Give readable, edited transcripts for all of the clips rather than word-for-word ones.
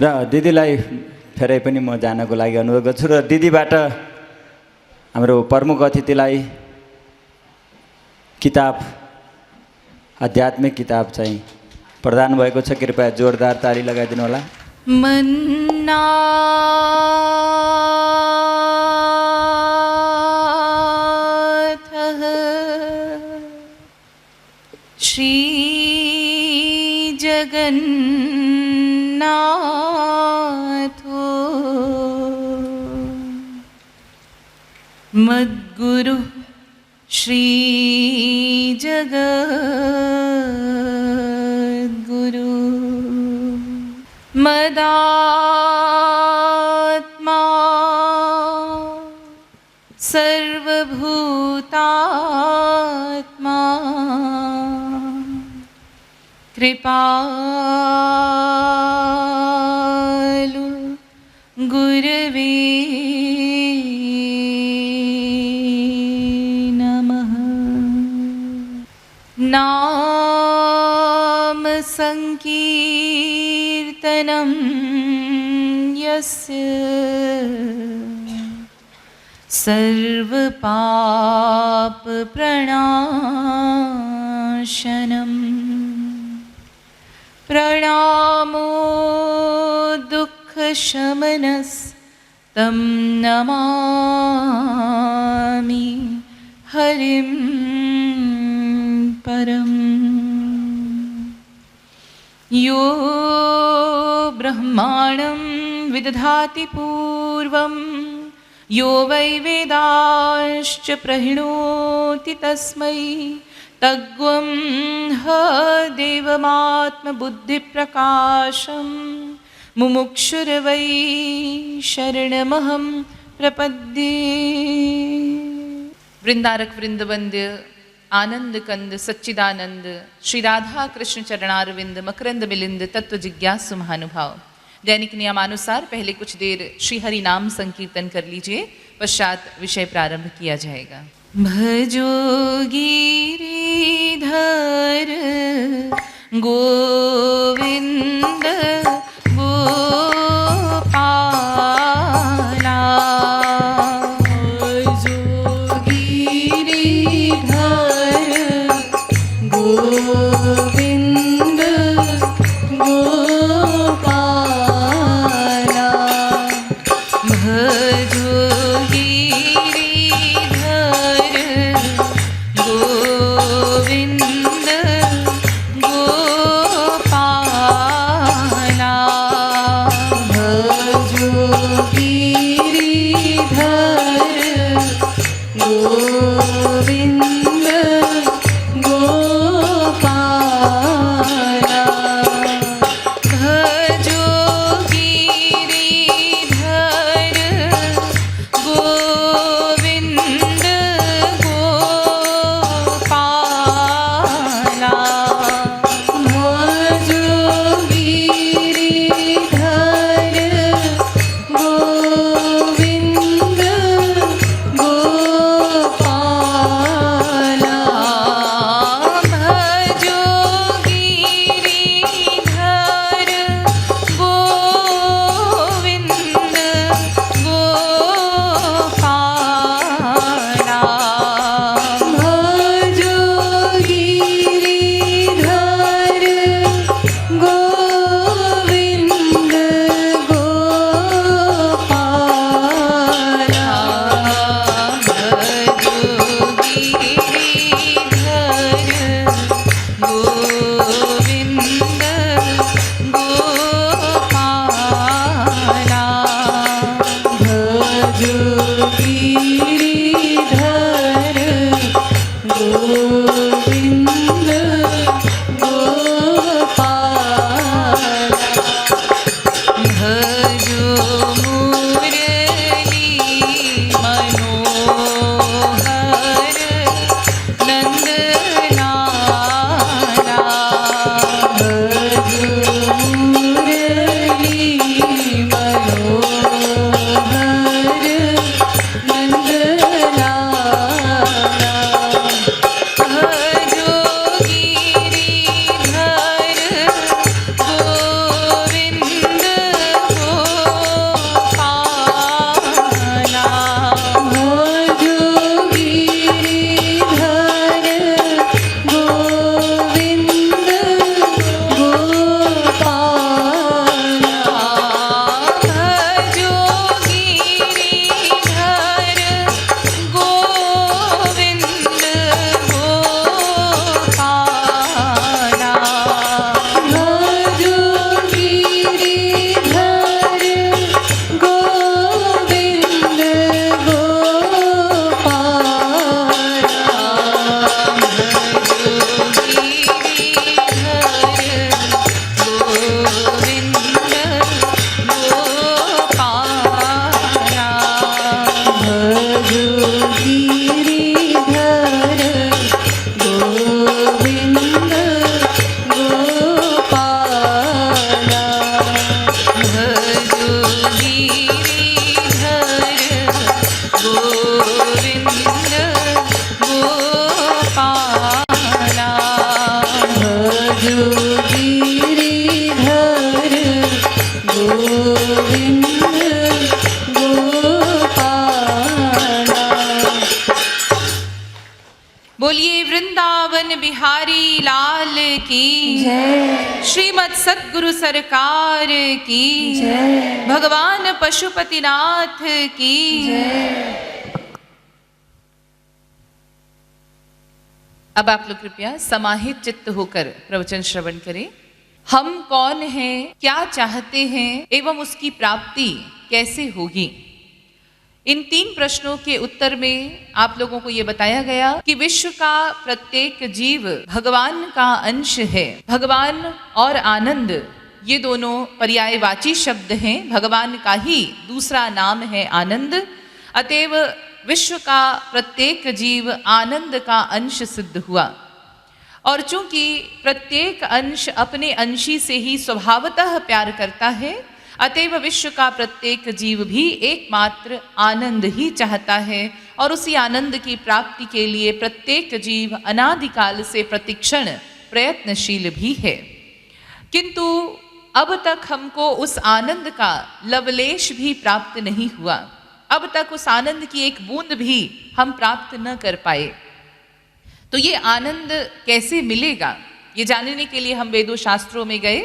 र दिदीलाई फेरि पनि म जानको लागि अनुरोध गर्छु र दिदीबाट हाम्रो प्रमुख अतिथिलाई किताब आध्यात्मिक किताब चाहिँ प्रदान भएको छ। कृपया जोरदार ताली लगाइदिनु होला। मन्नाथः श्री जगन्नाथो मद्गुरु श्री जगद्गुरु मदात्मा सर्वभूतात्मा कृपालु गुरवे नमः। नाम संकीर्तनं यस्य सर्वपाप प्रणाशनम् प्रणामो दुःखशमनस्तं नमामि हरिं परम्। यो ब्रह्माणं विदधाति पूर्वं यो वै वेदाश्च प्रहिणोति तस्मै तग्वं ह देवमात्मबुद्धिप्रकाशं मुमुक्षुर्वै शरणमहं प्रपद्ये। वृंदारक वृंदवंद्य आनंद कंद सच्चिदानंद श्री राधा कृष्ण चरणारविंद मकरंद मिलिंद तत्व जिज्ञासु महानुभाव। दैनिक नियमानुसार पहले कुछ देर श्री हरि नाम संकीर्तन कर लीजिए, पश्चात विषय प्रारंभ किया जाएगा। भजो गिरिधर गोविंद गोपाला भजो गिरिधर गोविंद गोपाला भजो गोविंद गोपाला गोविंद गोपाला। बोलिए वृंदावन बिहारी लाल की जय। श्रीमद सद्गुरु सरकार की जय। भगवान पशुपतिनाथ की जय। अब आप लोग कृपया समाहित चित्त होकर प्रवचन श्रवण करें। हम कौन हैं, क्या चाहते हैं एवं उसकी प्राप्ति कैसे होगी। इन 3 प्रश्नों के उत्तर में आप लोगों को ये बताया गया कि विश्व का प्रत्येक जीव भगवान का अंश है। भगवान और आनंद ये दोनों पर्यायवाची शब्द हैं। भगवान का ही दूसरा नाम है आनंद। अतएव विश्व का प्रत्येक जीव आनंद का अंश सिद्ध हुआ। और चूंकि प्रत्येक अंश अपने अंशी से ही स्वभावतः प्यार करता है, अतएव विश्व का प्रत्येक जीव भी एकमात्र आनंद ही चाहता है। और उसी आनंद की प्राप्ति के लिए प्रत्येक जीव अनादिकाल से प्रतिक्षण प्रयत्नशील भी है। किंतु अब तक हमको उस आनंद का लवलेश भी प्राप्त नहीं हुआ। अब तक उस आनंद की एक बूंद भी हम प्राप्त न कर पाए। तो ये आनंद कैसे मिलेगा, ये जानने के लिए हम वेदों शास्त्रों में गए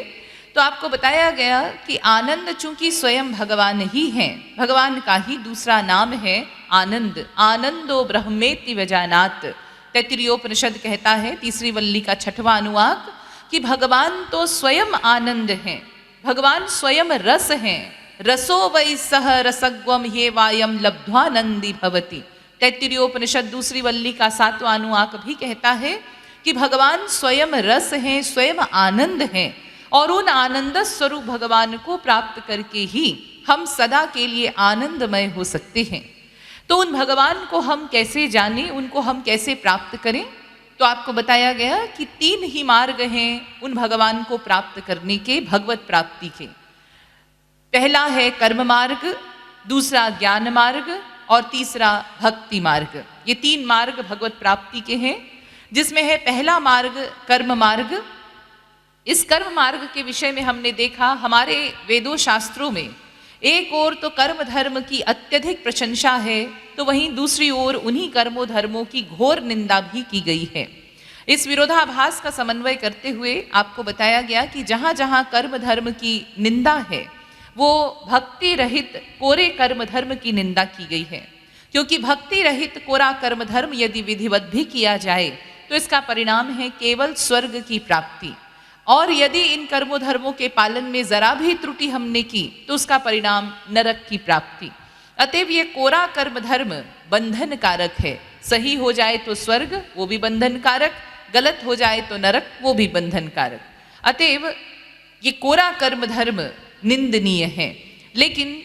तो आपको बताया गया कि आनंद चूंकि स्वयं भगवान ही हैं, भगवान का ही दूसरा नाम है आनंद। आनंदो ब्रह्मेति व्यजानात, तैत्तिरीयोपनिषद कहता है 3री वल्ली का 6वां अनुवाक कि भगवान तो स्वयं आनंद हैं, भगवान स्वयं रस हैं। रसो वै सह रसग्वम ये वायम लब्ध्वानंदी भवति। तैत्तिरीयोपनिषद 2री वल्ली का 7वां अनुवाक भी कहता है कि भगवान स्वयं रस हैं, स्वयं आनंद हैं। और उन आनंद स्वरूप भगवान को प्राप्त करके ही हम सदा के लिए आनंदमय हो सकते हैं। तो उन भगवान को हम कैसे जानें, उनको हम कैसे प्राप्त करें। तो आपको बताया गया कि 3 ही मार्ग हैं उन भगवान को प्राप्त करने के, भगवत प्राप्ति के। पहला है कर्म मार्ग, दूसरा ज्ञान मार्ग और तीसरा भक्ति मार्ग। ये 3 मार्ग भगवत प्राप्ति के हैं, जिसमें है पहला मार्ग कर्म मार्ग। इस कर्म मार्ग के विषय में हमने देखा हमारे वेदों शास्त्रों में एक ओर तो कर्म धर्म की अत्यधिक प्रशंसा है, तो वहीं दूसरी ओर उन्हीं कर्मों धर्मों की घोर निंदा भी की गई है। इस विरोधाभास का समन्वय करते हुए आपको बताया गया कि जहाँ जहाँ कर्म धर्म की निंदा है वो भक्ति रहित कोरे कर्म धर्म की निंदा की गई है। क्योंकि भक्ति रहित कोरा कर्म धर्म यदि विधिवत भी किया जाए तो इसका परिणाम है केवल स्वर्ग की प्राप्ति। और यदि इन कर्मों धर्मों के पालन में जरा भी त्रुटि हमने की तो उसका परिणाम नरक की प्राप्ति। अतएव ये कोरा कर्म धर्म बंधन कारक है। सही हो जाए तो स्वर्ग, वो भी बंधन कारक, गलत हो जाए तो नरक, वो भी बंधन कारक। अतएव ये कोरा कर्म धर्म निंदनीय है। लेकिन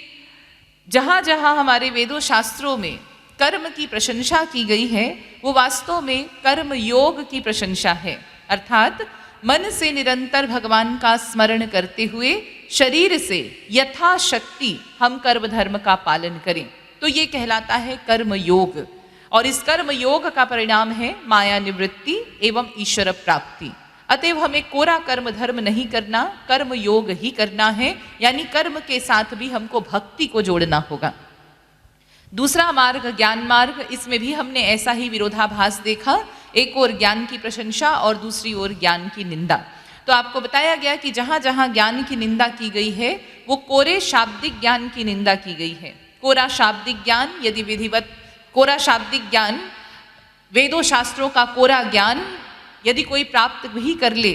जहाँ जहाँ हमारे वेदों शास्त्रों में कर्म की प्रशंसा की गई है वो वास्तव में कर्म योग की प्रशंसा है। अर्थात मन से निरंतर भगवान का स्मरण करते हुए शरीर से यथाशक्ति हम कर्म धर्म का पालन करें, तो ये कहलाता है कर्म योग। और इस कर्म योग का परिणाम है माया निवृत्ति एवं ईश्वर प्राप्ति। अतएव हमें कोरा कर्म धर्म नहीं करना, कर्म योग ही करना है। यानी कर्म के साथ भी हमको भक्ति को जोड़ना होगा। दूसरा मार्ग ज्ञान मार्ग, इसमें भी हमने ऐसा ही विरोधाभास देखा। एक ओर ज्ञान की प्रशंसा और दूसरी ओर ज्ञान की निंदा। तो आपको बताया गया कि जहाँ जहाँ ज्ञान की निंदा की गई है वो कोरे शाब्दिक ज्ञान की निंदा की गई है। कोरा शाब्दिक ज्ञान यदि विधिवत, कोरा शाब्दिक ज्ञान वेदों शास्त्रों का कोरा ज्ञान यदि कोई प्राप्त भी कर ले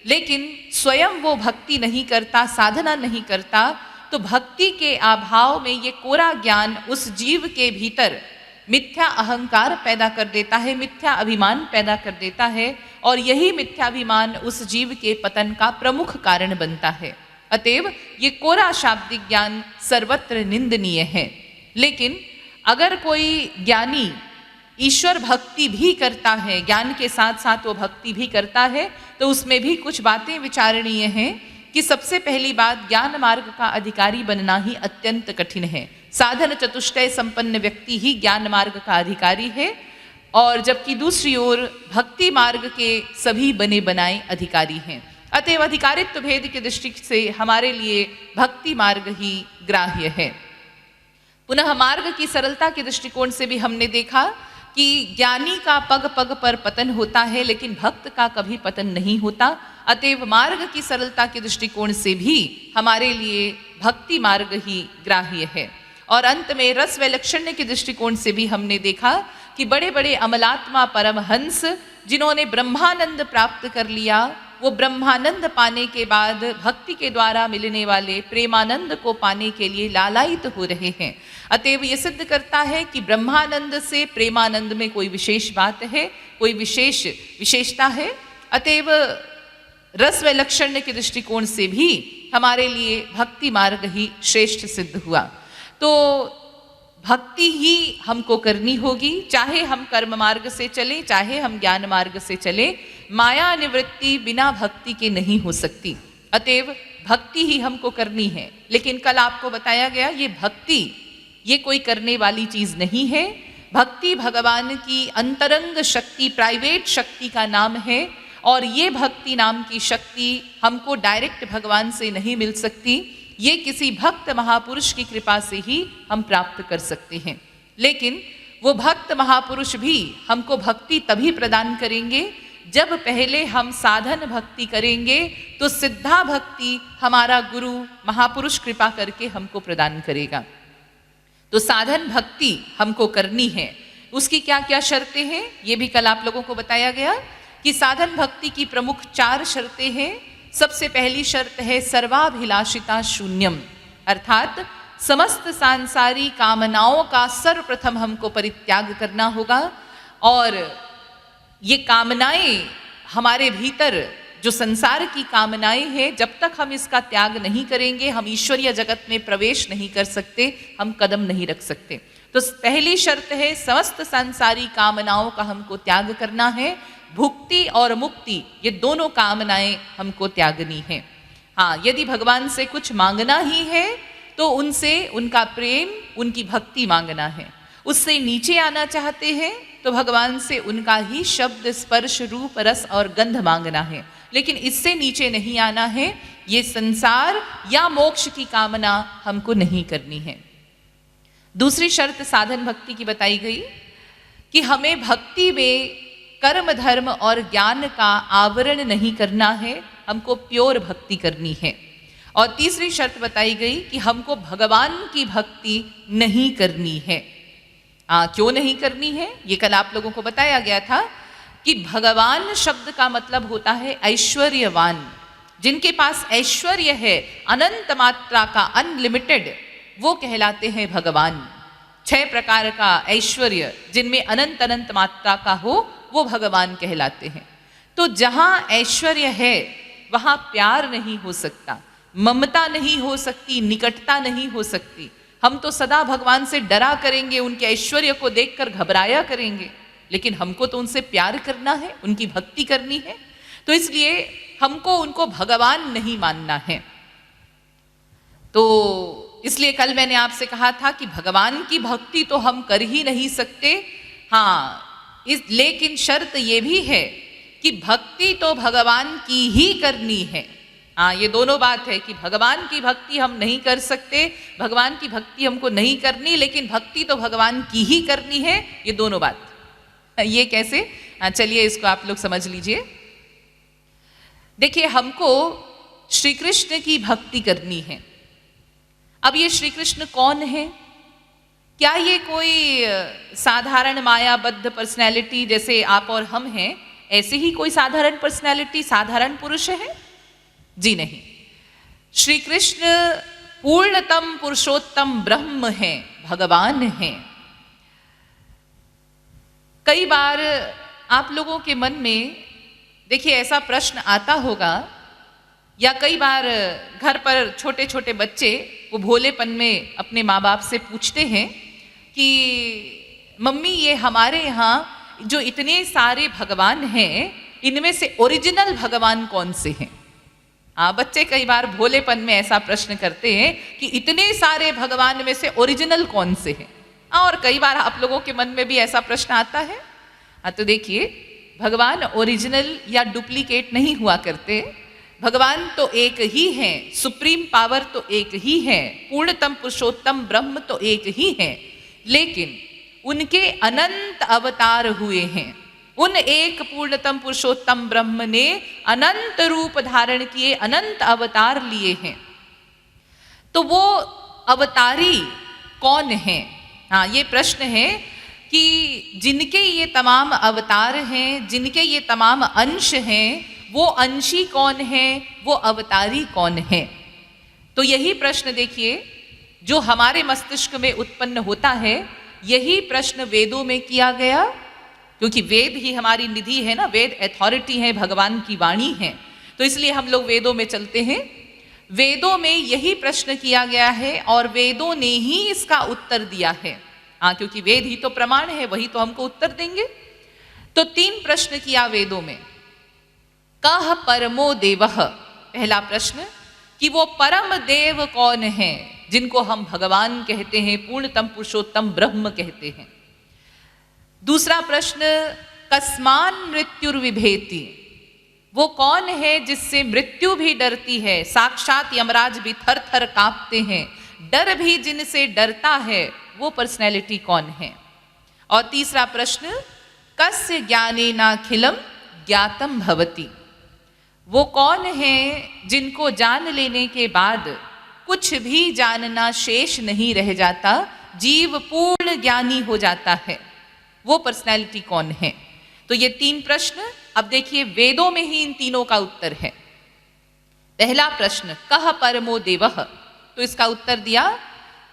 लेकिन स्वयं वो भक्ति नहीं करता, साधना नहीं करता, तो भक्ति के अभाव में ये कोरा ज्ञान उस जीव के भीतर मिथ्या अहंकार पैदा कर देता है, मिथ्या अभिमान पैदा कर देता है। और यही मिथ्याभिमान उस जीव के पतन का प्रमुख कारण बनता है। अतएव ये कोरा शाब्दिक ज्ञान सर्वत्र निंदनीय है। लेकिन अगर कोई ज्ञानी ईश्वर भक्ति भी करता है, ज्ञान के साथ साथ वो भक्ति भी करता है, तो उसमें भी कुछ बातें विचारणीय हैं कि सबसे पहली बात ज्ञान मार्ग का अधिकारी बनना ही अत्यंत कठिन है। साधन चतुष्टय संपन्न व्यक्ति ही ज्ञान मार्ग का अधिकारी है, और जबकि दूसरी ओर भक्ति मार्ग के सभी बने बनाए अधिकारी हैं। अतएव अधिकारित्व भेद की दृष्टि से हमारे लिए भक्ति मार्ग ही ग्राह्य है। पुनः मार्ग की सरलता के दृष्टिकोण से भी हमने देखा कि ज्ञानी का पग पग पर पतन होता है, लेकिन भक्त का कभी पतन नहीं होता। अतएव मार्ग की सरलता के दृष्टिकोण से भी हमारे लिए भक्ति मार्ग ही ग्राह्य है। और अंत में रस वैलक्षण्य के दृष्टिकोण से भी हमने देखा कि बड़े बड़े अमलात्मा परमहंस जिन्होंने ब्रह्मानंद प्राप्त कर लिया, वो ब्रह्मानंद पाने के बाद भक्ति के द्वारा मिलने वाले प्रेमानंद को पाने के लिए लालायित हो रहे हैं। अतएव ये सिद्ध करता है कि ब्रह्मानंद से प्रेमानंद में कोई विशेष बात है, कोई विशेषता है। अतएव रस वैलक्षण्य के दृष्टिकोण से भी हमारे लिए भक्ति मार्ग ही श्रेष्ठ सिद्ध हुआ। तो भक्ति ही हमको करनी होगी, चाहे हम कर्म मार्ग से चले, चाहे हम ज्ञान मार्ग से चले। माया निवृत्ति बिना भक्ति के नहीं हो सकती। अतएव भक्ति ही हमको करनी है। लेकिन कल आपको बताया गया ये भक्ति ये कोई करने वाली चीज नहीं है। भक्ति भगवान की अंतरंग शक्ति, प्राइवेट शक्ति का नाम है। और ये भक्ति नाम की शक्ति हमको डायरेक्ट भगवान से नहीं मिल सकती, ये किसी भक्त महापुरुष की कृपा से ही हम प्राप्त कर सकते हैं। लेकिन वो भक्त महापुरुष भी हमको भक्ति तभी प्रदान करेंगे जब पहले हम साधन भक्ति करेंगे, तो सिद्धा भक्ति हमारा गुरु महापुरुष कृपा करके हमको प्रदान करेगा। तो साधन भक्ति हमको करनी है। उसकी क्या क्या शर्तें हैं ये भी कल आप लोगों को बताया गया कि साधन भक्ति की प्रमुख 4 शर्तें हैं। सबसे पहली शर्त है सर्वाभिलाषिता शून्यम, अर्थात समस्त सांसारी कामनाओं का सर्वप्रथम हमको परित्याग करना होगा। और ये कामनाएं हमारे भीतर जो संसार की कामनाएं हैं, जब तक हम इसका त्याग नहीं करेंगे हम ईश्वरीय जगत में प्रवेश नहीं कर सकते, हम कदम नहीं रख सकते। तो पहली शर्त है समस्त सांसारी कामनाओं का हमको त्याग करना है। भुक्ति और मुक्ति ये दोनों कामनाएं हमको त्यागनी है। हाँ, यदि भगवान से कुछ मांगना ही है तो उनसे उनका प्रेम, उनकी भक्ति मांगना है। उससे नीचे आना चाहते हैं तो भगवान से उनका ही शब्द, स्पर्श, रूप, रस और गंध मांगना है। लेकिन इससे नीचे नहीं आना है। ये संसार या मोक्ष की कामना हमको नहीं करनी है। दूसरी शर्त साधन भक्ति की बताई गई कि हमें भक्ति में कर्म, धर्म और ज्ञान का आवरण नहीं करना है, हमको प्योर भक्ति करनी है। और तीसरी शर्त बताई गई कि हमको भगवान की भक्ति नहीं करनी है। क्यों नहीं करनी है ये कल आप लोगों को बताया गया था कि भगवान शब्द का मतलब होता है ऐश्वर्यवान। जिनके पास ऐश्वर्य है अनंत मात्रा का, अनलिमिटेड, वो कहलाते हैं भगवान। 6 प्रकार का ऐश्वर्य जिनमें अनंत अनंत मात्रा का हो वो भगवान कहलाते हैं। तो जहां ऐश्वर्य है वहां प्यार नहीं हो सकता, ममता नहीं हो सकती, निकटता नहीं हो सकती। हम तो सदा भगवान से डरा करेंगे, उनके ऐश्वर्य को देखकर घबराया करेंगे, लेकिन हमको तो उनसे प्यार करना है, उनकी भक्ति करनी है। तो इसलिए हमको उनको भगवान नहीं मानना है। तो इसलिए कल मैंने आपसे कहा था कि भगवान की भक्ति तो हम कर ही नहीं सकते। हाँ, लेकिन शर्त ये भी है कि भक्ति तो भगवान की ही करनी है। हाँ, ये दोनों बात है कि भगवान की भक्ति हम नहीं कर सकते, भगवान की भक्ति हमको नहीं करनी, लेकिन भक्ति तो भगवान की ही करनी है। ये दोनों बात, ये कैसे? चलिए इसको आप लोग समझ लीजिए। देखिए, हमको श्री कृष्ण की भक्ति करनी है। अब ये श्री कृष्ण कौन है? क्या ये कोई साधारण मायाबद्ध पर्सनैलिटी जैसे आप और हम हैं, ऐसे ही कोई साधारण पर्सनैलिटी, साधारण पुरुष है? जी नहीं। श्री कृष्ण पूर्णतम पुरुषोत्तम ब्रह्म हैं, भगवान हैं। कई बार आप लोगों के मन में देखिए ऐसा प्रश्न आता होगा, या कई बार घर पर छोटे छोटे बच्चे वो भोलेपन में अपने माँ बाप से पूछते हैं कि मम्मी ये हमारे यहाँ जो इतने सारे भगवान हैं इनमें से ओरिजिनल भगवान कौन से हैं? बच्चे कई बार भोलेपन में ऐसा प्रश्न करते हैं कि इतने सारे भगवान में से ओरिजिनल कौन से हैं। और कई बार आप लोगों के मन में भी ऐसा प्रश्न आता है। तो देखिए, भगवान ओरिजिनल या डुप्लीकेट नहीं हुआ करते। भगवान तो एक ही हैं, सुप्रीम पावर तो एक ही है, पूर्णतम पुरुषोत्तम ब्रह्म तो एक ही है, लेकिन उनके अनंत अवतार हुए हैं। उन एक पूर्णतम पुरुषोत्तम ब्रह्म ने अनंत रूप धारण किए, अनंत अवतार लिए हैं। तो वो अवतारी कौन है? हाँ, ये प्रश्न है कि जिनके ये तमाम अवतार हैं, जिनके ये तमाम अंश हैं, वो अंशी कौन है, वो अवतारी कौन है? तो यही प्रश्न देखिए जो हमारे मस्तिष्क में उत्पन्न होता है, यही प्रश्न वेदों में किया गया, क्योंकि वेद ही हमारी निधि है ना, वेद अथॉरिटी है, भगवान की वाणी है, तो इसलिए हम लोग वेदों में चलते हैं। वेदों में यही प्रश्न किया गया है और वेदों ने ही इसका उत्तर दिया है। हाँ, क्योंकि वेद ही तो प्रमाण है, वही तो हमको उत्तर देंगे। तो 3 प्रश्न किया वेदों में। कह परमो देवः, पहला प्रश्न कि वो परम देव कौन है जिनको हम भगवान कहते हैं, पूर्णतम पुरुषोत्तम ब्रह्म कहते हैं। दूसरा प्रश्न कस्मान मृत्युर्विभेति, वो कौन है जिससे मृत्यु भी डरती है, साक्षात यमराज भी थर थर कांपते हैं, डर भी जिनसे डरता है, वो पर्सनैलिटी कौन है। और तीसरा प्रश्न कस्य ज्ञानेनाखिलम ज्ञातम भवति, वो कौन है जिनको जान लेने के बाद कुछ भी जानना शेष नहीं रह जाता, जीव पूर्ण ज्ञानी हो जाता है, वो पर्सनैलिटी कौन है। तो ये 3 प्रश्न, अब देखिए वेदों में ही इन तीनों का उत्तर है। पहला प्रश्न कह परमो देवः, तो इसका उत्तर दिया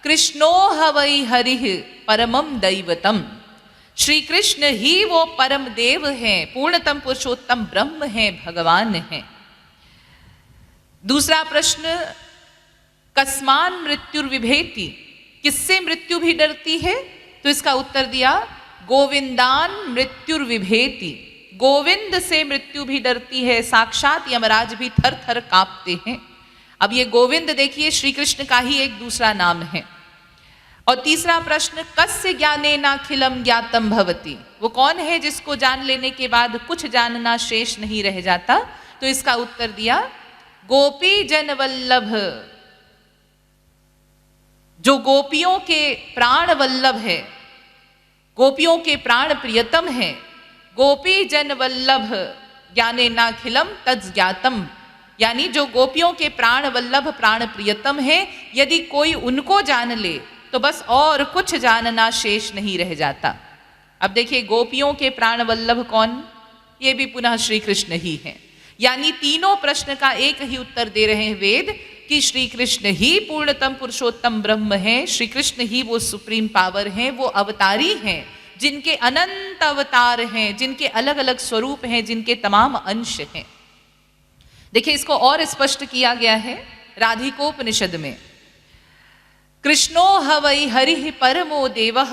कृष्णो ह वै हरिः परमम दैवतम, श्री कृष्ण ही वो परम देव हैं, पूर्णतम पुरुषोत्तम ब्रह्म हैं, भगवान हैं। दूसरा प्रश्न कस्मान मृत्युर्विभेति, किससे मृत्यु भी डरती है, तो इसका उत्तर दिया गोविंदान मृत्युर्विभेति, गोविंद से मृत्यु भी डरती है, साक्षात यमराज भी थर थर कांपते हैं। अब ये गोविंद देखिए श्री कृष्ण का ही एक दूसरा नाम है। और तीसरा प्रश्न कस्य ज्ञानेनाखिलम ज्ञातम भवति, वो कौन है जिसको जान लेने के बाद कुछ जानना शेष नहीं रह जाता, तो इसका उत्तर दिया गोपी जन वल्लभ, जो गोपियों के प्राण वल्लभ है, गोपियों के प्राण प्रियतम है, गोपी जन वल्लभ ज्ञानेनाखिलम तज्ज्ञातम, यानी जो गोपियों के प्राण वल्लभ प्राण प्रियतम है, यदि कोई उनको जान ले तो बस और कुछ जानना शेष नहीं रह जाता। अब देखिए गोपियों के प्राण वल्लभ कौन, ये भी पुनः श्री कृष्ण ही हैं। यानी तीनों प्रश्न का एक ही उत्तर दे रहे हैं वेद कि श्री कृष्ण ही पूर्णतम पुरुषोत्तम ब्रह्म हैं, श्री कृष्ण ही वो सुप्रीम पावर हैं, वो अवतारी हैं, जिनके अनंत अवतार हैं, जिनके अलग अलग स्वरूप हैं, जिनके तमाम अंश हैं। देखिए इसको और स्पष्ट किया गया है राधिकोपनिषद में। कृष्णो ह वै हरिः परमो देवः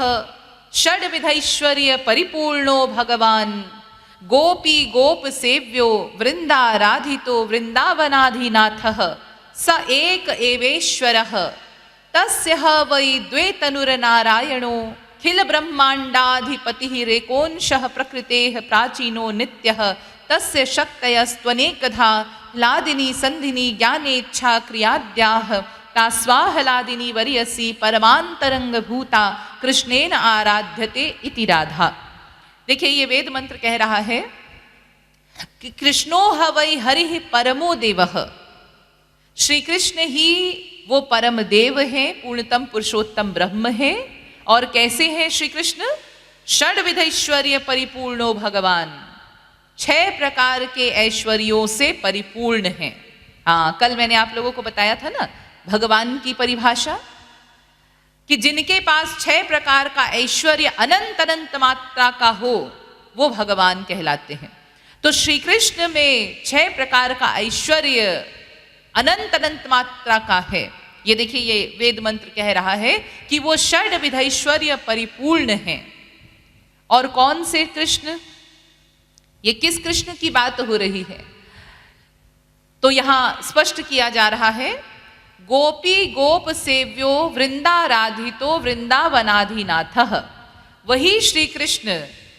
षड्विधैश्वर्य परिपूर्णो भगवान गोपी गोप सेव्यो वृंदाराधितो वृंदावनाधिनाथः स एक एवेश्वरः तस्य ह वै द्वे तनुरनारायणो खिल ब्रह्मांडाधिपतिः रेकोंशः प्रकृतेः प्राचीनो नित्यः तस्य शक्तयस्त्वनेकधा लादिनी संधिनी ज्ञानेच्छा क्रियाद्याः तास्वाहलादिनी वरियसी परमांतरंग भूता कृष्णेन आराध्यते इति राधा। देखिए ये वेद मंत्र कह रहा है कि कृष्णो ह वै हरिः परमो देवः, श्री कृष्ण ही वो परम देव हैं, पूर्णतम पुरुषोत्तम ब्रह्म हैं। और कैसे हैं श्री कृष्ण? षड्विध ऐश्वर्य परिपूर्णो भगवान, 6 प्रकार के ऐश्वर्यों से परिपूर्ण हैं। हाँ, कल मैंने आप लोगों को बताया था ना भगवान की परिभाषा कि जिनके पास 6 प्रकार का ऐश्वर्य अनंत अनंत मात्रा का हो वो भगवान कहलाते हैं। तो श्री कृष्ण में 6 प्रकार का ऐश्वर्य अनंत अनंत मात्रा का है। ये देखिए ये वेद मंत्र कह रहा है कि वो षड्विध ऐश्वर्य परिपूर्ण हैं। और कौन से कृष्ण? ये किस कृष्ण की बात हो रही है? तो यहां स्पष्ट किया जा रहा है गोपी गोप सेव्यो वृंदाराधितो वृंदावनाधिनाथः, वही श्री कृष्ण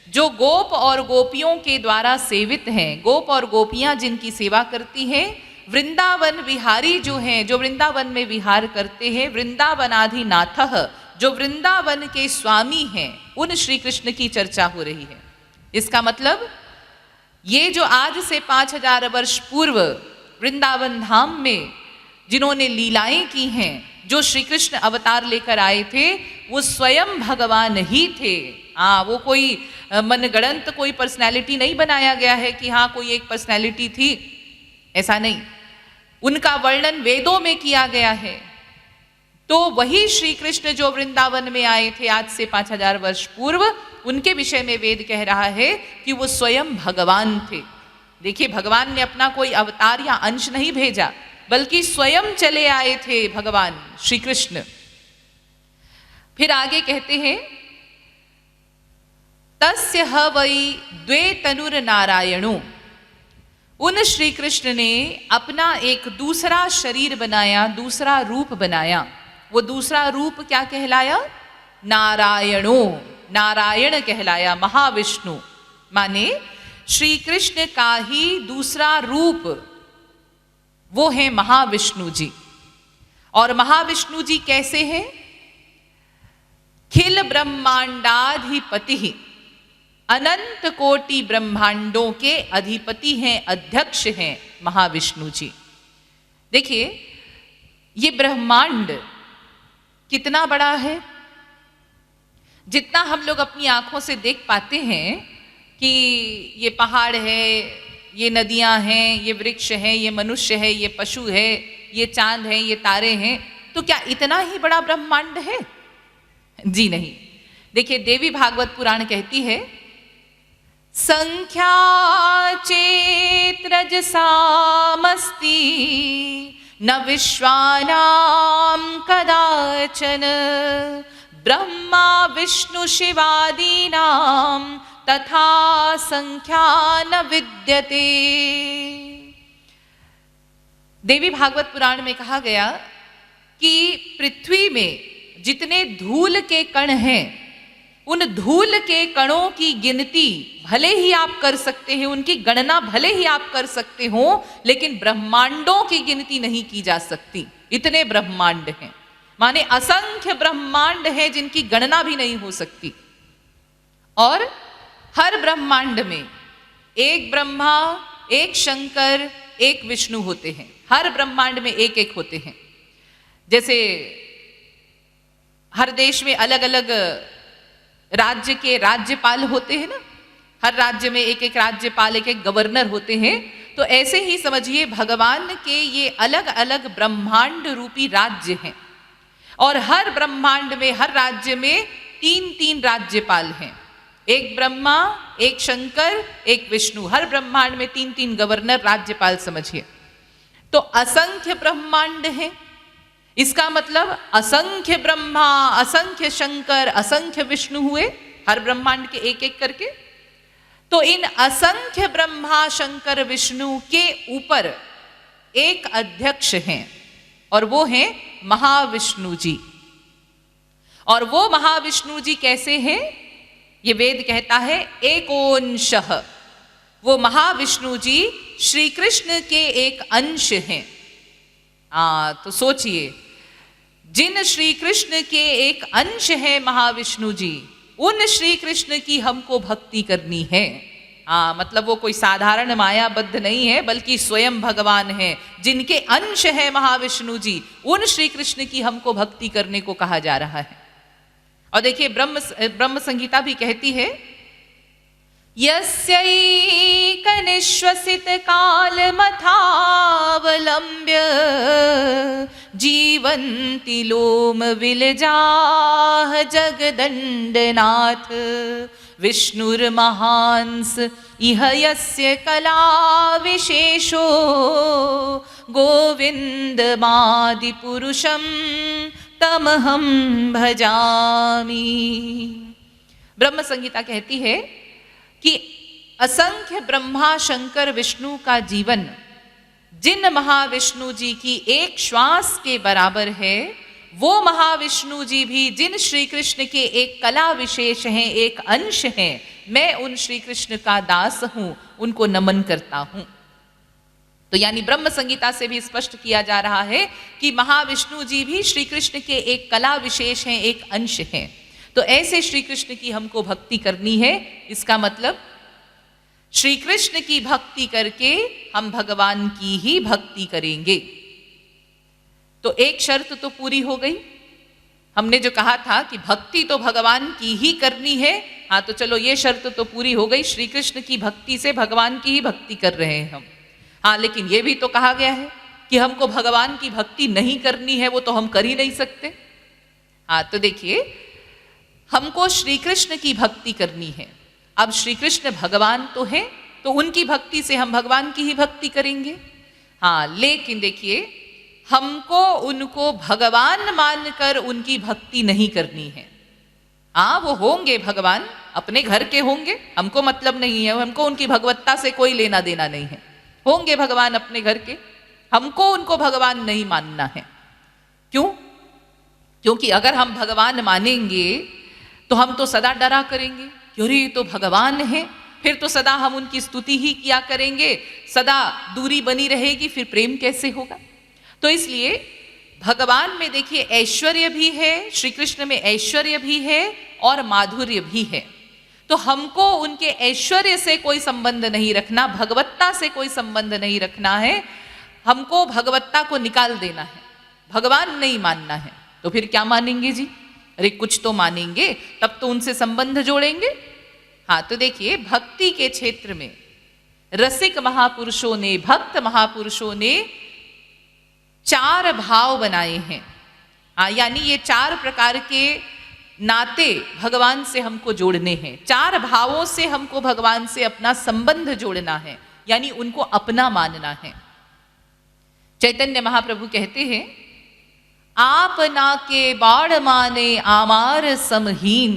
जो गोप और गोपियों के द्वारा सेवित हैं। गोप और गोपियां जिनकी सेवा करती हैं वृंदावन विहारी जो हैं, जो वृंदावन में विहार करते हैं, वृंदावनाधिनाथः, जो वृंदावन के स्वामी हैं, उन श्री कृष्ण की चर्चा हो रही है। इसका मतलब ये जो आज से 5000 वर्ष पूर्व वृंदावन धाम में जिन्होंने लीलाएं की हैं, जो श्री कृष्ण अवतार लेकर आए थे, वो स्वयं भगवान ही थे। वो कोई मनगढ़ंत कोई पर्सनैलिटी नहीं बनाया गया है कि हाँ कोई एक पर्सनैलिटी थी, ऐसा नहीं। उनका वर्णन वेदों में किया गया है। तो वही श्री कृष्ण जो वृंदावन में आए थे आज से 5000 वर्ष पूर्व, उनके विषय में वेद कह रहा है कि वो स्वयं भगवान थे। देखिए, भगवान ने अपना कोई अवतार या अंश नहीं भेजा, बल्कि स्वयं चले आए थे भगवान श्री कृष्ण। फिर आगे कहते हैं, तस्य ह वै द्वे तनुर नारायणो, उन श्री कृष्ण ने अपना एक दूसरा शरीर बनाया, दूसरा रूप बनाया। वो दूसरा रूप क्या कहलाया? नारायणो, नारायण कहलाया, महाविष्णु। माने श्री कृष्ण का ही दूसरा रूप, वो है महाविष्णु जी। और महाविष्णु जी कैसे हैं? खिल ब्रह्मांडाधिपति, अनंत कोटि ब्रह्मांडों के अधिपति हैं, अध्यक्ष हैं महाविष्णु जी। देखिए, ये ब्रह्मांड कितना बड़ा है। जितना हम लोग अपनी आंखों से देख पाते हैं कि ये पहाड़ है, ये नदियां हैं, ये वृक्ष हैं, ये मनुष्य है, ये पशु है, ये चांद है, ये तारे हैं, तो क्या इतना ही बड़ा ब्रह्मांड है? जी नहीं। देखिए, देवी भागवत पुराण कहती है, संख्या चेत्रजसामस्ति न विश्वानां कदाचन ब्रह्मा विष्णु शिवादीनां तथा संख्या न विद्यते। देवी भागवत पुराण में कहा गया कि पृथ्वी में जितने धूल के कण हैं, उन धूल के कणों की गिनती भले ही आप कर सकते हैं, उनकी गणना भले ही आप कर सकते हो, लेकिन ब्रह्मांडों की गिनती नहीं की जा सकती। इतने ब्रह्मांड हैं, माने असंख्य ब्रह्मांड हैं जिनकी गणना भी नहीं हो सकती। और हर ब्रह्मांड में एक ब्रह्मा, एक शंकर, एक विष्णु होते हैं। हर ब्रह्मांड में एक एक होते हैं। जैसे हर देश में अलग अलग राज्य के राज्यपाल होते हैं ना, हर राज्य में एक एक राज्यपाल, एक एक गवर्नर होते हैं। तो ऐसे ही समझिए, भगवान के ये अलग अलग ब्रह्मांड रूपी राज्य हैं, और हर ब्रह्मांड में, हर राज्य में 3-3 राज्यपाल हैं। एक ब्रह्मा, एक शंकर, एक विष्णु। हर ब्रह्मांड में 3-3 गवर्नर, राज्यपाल समझिए। तो असंख्य ब्रह्मांड हैं। इसका मतलब असंख्य ब्रह्मा, असंख्य शंकर, असंख्य विष्णु हुए, हर ब्रह्मांड के एक एक करके। तो इन असंख्य ब्रह्मा, शंकर, विष्णु के ऊपर एक अध्यक्ष हैं, और वो हैं महाविष्णु जी। और वो महाविष्णु जी कैसे हैं? ये वेद कहता है एकोंशः। वो महाविष्णु जी श्री कृष्ण के एक अंश हैं। तो सोचिए, जिन श्री कृष्ण के एक अंश है महाविष्णु जी, उन श्री कृष्ण की हमको भक्ति करनी है। मतलब वो कोई साधारण मायाबद्ध नहीं है, बल्कि स्वयं भगवान है, जिनके अंश है महाविष्णु जी। उन श्री कृष्ण की हमको भक्ति करने को कहा जा रहा है। और देखिए, ब्रह्म संहिता भी कहती है, यस्यैकनिश्वसित कालमथावलम्ब्य जीवन्ति लोम विलजाः जगदण्डनाथ विष्णुर्महांस इह यस्य कला विशेषो गोविन्दमादिपुरुषं तमहं भजामि। ब्रह्म संहिता कहती है कि असंख्य ब्रह्मा, शंकर, विष्णु का जीवन जिन महाविष्णु जी की एक श्वास के बराबर है, वो महाविष्णु जी भी जिन श्री कृष्ण के एक कला विशेष हैं, एक अंश हैं, मैं उन श्री कृष्ण का दास हूं, उनको नमन करता हूं। तो यानी ब्रह्म संगीता से भी स्पष्ट किया जा रहा है कि महाविष्णु जी भी श्री कृष्ण के एक कला विशेष हैं, एक अंश हैं। तो ऐसे श्री कृष्ण की हमको भक्ति करनी है। इसका मतलब श्री कृष्ण की भक्ति करके हम भगवान की ही भक्ति करेंगे। तो एक शर्त तो पूरी हो गई। हमने जो कहा था कि भक्ति तो भगवान की ही करनी है, हाँ तो चलो ये शर्त तो पूरी हो गई, श्री कृष्ण की भक्ति से भगवान की ही भक्ति कर रहे हैं हम। हाँ, लेकिन ये भी तो कहा गया है कि हमको भगवान की भक्ति नहीं करनी है, वो तो हम कर ही नहीं सकते। हाँ, तो देखिए, हमको श्री कृष्ण की भक्ति करनी है। अब श्री कृष्ण भगवान तो हैं, तो उनकी भक्ति से हम भगवान की ही भक्ति करेंगे। हाँ, लेकिन देखिए, हमको उनको भगवान मानकर उनकी भक्ति नहीं करनी है। हाँ, वो होंगे भगवान, अपने घर के होंगे, हमको मतलब नहीं है, हमको उनकी भगवत्ता से कोई लेना देना नहीं है। होंगे भगवान अपने घर के, हमको उनको भगवान नहीं मानना है। क्यों? क्योंकि अगर हम भगवान मानेंगे तो हम तो सदा डरा करेंगे, अरे ये तो भगवान है, फिर तो सदा हम उनकी स्तुति ही किया करेंगे, सदा दूरी बनी रहेगी, फिर प्रेम कैसे होगा? तो इसलिए भगवान में देखिए ऐश्वर्य भी है, श्री कृष्ण में ऐश्वर्य भी है और माधुर्य भी है। तो हमको उनके ऐश्वर्य से कोई संबंध नहीं रखना, भगवत्ता से कोई संबंध नहीं रखना है। हमको भगवत्ता को निकाल देना है, भगवान नहीं मानना है। तो फिर क्या मानेंगे जी? अरे कुछ तो मानेंगे, तब तो उनसे संबंध जोड़ेंगे। हाँ, तो देखिए, भक्ति के क्षेत्र में रसिक महापुरुषों ने, भक्त महापुरुषों ने 4 भाव बनाए हैं। हाँ, यानी ये 4 प्रकार के नाते भगवान से हमको जोड़ने हैं। 4 भावों से हमको भगवान से अपना संबंध जोड़ना है, यानी उनको अपना मानना है। चैतन्य महाप्रभु कहते हैं, आप ना के बाढ़ माने आमार समहीन।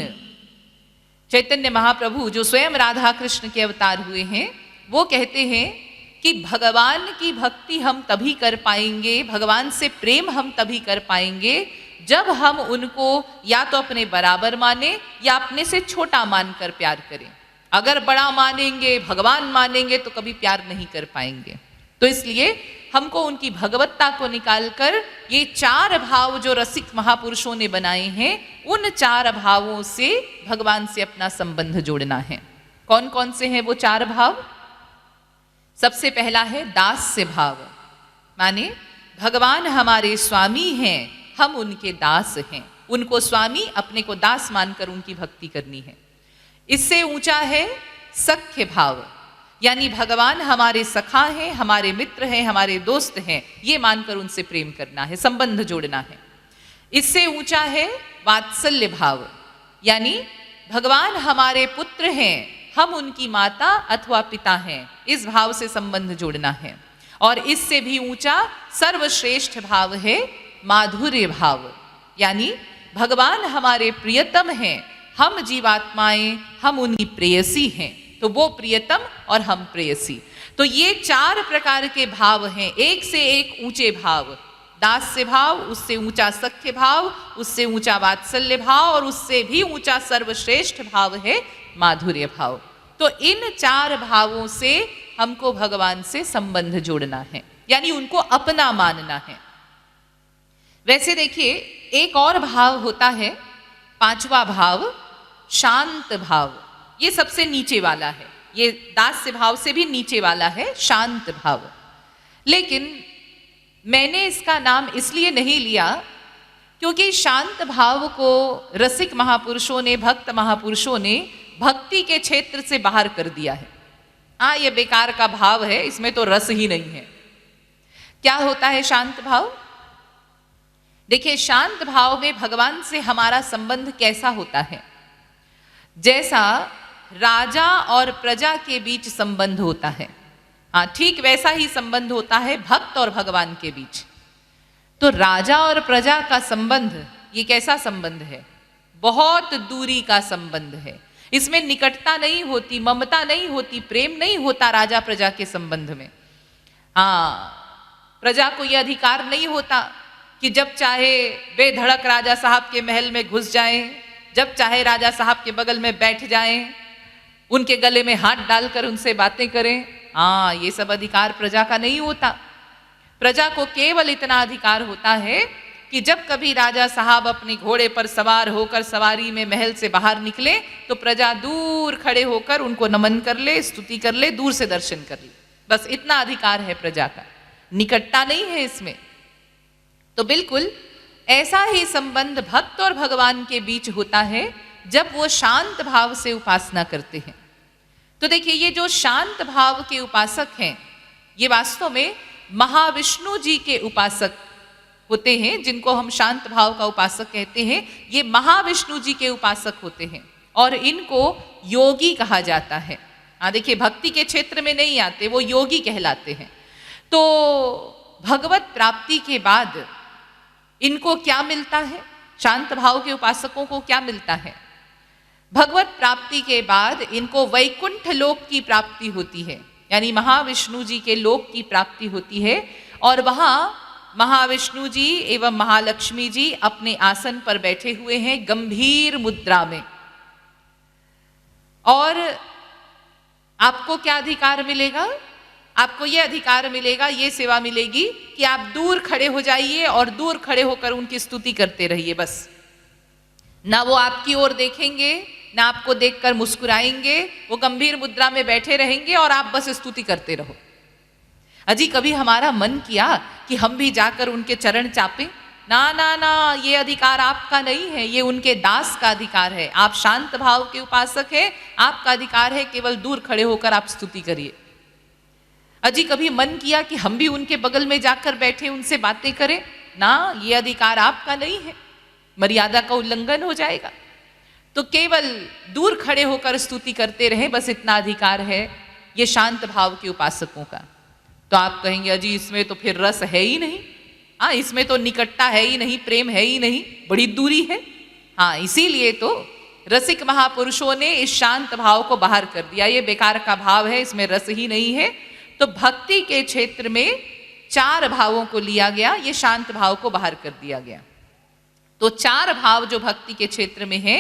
चैतन्य महाप्रभु जो स्वयं राधा कृष्ण के अवतार हुए हैं, वो कहते हैं कि भगवान की भक्ति हम तभी कर पाएंगे, भगवान से प्रेम हम तभी कर पाएंगे जब हम उनको या तो अपने बराबर माने या अपने से छोटा मानकर प्यार करें। अगर बड़ा मानेंगे, भगवान मानेंगे, तो कभी प्यार नहीं कर पाएंगे। तो इसलिए हमको उनकी भगवत्ता को निकालकर ये 4 भाव जो रसिक महापुरुषों ने बनाए हैं, उन 4 भावों से भगवान से अपना संबंध जोड़ना है। कौन कौन से हैं वो 4 भाव? सबसे पहला है दास्य भाव, माने भगवान हमारे स्वामी हैं, हम उनके दास हैं, उनको स्वामी, अपने को दास मानकर उनकी भक्ति करनी है। इससे ऊंचा है सख्य भाव, यानी भगवान हमारे सखा हैं, हमारे मित्र हैं, हमारे दोस्त हैं, ये मानकर उनसे प्रेम करना है, संबंध जोड़ना है। इससे ऊंचा है वात्सल्य भाव, यानी भगवान हमारे पुत्र हैं, हम उनकी माता अथवा पिता हैं, इस भाव से संबंध जोड़ना है। और इससे भी ऊंचा सर्वश्रेष्ठ भाव है माधुर्य भाव, यानी भगवान हमारे प्रियतम हैं, हम जीवात्माएं, हम उनकी प्रेयसी हैं, तो वो प्रियतम और हम प्रेयसी। तो ये 4 प्रकार के भाव हैं, एक से एक ऊंचे भाव। दास्य भाव, उससे ऊंचा सख्य भाव, उससे ऊंचा वात्सल्य भाव, और उससे भी ऊंचा सर्वश्रेष्ठ भाव है माधुर्य भाव। तो इन 4 भावों से हमको भगवान से संबंध जोड़ना है, यानी उनको अपना मानना है। वैसे देखिए, एक और भाव होता है, 5वां भाव, शांत भाव। ये सबसे नीचे वाला है, ये दास्य भाव से भी नीचे वाला है, शांत भाव। लेकिन मैंने इसका नाम इसलिए नहीं लिया क्योंकि शांत भाव को रसिक महापुरुषों ने, भक्त महापुरुषों ने भक्ति के क्षेत्र से बाहर कर दिया है। हाँ, ये बेकार का भाव है, इसमें तो रस ही नहीं है। क्या होता है शांत भाव? देखिए, शांत भाव में भगवान से हमारा संबंध कैसा होता है? जैसा राजा और प्रजा के बीच संबंध होता है, हाँ ठीक वैसा ही संबंध होता है भक्त और भगवान के बीच। तो राजा और प्रजा का संबंध, ये कैसा संबंध है? बहुत दूरी का संबंध है। इसमें निकटता नहीं होती, ममता नहीं होती, प्रेम नहीं होता राजा प्रजा के संबंध में। हाँ, प्रजा को यह अधिकार नहीं होता कि जब चाहे बेधड़क राजा साहब के महल में घुस जाएं, जब चाहे राजा साहब के बगल में बैठ जाएं, उनके गले में हाथ डालकर उनसे बातें करें। हाँ, ये सब अधिकार प्रजा का नहीं होता। प्रजा को केवल इतना अधिकार होता है कि जब कभी राजा साहब अपने घोड़े पर सवार होकर सवारी में महल से बाहर निकले तो प्रजा दूर खड़े होकर उनको नमन कर ले, स्तुति कर ले, दूर से दर्शन कर ले। बस इतना अधिकार है प्रजा का, निकटता नहीं है इसमें। तो बिल्कुल ऐसा ही संबंध भक्त और भगवान के बीच होता है जब वो शांत भाव से उपासना करते हैं। तो देखिए, ये जो शांत भाव के उपासक हैं, ये वास्तव में महाविष्णु जी के उपासक होते हैं, जिनको हम शांत भाव का उपासक कहते हैं। ये महाविष्णु जी के उपासक होते हैं और इनको योगी कहा जाता है। हाँ, देखिए, भक्ति के क्षेत्र में नहीं आते, वो योगी कहलाते हैं। तो भगवत प्राप्ति के बाद इनको क्या मिलता है? शांत भाव के उपासकों को क्या मिलता है? भगवत प्राप्ति के बाद इनको वैकुंठ लोक की प्राप्ति होती है, यानी महाविष्णु जी के लोक की प्राप्ति होती है। और वहाँ महाविष्णु जी एवं महालक्ष्मी जी अपने आसन पर बैठे हुए हैं गंभीर मुद्रा में। और आपको क्या अधिकार मिलेगा? आपको ये अधिकार मिलेगा, ये सेवा मिलेगी कि आप दूर खड़े हो जाइए और दूर खड़े होकर उनकी स्तुति करते रहिए। बस ना वो आपकी ओर देखेंगे, ना आपको देखकर मुस्कुराएंगे, वो गंभीर मुद्रा में बैठे रहेंगे और आप बस स्तुति करते रहो। अजी, कभी हमारा मन किया कि हम भी जाकर उनके चरण चापें? ना ना ना, ये अधिकार आपका नहीं है, ये उनके दास का अधिकार है। आप शांत भाव के उपासक हैं, आपका अधिकार है केवल दूर खड़े होकर आप स्तुति करिए। अजी, कभी मन किया कि हम भी उनके बगल में जाकर बैठे उनसे बातें करें? ना, ये अधिकार आपका नहीं है, मर्यादा का उल्लंघन हो जाएगा। तो केवल दूर खड़े होकर स्तुति करते रहें, बस इतना अधिकार है ये शांत भाव के उपासकों का। तो आप कहेंगे, अजी इसमें तो फिर रस है ही नहीं, हाँ, इसमें तो निकटता है ही नहीं, प्रेम है ही नहीं, बड़ी दूरी है। हाँ, इसीलिए तो रसिक महापुरुषों ने इस शांत भाव को बाहर कर दिया। ये बेकार का भाव है, इसमें रस ही नहीं है। तो भक्ति के क्षेत्र में 4 भावों को लिया गया, ये शांत भाव को बाहर कर दिया गया। तो 4 भाव जो भक्ति के क्षेत्र में है,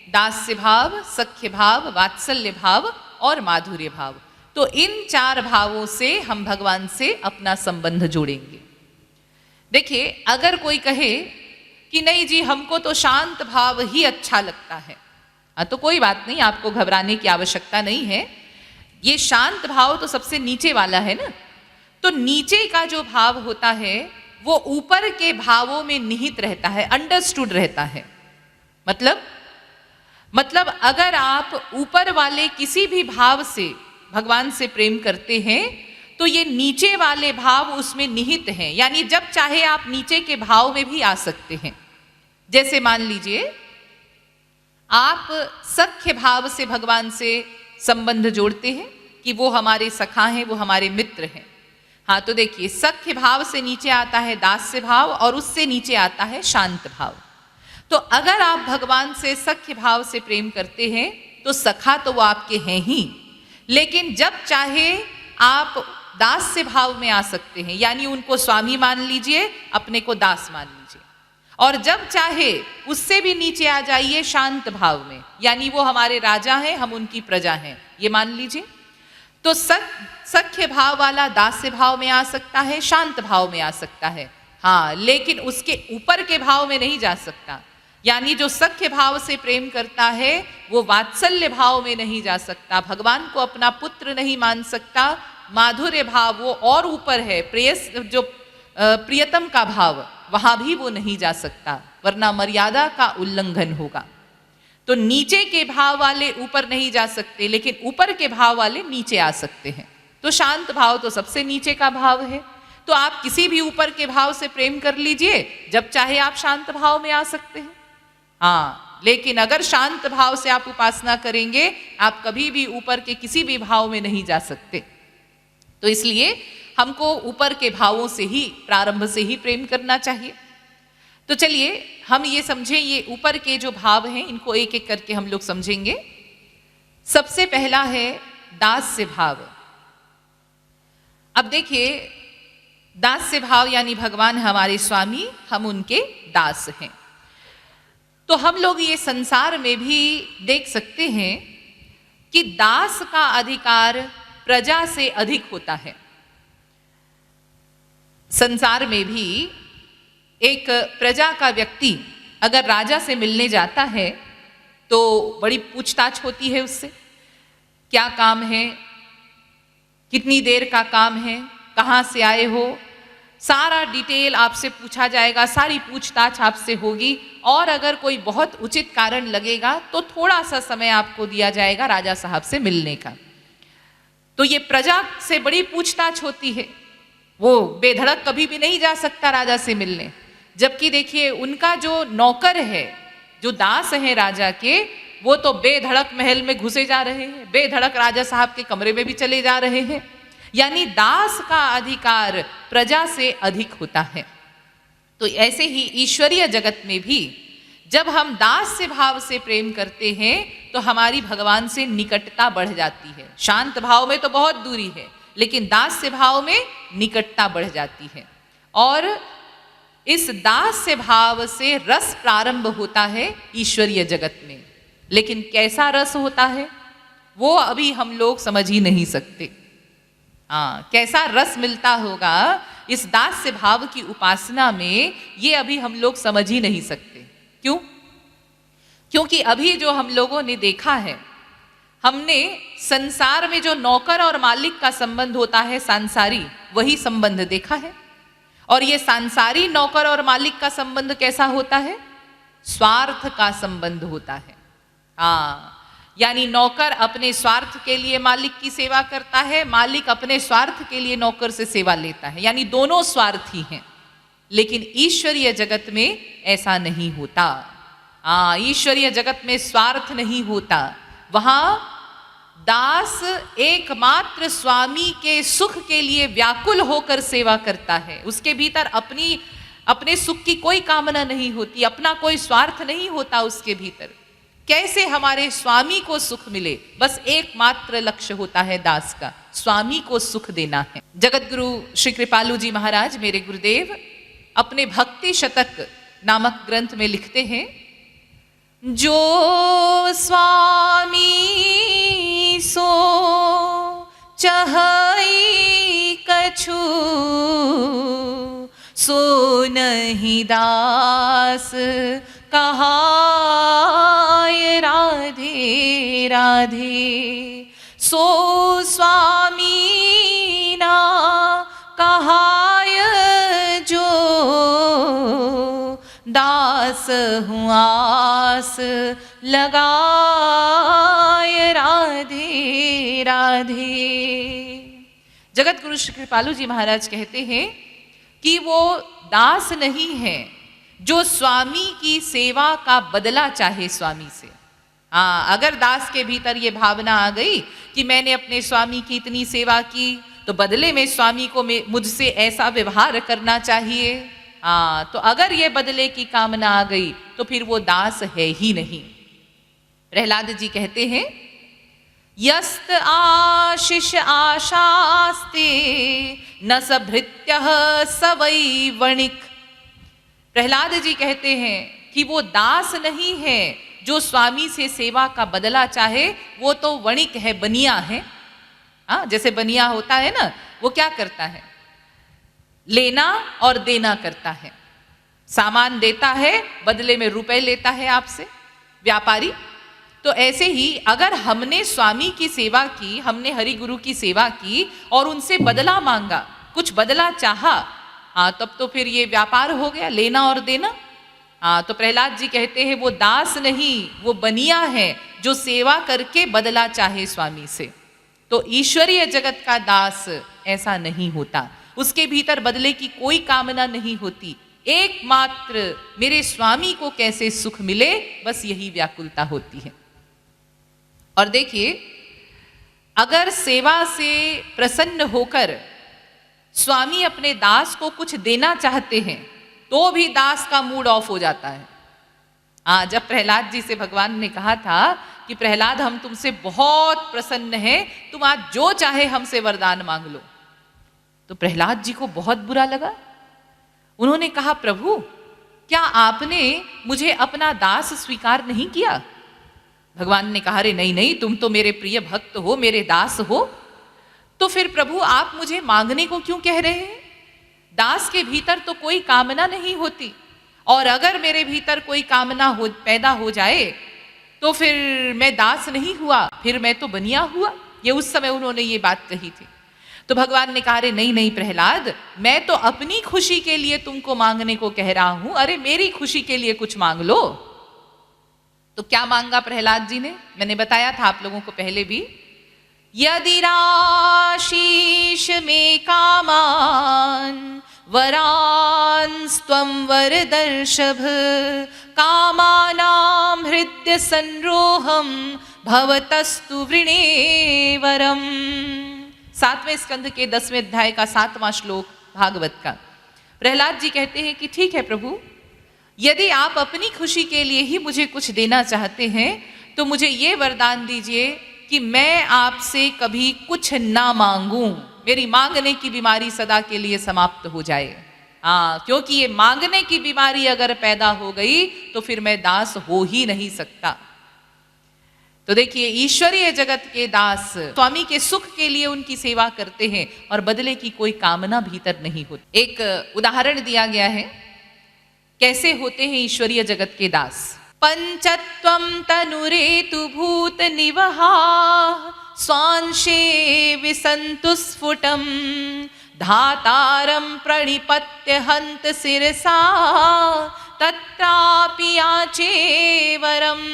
दास्य भाव, सख्य भाव, वात्सल्य भाव और माधुर्य भाव। तो इन 4 भावों से हम भगवान से अपना संबंध जोड़ेंगे। देखिए, अगर कोई कहे कि नहीं जी, हमको तो शांत भाव ही अच्छा लगता है, तो कोई बात नहीं, आपको घबराने की आवश्यकता नहीं है। ये शांत भाव तो सबसे नीचे वाला है ना। तो नीचे का जो भाव होता है वो ऊपर के भावों में निहित रहता है, अंडरस्टूड रहता है। मतलब अगर आप ऊपर वाले किसी भी भाव से भगवान से प्रेम करते हैं तो ये नीचे वाले भाव उसमें निहित हैं, यानी जब चाहे आप नीचे के भाव में भी आ सकते हैं। जैसे मान लीजिए आप सख्य भाव से भगवान से संबंध जोड़ते हैं कि वो हमारे सखा हैं, वो हमारे मित्र हैं। हाँ, तो देखिए, सख्य भाव से नीचे आता है दास्य भाव और उससे नीचे आता है शांत भाव। तो अगर आप भगवान से सख्य भाव से प्रेम करते हैं तो सखा तो वो आपके हैं ही, लेकिन जब चाहे आप दास्य भाव में आ सकते हैं, यानी उनको स्वामी मान लीजिए, अपने को दास मान लीजिए। और जब चाहे उससे भी नीचे आ जाइए शांत भाव में, यानी वो हमारे राजा हैं, हम उनकी प्रजा हैं, ये मान लीजिए। तो सख्य भाव वाला दास्य भाव में आ सकता है, शांत भाव में आ सकता है। हाँ, लेकिन उसके ऊपर के भाव में नहीं जा सकता। यानी जो सख्य भाव से प्रेम करता है वो वात्सल्य भाव में नहीं जा सकता, भगवान को अपना पुत्र नहीं मान सकता। माधुर्य भाव वो और ऊपर है, प्रियतम का भाव, वहां भी वो नहीं जा सकता, वरना मर्यादा का उल्लंघन होगा। तो नीचे के भाव वाले ऊपर नहीं जा सकते, लेकिन ऊपर के भाव वाले नीचे आ सकते हैं। तो शांत भाव तो सबसे नीचे का भाव है। तो आप किसी भी ऊपर के भाव से प्रेम कर लीजिए, जब चाहे आप शांत भाव में आ सकते हैं। हाँ, लेकिन अगर शांत भाव से आप उपासना करेंगे, आप कभी भी ऊपर के किसी भी भाव में नहीं जा सकते। तो इसलिए हमको ऊपर के भावों से ही, प्रारंभ से ही प्रेम करना चाहिए। तो चलिए हम ये समझें, ये ऊपर के जो भाव हैं इनको एक एक करके हम लोग समझेंगे। सबसे पहला है दास्य भाव। अब देखिए, दास्य भाव यानी भगवान हमारे स्वामी, हम उनके दास हैं। तो हम लोग ये संसार में भी देख सकते हैं कि दास का अधिकार प्रजा से अधिक होता है। संसार में भी एक प्रजा का व्यक्ति अगर राजा से मिलने जाता है तो बड़ी पूछताछ होती है उससे, क्या काम है, कितनी देर का काम है, कहाँ से आए हो, सारा डिटेल आपसे पूछा जाएगा, सारी पूछताछ आपसे होगी, और अगर कोई बहुत उचित कारण लगेगा तो थोड़ा सा समय आपको दिया जाएगा राजा साहब से मिलने का। तो ये प्रजा से बड़ी पूछताछ होती है, वो बेधड़क कभी भी नहीं जा सकता राजा से मिलने। जबकि देखिए उनका जो नौकर है, जो दास हैं राजा के, वो तो बेधड़क महल में घुसे जा रहे हैं, बेधड़क राजा साहब के कमरे में भी चले जा रहे हैं। यानी दास का अधिकार प्रजा से अधिक होता है। तो ऐसे ही ईश्वरीय जगत में भी जब हम दास से भाव से प्रेम करते हैं तो हमारी भगवान से निकटता बढ़ जाती है। शांत भाव में तो बहुत दूरी है, लेकिन दास से भाव में निकटता बढ़ जाती है। और इस दास से भाव से रस प्रारंभ होता है ईश्वरीय जगत में। लेकिन कैसा रस होता है वो अभी हम लोग समझ ही नहीं सकते। कैसा रस मिलता होगा इस दास से भाव की उपासना में, ये अभी हम लोग समझ ही नहीं सकते। क्यों? क्योंकि अभी जो हम लोगों ने देखा है, हमने संसार में जो नौकर और मालिक का संबंध होता है सांसारी, वही संबंध देखा है। और ये सांसारी नौकर और मालिक का संबंध कैसा होता है? स्वार्थ का संबंध होता है। यानी नौकर अपने स्वार्थ के लिए मालिक की सेवा करता है, मालिक अपने स्वार्थ के लिए नौकर से सेवा लेता है, यानी दोनों स्वार्थी हैं। लेकिन ईश्वरीय जगत में ऐसा नहीं होता। ईश्वरीय जगत में स्वार्थ नहीं होता। वहां दास एकमात्र स्वामी के सुख के लिए व्याकुल होकर सेवा करता है। उसके भीतर अपने सुख की कोई कामना नहीं होती, अपना कोई स्वार्थ नहीं होता उसके भीतर। कैसे हमारे स्वामी को सुख मिले, बस एकमात्र लक्ष्य होता है दास का, स्वामी को सुख देना है। जगत गुरु श्री कृपालु जी महाराज, मेरे गुरुदेव, अपने भक्ति शतक नामक ग्रंथ में लिखते हैं, जो स्वामी सो चहई कछु, सो नहीं दास कहाय राधे राधे। सो स्वामी ना कहाय जो, दास हूँ आस लगाय राधे राधे। जगत गुरु श्री कृपालु जी महाराज कहते हैं कि वो दास नहीं है जो स्वामी की सेवा का बदला चाहे स्वामी से। अगर दास के भीतर ये भावना आ गई कि मैंने अपने स्वामी की इतनी सेवा की तो बदले में स्वामी को मुझसे ऐसा व्यवहार करना चाहिए, तो अगर ये बदले की कामना आ गई तो फिर वो दास है ही नहीं। प्रहलाद जी कहते हैं, यस्त आशिष आशास्ते न सभृत्यः स वै वणिक। प्रहलाद जी कहते हैं कि वो दास नहीं है जो स्वामी से सेवा का बदला चाहे, वो तो वणिक है, बनिया है। जैसे बनिया होता है ना, वो क्या करता है? लेना और देना करता है। सामान देता है, बदले में रुपए लेता है आपसे, व्यापारी। तो ऐसे ही अगर हमने स्वामी की सेवा की, हमने हरि गुरु की सेवा की और उनसे बदला मांगा, कुछ बदला चाहा, तब तो फिर ये व्यापार हो गया, लेना और देना। तो प्रहलाद जी कहते हैं वो दास नहीं, वो बनिया है जो सेवा करके बदला चाहे स्वामी से। तो ईश्वरीय जगत का दास ऐसा नहीं होता, उसके भीतर बदले की कोई कामना नहीं होती, एकमात्र मेरे स्वामी को कैसे सुख मिले, बस यही व्याकुलता होती है। और देखिए, अगर सेवा से प्रसन्न होकर स्वामी अपने दास को कुछ देना चाहते हैं तो भी दास का मूड ऑफ हो जाता है। जब प्रहलाद जी से भगवान ने कहा था कि प्रहलाद हम तुमसे बहुत प्रसन्न हैं, तुम आज जो चाहे हमसे वरदान मांग लो, तो प्रहलाद जी को बहुत बुरा लगा। उन्होंने कहा, प्रभु क्या आपने मुझे अपना दास स्वीकार नहीं किया? भगवान ने कहा, अरे नहीं नहीं, तुम तो मेरे प्रिय भक्त हो, मेरे दास हो, तो फिर प्रभु आप मुझे मांगने को क्यों कह रहे हैं? दास के भीतर तो कोई कामना नहीं होती, और अगर मेरे भीतर कोई कामना पैदा हो जाए तो फिर मैं दास नहीं हुआ, फिर मैं तो बनिया हुआ। ये उस समय उन्होंने ये बात कही थी। तो भगवान ने कहा, अरे नहीं नहीं प्रहलाद, मैं तो अपनी खुशी के लिए तुमको मांगने को कह रहा हूं, अरे मेरी खुशी के लिए कुछ मांग लो। तो क्या मांगा प्रहलाद जी ने? मैंने बताया था आप लोगों को पहले भी, यदि राशीष में कामान वरांस्त्वं वरदर्शभ कामानां हृदय संरोहम भवतस्तु वृणे वरम। 7वें स्कंध के 10वें अध्याय का 7वां श्लोक भागवत का। प्रहलाद जी कहते हैं कि ठीक है प्रभु, यदि आप अपनी खुशी के लिए ही मुझे कुछ देना चाहते हैं तो मुझे ये वरदान दीजिए कि मैं आपसे कभी कुछ ना मांगूं, मेरी मांगने की बीमारी सदा के लिए समाप्त हो जाए। हाँ, क्योंकि ये मांगने की बीमारी अगर पैदा हो गई तो फिर मैं दास हो ही नहीं सकता। तो देखिए, ईश्वरीय जगत के दास स्वामी के सुख के लिए उनकी सेवा करते हैं और बदले की कोई कामना भीतर नहीं होती। एक उदाहरण दिया गया है कैसे होते हैं ईश्वरीय जगत के दास। पंचत्वं तनुरेतु भूत निवहा स्वांशे विसन्तु स्फुटं धातारं प्रणिपत्य हन्त शिरसा तत्रापि याचे वरम्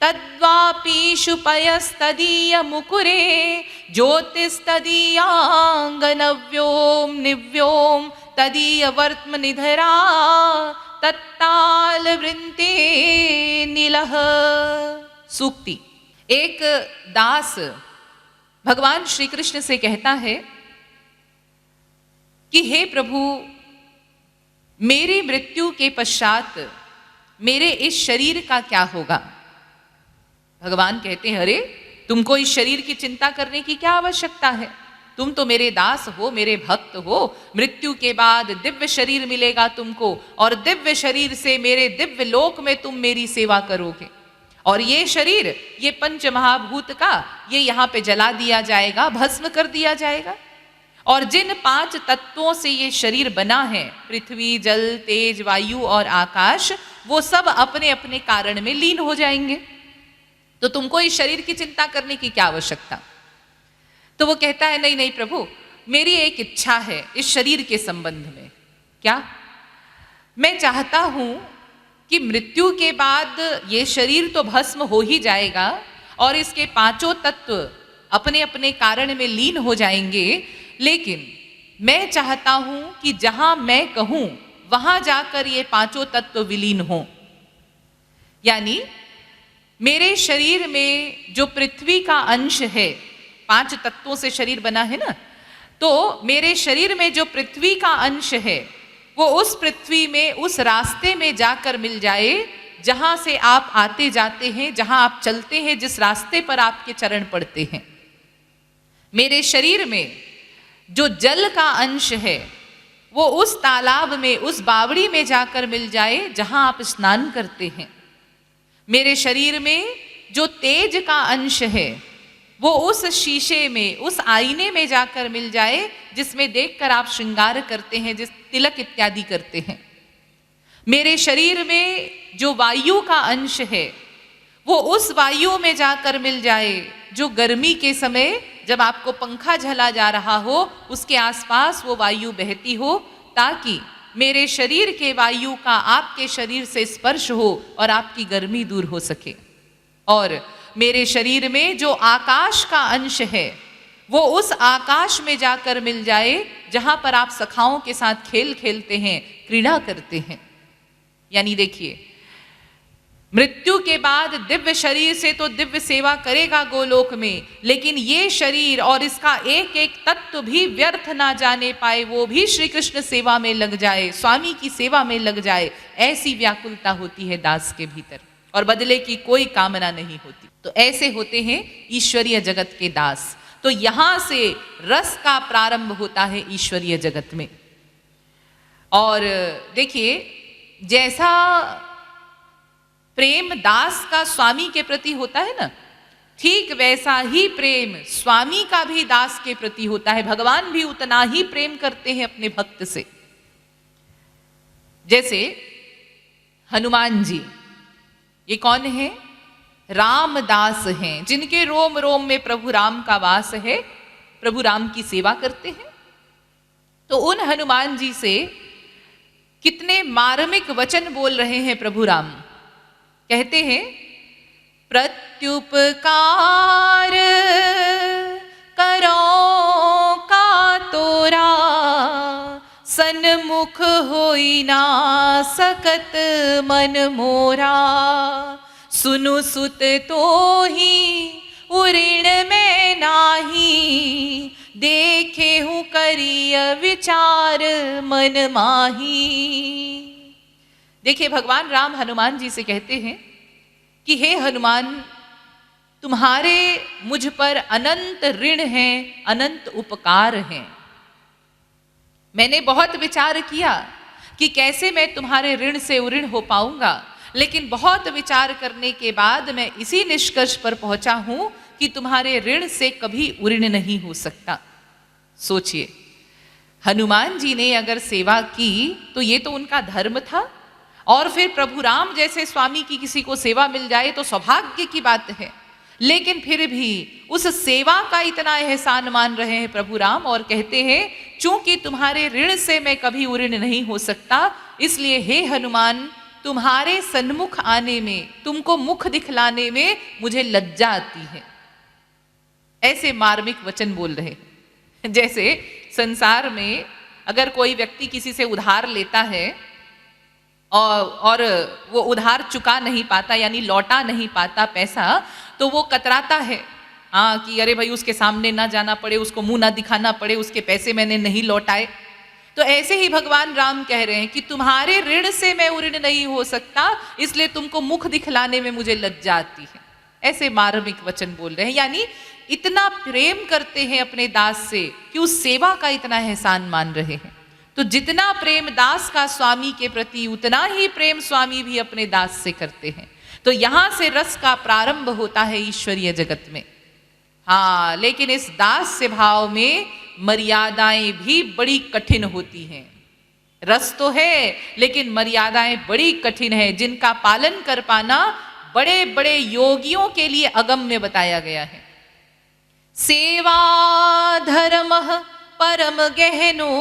तद्वापीषु पयस्तदीय मुकुरे ज्योतिस्तदीयाङ्गनव्योम निव्योम तदीय वर्त्म निधरा तत्ताल वृंते नीलह। सूक्ति। एक दास भगवान श्री कृष्ण से कहता है कि हे प्रभु, मेरी मृत्यु के पश्चात मेरे इस शरीर का क्या होगा? भगवान कहते हैं, अरे तुमको इस शरीर की चिंता करने की क्या आवश्यकता है? तुम तो मेरे दास हो, मेरे भक्त हो। मृत्यु के बाद दिव्य शरीर मिलेगा तुमको, और दिव्य शरीर से मेरे दिव्य लोक में तुम मेरी सेवा करोगे। और ये शरीर, ये पंच महाभूत का, ये यहाँ पे जला दिया जाएगा, भस्म कर दिया जाएगा। और जिन 5 तत्वों से ये शरीर बना है, पृथ्वी, जल, तेज, वायु और आकाश, वो सब अपने अपने कारण में लीन हो जाएंगे। तो तुमको इस शरीर की चिंता करने की क्या आवश्यकता? तो वो कहता है, नहीं नहीं प्रभु, मेरी एक इच्छा है इस शरीर के संबंध में। क्या? मैं चाहता हूं कि मृत्यु के बाद ये शरीर तो भस्म हो ही जाएगा और इसके 5 तत्व अपने अपने कारण में लीन हो जाएंगे, लेकिन मैं चाहता हूं कि जहां मैं कहूं वहां जाकर ये 5 तत्व विलीन हों। यानी मेरे शरीर में जो पृथ्वी का अंश है, 5 तत्वों से शरीर बना है ना, तो मेरे शरीर में जो पृथ्वी का अंश है वो उस पृथ्वी में, उस रास्ते में जाकर मिल जाए जहां से आप आते जाते हैं, जहां आप चलते हैं, जिस रास्ते पर आपके चरण पड़ते हैं। मेरे शरीर में जो जल का अंश है वो उस तालाब में, उस बावड़ी में जाकर मिल जाए जहां आप स्नान करते हैं। मेरे शरीर में जो तेज का अंश है वो उस शीशे में, उस आईने में जाकर मिल जाए जिसमें देखकर आप श्रृंगार करते हैं, जिस तिलक इत्यादि करते हैं। मेरे शरीर में जो वायु का अंश है वो उस वायु में जाकर मिल जाए जो गर्मी के समय जब आपको पंखा झला जा रहा हो उसके आसपास वो वायु बहती हो, ताकि मेरे शरीर के वायु का आपके शरीर से स्पर्श हो और आपकी गर्मी दूर हो सके। और मेरे शरीर में जो आकाश का अंश है वो उस आकाश में जाकर मिल जाए जहां पर आप सखाओं के साथ खेल खेलते हैं, क्रीड़ा करते हैं। यानी देखिए, मृत्यु के बाद दिव्य शरीर से तो दिव्य सेवा करेगा गोलोक में, लेकिन ये शरीर और इसका एक एक तत्व भी व्यर्थ ना जाने पाए, वो भी श्री कृष्ण सेवा में लग जाए, स्वामी की सेवा में लग जाए, ऐसी व्याकुलता होती है दास के भीतर, और बदले की कोई कामना नहीं होती। तो ऐसे होते हैं ईश्वरीय जगत के दास। तो यहां से रस का प्रारंभ होता है ईश्वरीय जगत में। और देखिए, जैसा प्रेम दास का स्वामी के प्रति होता है ना, ठीक वैसा ही प्रेम स्वामी का भी दास के प्रति होता है। भगवान भी उतना ही प्रेम करते हैं अपने भक्त से। जैसे हनुमान जी, ये कौन है? रामदास हैं, जिनके रोम रोम में प्रभु राम का वास है, प्रभु राम की सेवा करते हैं। तो उन हनुमान जी से कितने मार्मिक वचन बोल रहे हैं प्रभु राम। कहते हैं, प्रत्युपकार करो का तोरा, सन्मुख होई ना सकत मन मोरा, सुनु सुत तो ही उऋण में नाही, देखे हूँ करिय विचार मन माही। देखिए, भगवान राम हनुमान जी से कहते हैं कि हे हनुमान, तुम्हारे मुझ पर अनंत ऋण हैं, अनंत उपकार हैं। मैंने बहुत विचार किया कि कैसे मैं तुम्हारे ऋण से उऋण हो पाऊंगा, लेकिन बहुत विचार करने के बाद मैं इसी निष्कर्ष पर पहुंचा हूं कि तुम्हारे ऋण से कभी उऋण नहीं हो सकता। सोचिए, हनुमान जी ने अगर सेवा की तो ये तो उनका धर्म था, और फिर प्रभु राम जैसे स्वामी की किसी को सेवा मिल जाए तो सौभाग्य की बात है। लेकिन फिर भी उस सेवा का इतना एहसान मान रहे हैं प्रभु राम, और कहते हैं, चूंकि तुम्हारे ऋण से मैं कभी उऋण नहीं हो सकता, इसलिए हे हनुमान, तुम्हारे सन्मुख आने में, तुमको मुख दिखलाने में मुझे लज्जा आती है। ऐसे मार्मिक वचन बोल रहे हैं। जैसे संसार में अगर कोई व्यक्ति किसी से उधार लेता है और वो उधार चुका नहीं पाता, यानी लौटा नहीं पाता पैसा, तो वो कतराता है, हाँ, कि अरे भाई उसके सामने ना जाना पड़े, उसको मुंह ना दिखाना पड़े, उसके पैसे मैंने नहीं लौटाए। तो ऐसे ही भगवान राम कह रहे हैं कि तुम्हारे ऋण से मैं उऋण नहीं हो सकता, इसलिए तुमको मुख दिखलाने में मुझे लज्जा आती है। ऐसे मार्मिक वचन बोल रहे हैं, यानी इतना प्रेम करते हैं अपने दास से कि उस सेवा का इतना एहसान मान रहे हैं। तो जितना प्रेम दास का स्वामी के प्रति, उतना ही प्रेम स्वामी भी अपने दास से करते हैं। तो यहां से रस का प्रारंभ होता है ईश्वरीय जगत में। हाँ, लेकिन इस दास से भाव में मर्यादाएं भी बड़ी कठिन होती हैं। रस तो है, लेकिन मर्यादाएं बड़ी कठिन है, जिनका पालन कर पाना बड़े बड़े योगियों के लिए अगम्य बताया गया है। सेवा धर्म परम गहनो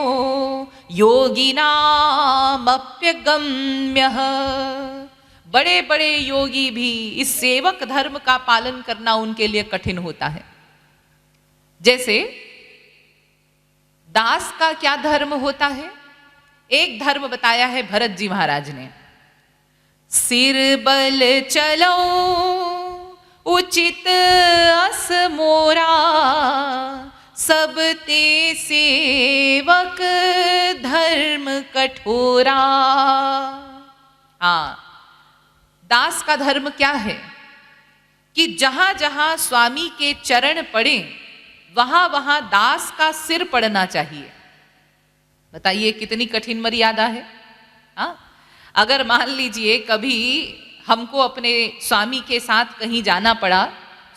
योगिनामप्यगम्य। बड़े बड़े योगी भी इस सेवक धर्म का पालन करना उनके लिए कठिन होता है। जैसे दास का क्या धर्म होता है? एक धर्म बताया है भरत जी महाराज ने, सिर बल चलो उचित अस मोरा, सब ते सेवक धर्म कठोरा। हाँ, दास का धर्म क्या है कि जहां जहां स्वामी के चरण पड़े, वहां वहां दास का सिर पड़ना चाहिए। बताइए कितनी कठिन मर्यादा है। हाँ, अगर मान लीजिए कभी हमको अपने स्वामी के साथ कहीं जाना पड़ा,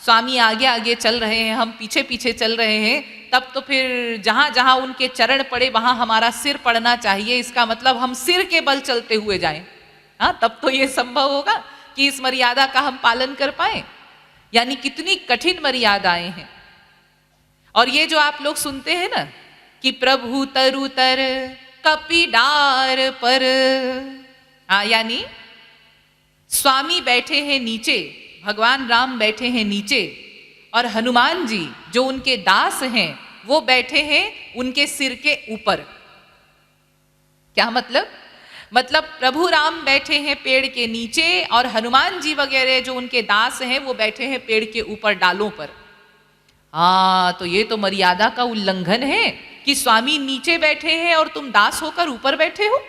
स्वामी आगे आगे चल रहे हैं, हम पीछे पीछे चल रहे हैं, तब तो फिर जहां जहां उनके चरण पड़े वहां हमारा सिर पड़ना चाहिए। इसका मतलब हम सिर के बल चलते हुए जाएं। हाँ, तब तो ये संभव होगा कि इस मर्यादा का हम पालन कर पाए। यानी कितनी कठिन मर्यादाएं हैं। और ये जो आप लोग सुनते हैं ना कि प्रभु तरुतर कपिडार पर, हाँ, यानी स्वामी बैठे हैं नीचे, भगवान राम बैठे हैं नीचे, और हनुमान जी जो उनके दास हैं वो बैठे हैं उनके सिर के ऊपर। क्या मतलब? मतलब प्रभु राम बैठे हैं पेड़ के नीचे और हनुमान जी वगैरह जो उनके दास हैं वो बैठे हैं पेड़ के ऊपर डालों पर। हाँ, तो ये तो मर्यादा का उल्लंघन है कि स्वामी नीचे बैठे हैं और तुम दास होकर ऊपर बैठे हो।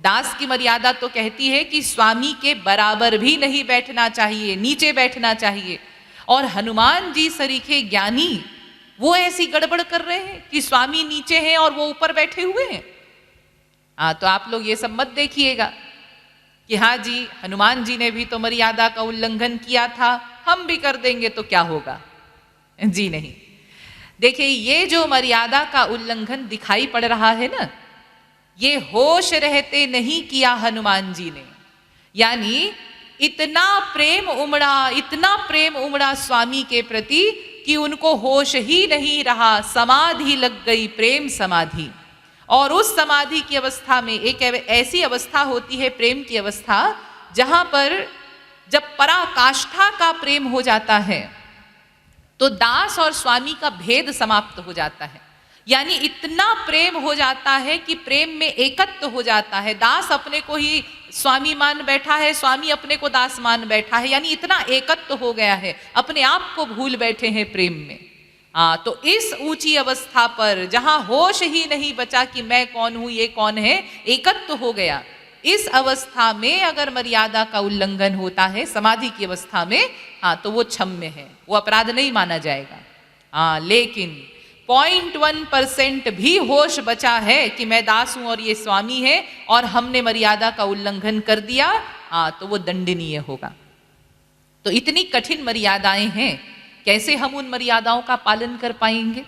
दास की मर्यादा तो कहती है कि स्वामी के बराबर भी नहीं बैठना चाहिए, नीचे बैठना चाहिए। और हनुमान जी सरीखे ज्ञानी वो ऐसी गड़बड़ कर रहे हैं कि स्वामी नीचे हैं और वो ऊपर बैठे हुए हैं। हाँ, तो आप लोग ये सब मत देखिएगा कि हाँ जी हनुमान जी ने भी तो मर्यादा का उल्लंघन किया था, हम भी कर देंगे तो क्या होगा। जी नहीं, देखिए ये जो मर्यादा का उल्लंघन दिखाई पड़ रहा है ना, ये होश रहते नहीं किया हनुमान जी ने। यानी इतना प्रेम उमड़ा स्वामी के प्रति कि उनको होश ही नहीं रहा, समाधि लग गई, प्रेम समाधि। और उस समाधि की अवस्था में एक ऐसी अवस्था होती है प्रेम की अवस्था, जहां पर जब पराकाष्ठा का प्रेम हो जाता है तो दास और स्वामी का भेद समाप्त हो जाता है। यानी इतना प्रेम हो जाता है कि प्रेम में एकत्व हो जाता है। दास अपने को ही स्वामी मान बैठा है, स्वामी अपने को दास मान बैठा है, यानी इतना एकत्व हो गया है, अपने आप को भूल बैठे हैं प्रेम में। तो इस ऊंची अवस्था पर जहां होश ही नहीं बचा कि मैं कौन हूं, ये कौन है, एकत्व हो गया, इस अवस्था में अगर मर्यादा का उल्लंघन होता है समाधि की अवस्था में, तो वो क्षम्य है, वो अपराध नहीं माना जाएगा। लेकिन 0.1% भी होश बचा है कि मैं दास हूं और ये स्वामी है और हमने मर्यादा का उल्लंघन कर दिया, तो वो दंडनीय होगा। तो इतनी कठिन मर्यादाएं हैं, कैसे हम उन मर्यादाओं का पालन कर पाएंगे?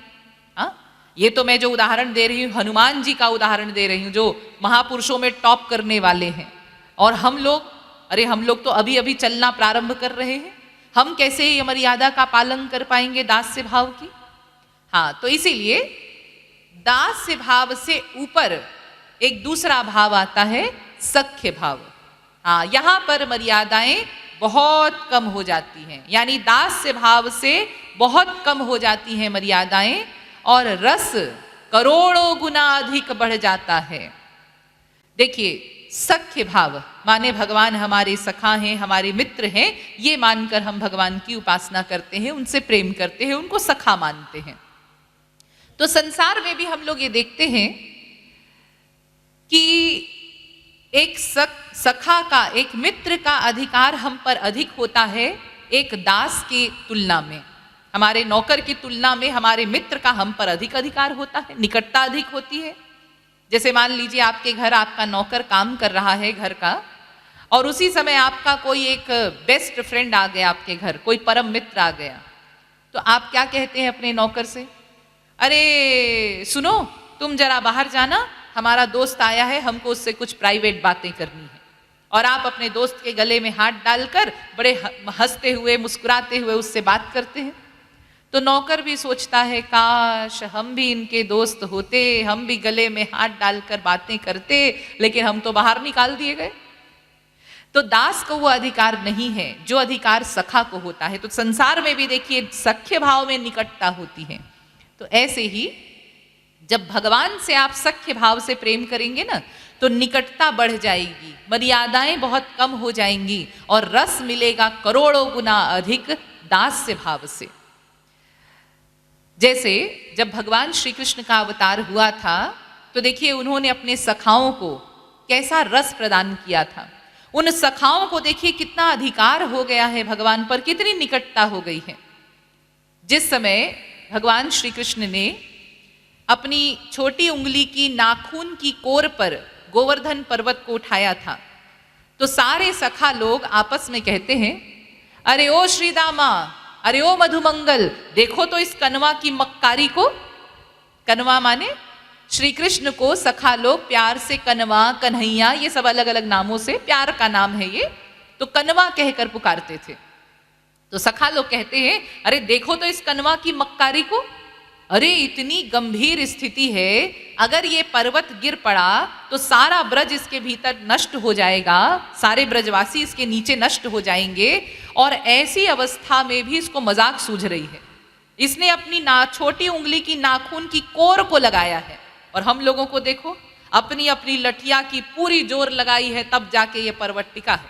ये तो मैं जो उदाहरण दे रही हूँ, हनुमान जी का उदाहरण दे रही हूँ, जो महापुरुषों में टॉप करने वाले हैं। और हम लोग तो अभी अभी चलना प्रारंभ कर रहे हैं, हम कैसे ये मर्यादा का पालन कर पाएंगे दास्य भाव की? तो इसीलिए दास्य भाव से ऊपर एक दूसरा भाव आता है, सख्य भाव। यहां पर मर्यादाएं बहुत कम हो जाती हैं, यानी दास्य भाव से बहुत कम हो जाती हैं मर्यादाएं, और रस करोड़ों गुना अधिक बढ़ जाता है। देखिए, सख्य भाव माने भगवान हमारे सखा हैं, हमारे मित्र हैं, ये मानकर हम भगवान की उपासना करते हैं, उनसे प्रेम करते हैं, उनको सखा मानते हैं। तो संसार में भी हम लोग ये देखते हैं कि एक सखा का, एक मित्र का अधिकार हम पर अधिक होता है एक दास की तुलना में। हमारे नौकर की तुलना में हमारे मित्र का हम पर अधिक अधिकार होता है, निकटता अधिक होती है। जैसे मान लीजिए आपके घर आपका नौकर काम कर रहा है घर का, और उसी समय आपका कोई एक बेस्ट फ्रेंड आ गया आपके घर, कोई परम मित्र आ गया, तो आप क्या कहते हैं अपने नौकर से? अरे सुनो, तुम जरा बाहर जाना, हमारा दोस्त आया है, हमको उससे कुछ प्राइवेट बातें करनी है। और आप अपने दोस्त के गले में हाथ डालकर बड़े हंसते हुए मुस्कुराते हुए उससे बात करते हैं। तो नौकर भी सोचता है, काश हम भी इनके दोस्त होते, हम भी गले में हाथ डालकर बातें करते, लेकिन हम तो बाहर निकाल दिए गए। तो दास को वो अधिकार नहीं है जो अधिकार सखा को होता है। तो संसार में भी देखिए सख्य भाव में निकटता होती है। तो ऐसे ही जब भगवान से आप सख्य भाव से प्रेम करेंगे ना, तो निकटता बढ़ जाएगी, मर्यादाएं बहुत कम हो जाएंगी, और रस मिलेगा करोड़ों गुना अधिक दास्य भाव से। जैसे जब भगवान श्री कृष्ण का अवतार हुआ था, तो देखिए उन्होंने अपने सखाओं को कैसा रस प्रदान किया था। उन सखाओं को देखिए कितना अधिकार हो गया है भगवान पर, कितनी निकटता हो गई है। जिस समय भगवान श्री कृष्ण ने अपनी छोटी उंगली की नाखून की कोर पर गोवर्धन पर्वत को उठाया था, तो सारे सखा लोग आपस में कहते हैं, अरे ओ श्री दामा, अरे ओ मधुमंगल, देखो तो इस कनवा की मक्कारी को। कनवा माने श्री कृष्ण को सखा लोग प्यार से कनवा, कन्हैया, ये सब अलग अलग नामों से, प्यार का नाम है ये, तो कनवा कहकर पुकारते थे। तो सखा लोग कहते हैं, अरे देखो तो इस कनवा की मक्कारी को। अरे इतनी गंभीर स्थिति है, अगर ये पर्वत गिर पड़ा तो सारा ब्रज इसके भीतर नष्ट हो जाएगा, सारे ब्रजवासी इसके नीचे नष्ट हो जाएंगे, और ऐसी अवस्था में भी इसको मजाक सूझ रही है। इसने अपनी छोटी उंगली की नाखून की कोर को लगाया है, और हम लोगों को देखो अपनी अपनी लठिया की पूरी जोर लगाई है, तब जाके ये पर्वत टिका है।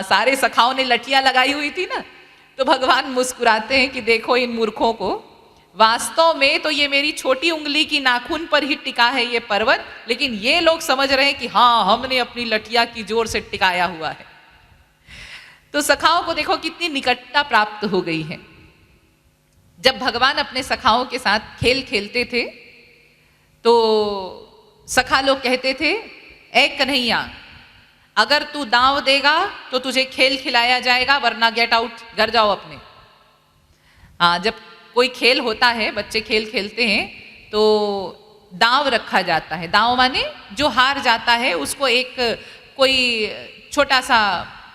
सारे सखाओं ने लठिया लगाई हुई थी ना, तो भगवान मुस्कुराते हैं कि देखो इन मूर्खों को, वास्तव में तो ये मेरी छोटी उंगली की नाखून पर ही टिका है ये पर्वत, लेकिन ये लोग समझ रहे हैं कि हाँ हमने अपनी लठिया की जोर से टिकाया हुआ है। तो सखाओं को देखो कितनी निकटता प्राप्त हो गई है। जब भगवान अपने सखाओं के साथ खेल खेलते थे, तो सखा लोग कहते थे, ए कन्हैया, अगर तू दांव देगा तो तुझे खेल खिलाया जाएगा, वरना गेट आउट, घर जाओ अपने। हाँ, जब कोई खेल होता है, बच्चे खेल खेलते हैं तो दांव रखा जाता है। दांव माने जो हार जाता है उसको एक कोई छोटा सा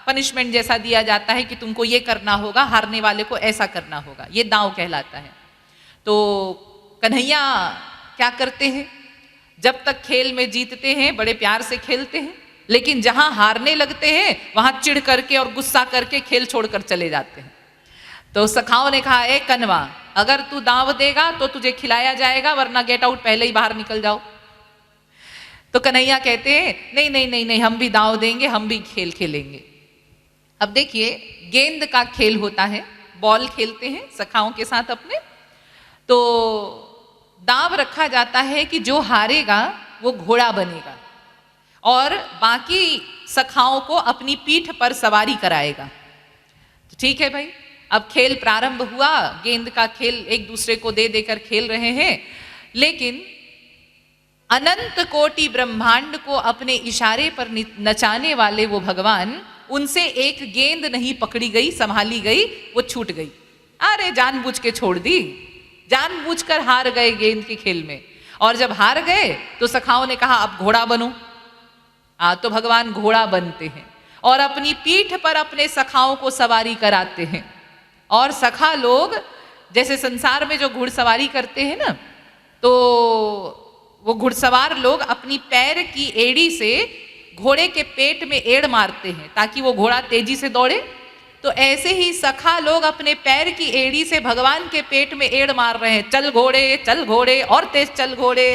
पनिशमेंट जैसा दिया जाता है कि तुमको ये करना होगा, हारने वाले को ऐसा करना होगा, ये दांव कहलाता है। तो कन्हैया क्या करते हैं, जब तक खेल में जीतते हैं बड़े प्यार से खेलते हैं, लेकिन जहां हारने लगते हैं वहां चिढ़ करके और गुस्सा करके खेल छोड़कर चले जाते हैं। तो सखाओं ने कहा, ए कनवा, अगर तू दांव देगा तो तुझे खिलाया जाएगा, वरना गेट आउट, पहले ही बाहर निकल जाओ। तो कन्हैया कहते हैं, नहीं नहीं नहीं नहीं, हम भी दांव देंगे, हम भी खेल खेलेंगे। अब देखिए, गेंद का खेल होता है, बॉल खेलते हैं सखाओं के साथ अपने। तो दांव रखा जाता है कि जो हारेगा वो घोड़ा बनेगा और बाकी सखाओं को अपनी पीठ पर सवारी कराएगा। तो ठीक है भाई, अब खेल प्रारंभ हुआ, गेंद का खेल एक दूसरे को दे देकर खेल रहे हैं, लेकिन अनंत कोटि ब्रह्मांड को अपने इशारे पर नचाने वाले वो भगवान, उनसे एक गेंद नहीं पकड़ी गई, संभाली गई, वो छूट गई। अरे जानबूझ के छोड़ दी, जानबूझकर हार गए गेंद के खेल में। और जब हार गए तो सखाओं ने कहा, अब घोड़ा बनो। तो भगवान घोड़ा बनते हैं और अपनी पीठ पर अपने सखाओं को सवारी कराते हैं। और सखा लोग जैसे संसार में जो घुड़सवारी करते हैं ना, तो वो घुड़सवार लोग अपनी पैर की एड़ी से घोड़े के पेट में एड़ मारते हैं ताकि वो घोड़ा तेजी से दौड़े। तो ऐसे ही सखा लोग अपने पैर की एड़ी से भगवान के पेट में एड़ मार रहे हैं, चल घोड़े, चल घोड़े, और तेज चल घोड़े।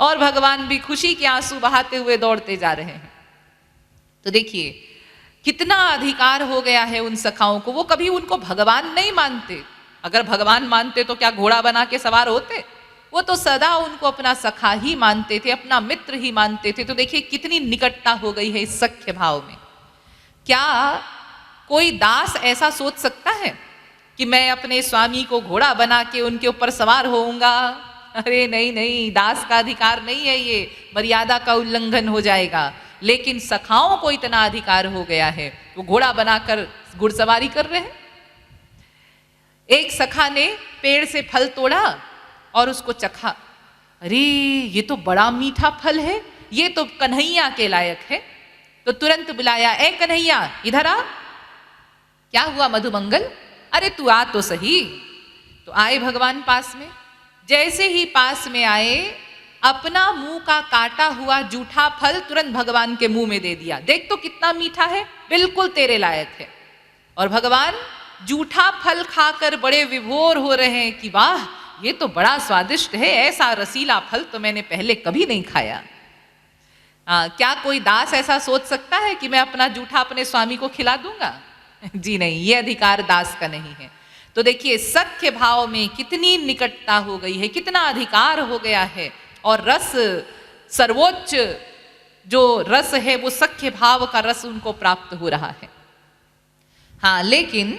और भगवान भी खुशी के आंसू बहाते हुए दौड़ते जा रहे हैं। तो देखिए कितना अधिकार हो गया है उन सखाओं को, वो कभी उनको भगवान नहीं मानते। अगर भगवान मानते तो क्या घोड़ा बना के सवार होते? वो तो सदा उनको अपना सखा ही मानते थे, अपना मित्र ही मानते थे। तो देखिए कितनी निकटता हो गई है इस सख्य भाव में। क्या कोई दास ऐसा सोच सकता है कि मैं अपने स्वामी को घोड़ा बना के उनके ऊपर सवार होऊंगा? अरे नहीं नहीं, दास का अधिकार नहीं है, ये मर्यादा का उल्लंघन हो जाएगा। लेकिन सखाओं को इतना अधिकार हो गया है, वो घोड़ा बनाकर घुड़सवारी कर रहे हैं। एक सखा ने पेड़ से फल तोड़ा और उसको चखा, अरे ये तो बड़ा मीठा फल है, ये तो कन्हैया के लायक है। तो तुरंत बुलाया, ए कन्हैया इधर आ। क्या हुआ मधुमंगल? अरे तू आ तो सही। तो आए भगवान पास में। जैसे ही पास में आए, अपना मुंह का काटा हुआ जूठा फल तुरंत भगवान के मुंह में दे दिया। देख तो कितना मीठा है, बिल्कुल तेरे लायक है। और भगवान जूठा फल खाकर बड़े विभोर हो रहे हैं कि वाह, ये तो बड़ा स्वादिष्ट है, ऐसा रसीला फल तो मैंने पहले कभी नहीं खाया। क्या कोई दास ऐसा सोच सकता है कि मैं अपना जूठा अपने स्वामी को खिला दूंगा? जी नहीं, ये अधिकार दास का नहीं है। तो देखिए सख्य भाव में कितनी निकटता हो गई है, कितना अधिकार हो गया है। और रस, सर्वोच्च जो रस है वो सख्य भाव का रस उनको प्राप्त हो रहा है। हाँ, लेकिन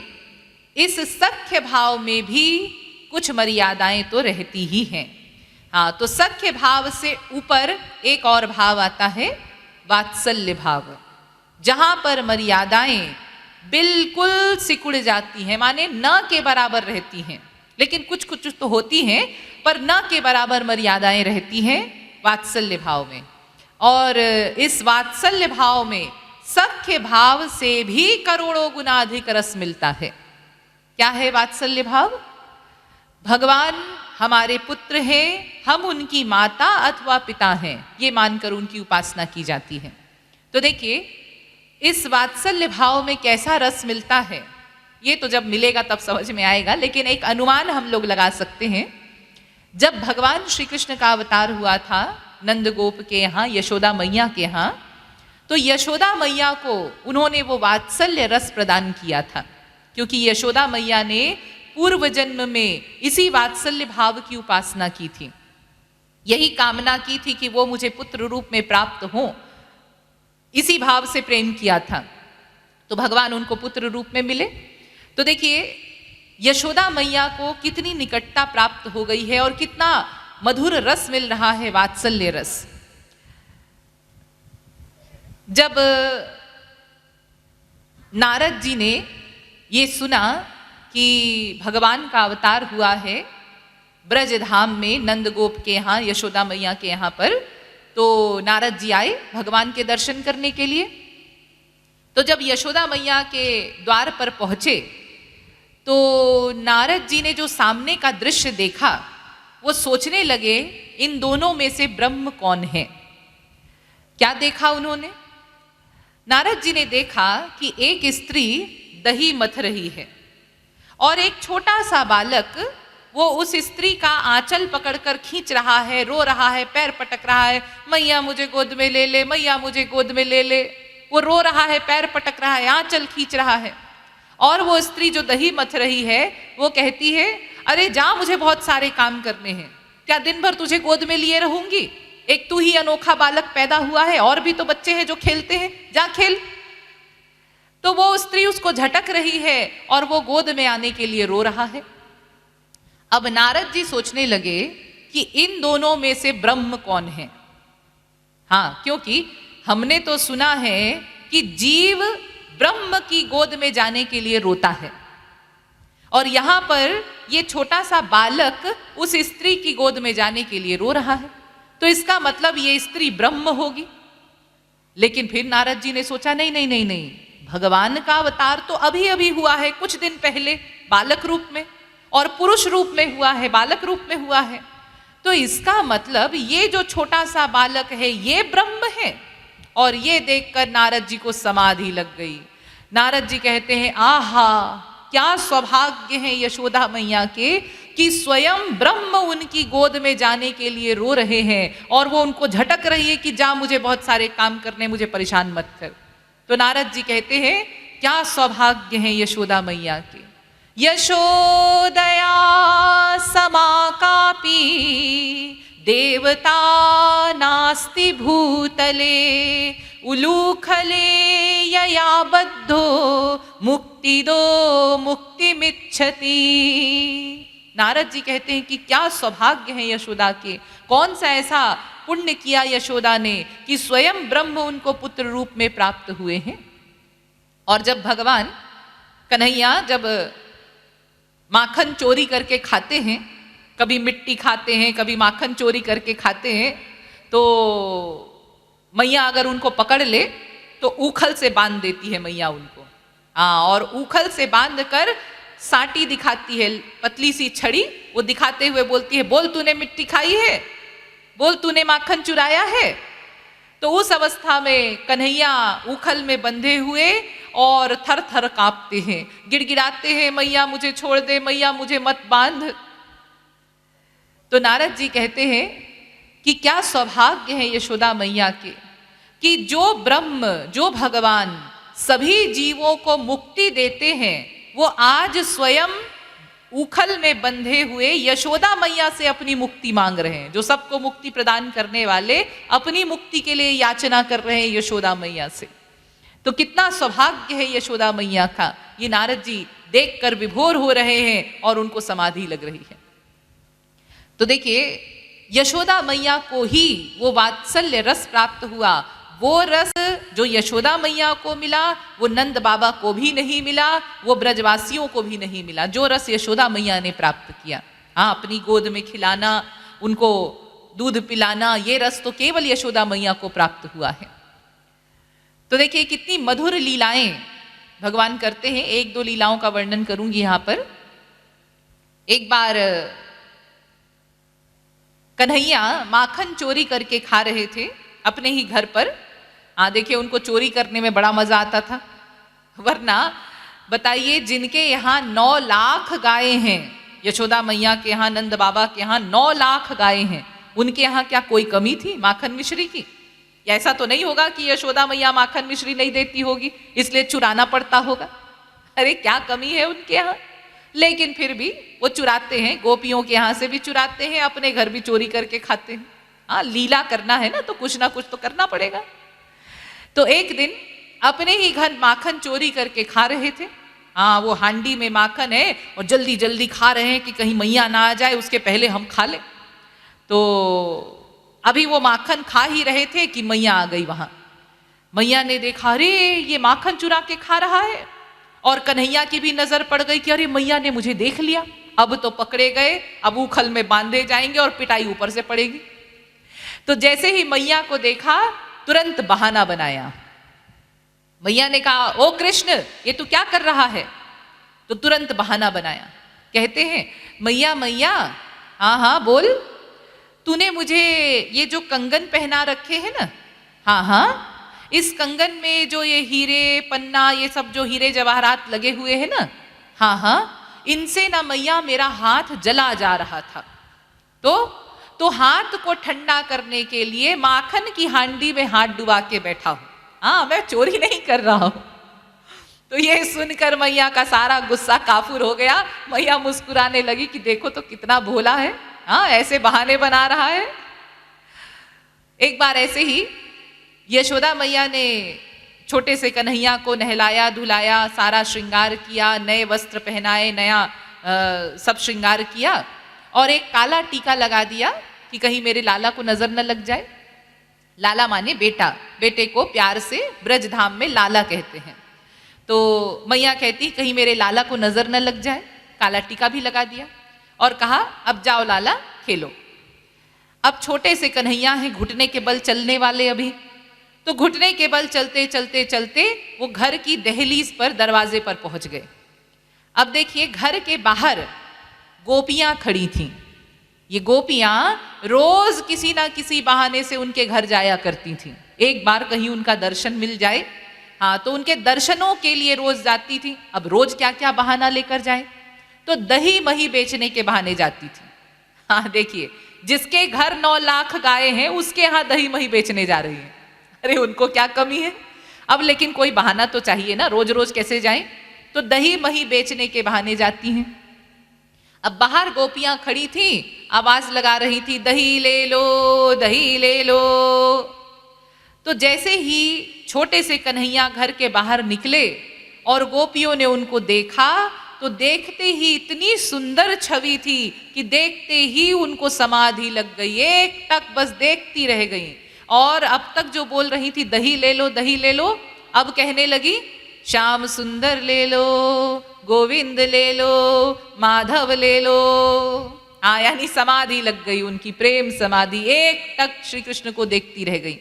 इस सख्य भाव में भी कुछ मर्यादाएं तो रहती ही हैं। हाँ, तो सख्य भाव से ऊपर एक और भाव आता है, वात्सल्य भाव, जहां पर मर्यादाएं बिल्कुल सिकुड़ जाती हैं, माने न के बराबर रहती हैं। लेकिन कुछ कुछ तो होती हैं, पर न के बराबर मर्यादाएं रहती हैं वात्सल्य भाव में। और इस वात्सल्य भाव में सख्य भाव से भी करोड़ों गुना अधिक रस मिलता है। क्या है वात्सल्य भाव? भगवान हमारे पुत्र हैं, हम उनकी माता अथवा पिता हैं, ये मानकर उनकी उपासना की जाती है। तो देखिए इस वात्सल्य भाव में कैसा रस मिलता है, ये तो जब मिलेगा तब समझ में आएगा। लेकिन एक अनुमान हम लोग लगा सकते हैं। जब भगवान श्री कृष्ण का अवतार हुआ था नंदगोप के यहाँ, यशोदा मैया के यहाँ, तो यशोदा मैया को उन्होंने वो वात्सल्य रस प्रदान किया था, क्योंकि यशोदा मैया ने पूर्व जन्म में इसी वात्सल्य भाव की उपासना की थी। यही कामना की थी कि वो मुझे पुत्र रूप में प्राप्त हो, इसी भाव से प्रेम किया था। तो भगवान उनको पुत्र रूप में मिले। तो देखिए यशोदा मैया को कितनी निकटता प्राप्त हो गई है और कितना मधुर रस मिल रहा है, वात्सल्य रस। जब नारद जी ने ये सुना कि भगवान का अवतार हुआ है ब्रज धाम में नंदगोप के यहाँ, यशोदा मैया के यहाँ पर, तो नारद जी आए भगवान के दर्शन करने के लिए। तो जब यशोदा मैया के द्वार पर पहुंचे तो नारद जी ने जो सामने का दृश्य देखा वो सोचने लगे इन दोनों में से ब्रह्म कौन है। क्या देखा उन्होंने? नारद जी ने देखा कि एक स्त्री दही मथ रही है और एक छोटा सा बालक वो उस स्त्री का आंचल पकड़कर खींच रहा है, रो रहा है, पैर पटक रहा है, मैया मुझे गोद में ले ले, मैया मुझे गोद में ले ले। वो रो रहा है, पैर पटक रहा है, आंचल खींच रहा है। और वो स्त्री जो दही मथ रही है वो कहती है, अरे जा, मुझे बहुत सारे काम करने हैं, क्या दिन भर तुझे गोद में लिए रहूंगी? एक तू ही अनोखा बालक पैदा हुआ है, और भी तो बच्चे हैं जो खेलते हैं, जा खेल। तो वो स्त्री उसको झटक रही है और वो गोद में आने के लिए रो रहा है। अब नारद जी सोचने लगे कि इन दोनों में से ब्रह्म कौन है। हाँ, क्योंकि हमने तो सुना है कि जीव ब्रह्म की गोद में जाने के लिए रोता है, और यहां पर ये छोटा सा बालक उस स्त्री की गोद में जाने के लिए रो रहा है, तो इसका मतलब ये स्त्री ब्रह्म होगी। लेकिन फिर नारद जी ने सोचा नहीं नहीं नहीं नहीं, भगवान का अवतार तो अभी अभी हुआ है, कुछ दिन पहले बालक रूप में, और पुरुष रूप में हुआ है, बालक रूप में हुआ है, तो इसका मतलब ये जो छोटा सा बालक है ये ब्रह्म है। और ये देखकर नारद जी को समाधि लग गई। नारद जी कहते हैं, आहा, क्या सौभाग्य है यशोदा मैया के कि स्वयं ब्रह्म उनकी गोद में जाने के लिए रो रहे हैं, और वो उनको झटक रही है कि जा, मुझे बहुत सारे काम करने, मुझे परेशान मत कर। तो नारद जी कहते हैं, क्या सौभाग्य है यशोदा मैया के। यशोदया समाकापी देवता नास्ति भूतले उलूखले यया बद्धो मुक्तिदो मुक्तिमिच्छति। नारद जी कहते हैं कि क्या सौभाग्य है यशोदा के, कौन सा ऐसा पुण्य किया यशोदा ने कि स्वयं ब्रह्म उनको पुत्र रूप में प्राप्त हुए हैं। और जब भगवान कन्हैया जब माखन चोरी करके खाते हैं, कभी मिट्टी खाते हैं, कभी माखन चोरी करके खाते हैं, तो मैया अगर उनको पकड़ ले तो ऊखल से बांध देती है मैया उनको। हाँ, और ऊखल से बांध कर साटी दिखाती है, पतली सी छड़ी, वो दिखाते हुए बोलती है, बोल तूने मिट्टी खाई है, बोल तूने माखन चुराया है। तो उस अवस्था में कन्हैया ऊखल में बंधे हुए और थर थर कांपते हैं, गिड़गिड़ाते हैं, मैया मुझे छोड़ दे, मैया मुझे मत बांध। तो नारद जी कहते हैं कि क्या सौभाग्य है यशोदा मैया के कि जो ब्रह्म, जो भगवान सभी जीवों को मुक्ति देते हैं, वो आज स्वयं ऊखल में बंधे हुए यशोदा मैया से अपनी मुक्ति मांग रहे हैं। जो सबको मुक्ति प्रदान करने वाले अपनी मुक्ति के लिए याचना कर रहे हैं यशोदा मैया से। तो कितना सौभाग्य है यशोदा मैया का, ये नारद जी देखकर विभोर हो रहे हैं और उनको समाधि लग रही है। तो देखिए, यशोदा मैया को ही वो वात्सल्य रस प्राप्त हुआ। वो रस जो यशोदा मैया को मिला वो नंद बाबा को भी नहीं मिला, वो ब्रजवासियों को भी नहीं मिला। जो रस यशोदा मैया ने प्राप्त किया, हाँ, अपनी गोद में खिलाना, उनको दूध पिलाना, ये रस तो केवल यशोदा मैया को प्राप्त हुआ है। तो देखिए कितनी मधुर लीलाएं भगवान करते हैं। एक दो लीलाओं का वर्णन करूंगी यहां पर। एक बार कन्हैया माखन चोरी करके खा रहे थे अपने ही घर पर। हाँ, देखिए उनको चोरी करने में बड़ा मजा आता था, वरना बताइए जिनके यहाँ 9 लाख गायें हैं, यशोदा मैया के यहाँ, नंद बाबा के यहाँ 9 लाख गायें हैं, उनके यहाँ क्या कोई कमी थी माखन मिश्री की? या ऐसा तो नहीं होगा कि यशोदा मैया माखन मिश्री नहीं देती होगी इसलिए चुराना पड़ता होगा? अरे क्या कमी है उनके यहाँ? लेकिन फिर भी वो चुराते हैं, गोपियों के यहाँ से भी चुराते हैं, अपने घर भी चोरी करके खाते हैं। हाँ, लीला करना है ना, तो कुछ ना कुछ तो करना पड़ेगा। तो एक दिन अपने ही घर माखन चोरी करके खा रहे थे। हाँ, वो हांडी में माखन है और जल्दी जल्दी खा रहे हैं कि कहीं मैया ना आ जाए, उसके पहले हम खा लें। तो अभी वो माखन खा ही रहे थे कि मैया आ गई वहां। मैया ने देखा अरे ये माखन चुरा के खा रहा है, और कन्हैया की भी नजर पड़ गई कि अरे मैया ने मुझे देख लिया, अब तो पकड़े गए, अब उखल में बांधे जाएंगे और पिटाई ऊपर से पड़ेगी। तो जैसे ही मैया को देखा तुरंत बहाना बनाया। मैया ने कहा ओ कृष्ण ये तू क्या कर रहा है? तो तुरंत बहाना बनाया। कहते हैं मैया मैया, हाँ हाँ बोल, तूने मुझे ये जो कंगन पहना रखे हैं ना, हाँ हाँ, इस कंगन में जो ये हीरे पन्ना ये सब जो हीरे जवाहरात लगे हुए हैं ना, हाँ हाँ, इनसे ना मैया मेरा हाथ जला जा रहा था, तो हाथ को ठंडा करने के लिए माखन की हांडी में हाथ डुबा के बैठा हूं। हाँ, मैं चोरी नहीं कर रहा हूं। तो ये सुनकर मैया का सारा गुस्सा काफूर हो गया। मैया मुस्कुराने लगी कि देखो तो कितना भोला है, हाँ ऐसे बहाने बना रहा है। एक बार ऐसे ही यशोदा मैया ने छोटे से कन्हैया को नहलाया धुलाया, सारा श्रृंगार किया, नए वस्त्र पहनाए, नया सब श्रृंगार किया, और एक काला टीका लगा दिया कि कहीं मेरे लाला को नजर न लग जाए। लाला माने बेटा, बेटे को प्यार से ब्रजधाम में लाला कहते हैं। तो मैया कहती कहीं मेरे लाला को नजर न लग जाए, काला टीका भी लगा दिया और कहा अब जाओ लाला खेलो। अब छोटे से कन्हैया हैं, घुटने के बल चलने वाले अभी, तो घुटने के बल चलते चलते चलते वो घर की दहलीज पर दरवाजे पर पहुंच गए। अब देखिए घर के बाहर गोपियां खड़ी थीं। ये गोपियां रोज किसी ना किसी बहाने से उनके घर जाया करती थीं। एक बार कहीं उनका दर्शन मिल जाए, हाँ, तो उनके दर्शनों के लिए रोज जाती थी। अब रोज क्या क्या बहाना लेकर जाए, तो दही मही बेचने के बहाने जाती थी। हाँ देखिए, जिसके घर 9 लाख गाय हैं उसके यहाँ दही मही बेचने जा रही है। अरे उनको क्या कमी है। अब लेकिन कोई बहाना तो चाहिए ना, रोज रोज कैसे जाएं, तो दही मही बेचने के बहाने जाती हैं। अब बाहर गोपियां खड़ी थी, आवाज लगा रही थी दही ले लो दही ले लो। तो जैसे ही छोटे से कन्हैया घर के बाहर निकले और गोपियों ने उनको देखा, तो देखते ही इतनी सुंदर छवि थी कि देखते ही उनको समाधि लग गई, एक टक बस देखती रह गई। और अब तक जो बोल रही थी दही ले लो दही ले लो, अब कहने लगी श्याम सुंदर ले लो, गोविंद ले लो, माधव ले लो। हाँ, यानी समाधि लग गई उनकी, प्रेम समाधि, एक टक श्री कृष्ण को देखती रह गई।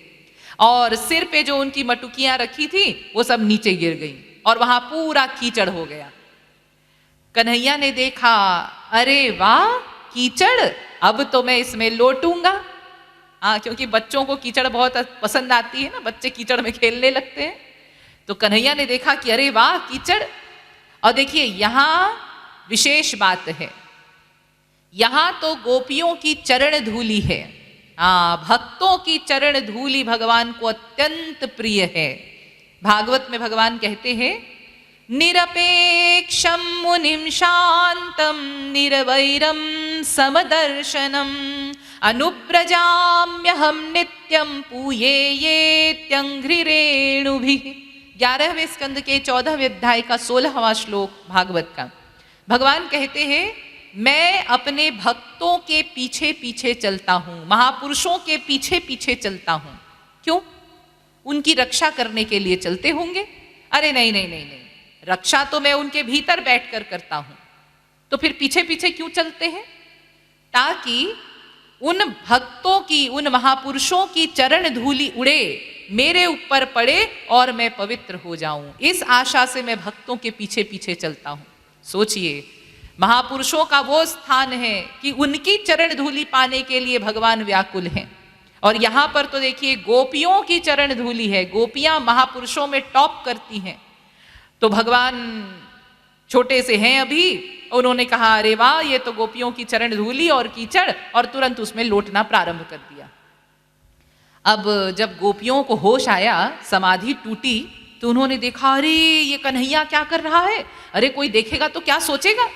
और सिर पे जो उनकी मटुकियां रखी थी वो सब नीचे गिर गई और वहां पूरा कीचड़ हो गया। कन्हैया ने देखा, अरे वाह कीचड़, अब तो मैं इसमें लोटूंगा। हाँ, क्योंकि बच्चों को कीचड़ बहुत पसंद आती है ना, बच्चे कीचड़ में खेलने लगते हैं। तो कन्हैया ने देखा कि अरे वाह कीचड़। और देखिए यहां विशेष बात है, यहां तो गोपियों की चरण धूलि है। हाँ, भक्तों की चरण धूलि भगवान को अत्यंत प्रिय है। भागवत में भगवान कहते हैं निरपेक्षम मुनिम शांतम निरवैरम समदर्शनम अनुव्रजाम्यहम नित्यम पूयेत्यंघ्रिरेणुभिः। 11वें स्कंद के 14वें अध्याय का 16वां श्लोक भागवत का। भगवान कहते हैं मैं अपने भक्तों के पीछे पीछे चलता हूं, महापुरुषों के पीछे पीछे चलता हूं। क्यों? उनकी रक्षा करने के लिए चलते होंगे? अरे नहीं नहीं नहीं नहीं, रक्षा तो मैं उनके भीतर बैठकर करता हूं। तो फिर पीछे पीछे क्यों चलते हैं? ताकि उन भक्तों की, उन महापुरुषों की चरण धूलि उड़े, मेरे ऊपर पड़े और मैं पवित्र हो जाऊं। इस आशा से मैं भक्तों के पीछे पीछे चलता हूं। सोचिए, महापुरुषों का वो स्थान है कि उनकी चरण धूलि पाने के लिए भगवान व्याकुल हैं। और यहां पर तो देखिए गोपियों की चरण धूलि है, गोपियां महापुरुषों में टॉप करती हैं। तो भगवान छोटे से हैं अभी, उन्होंने कहा अरे वाह ये तो गोपियों की चरण धूलि और कीचड़, और तुरंत उसमें लोटना प्रारंभ कर दिया। अब जब गोपियों को होश आया, समाधि टूटी, तो उन्होंने देखा अरे ये कन्हैया क्या कर रहा है, अरे कोई देखेगा तो क्या सोचेगा।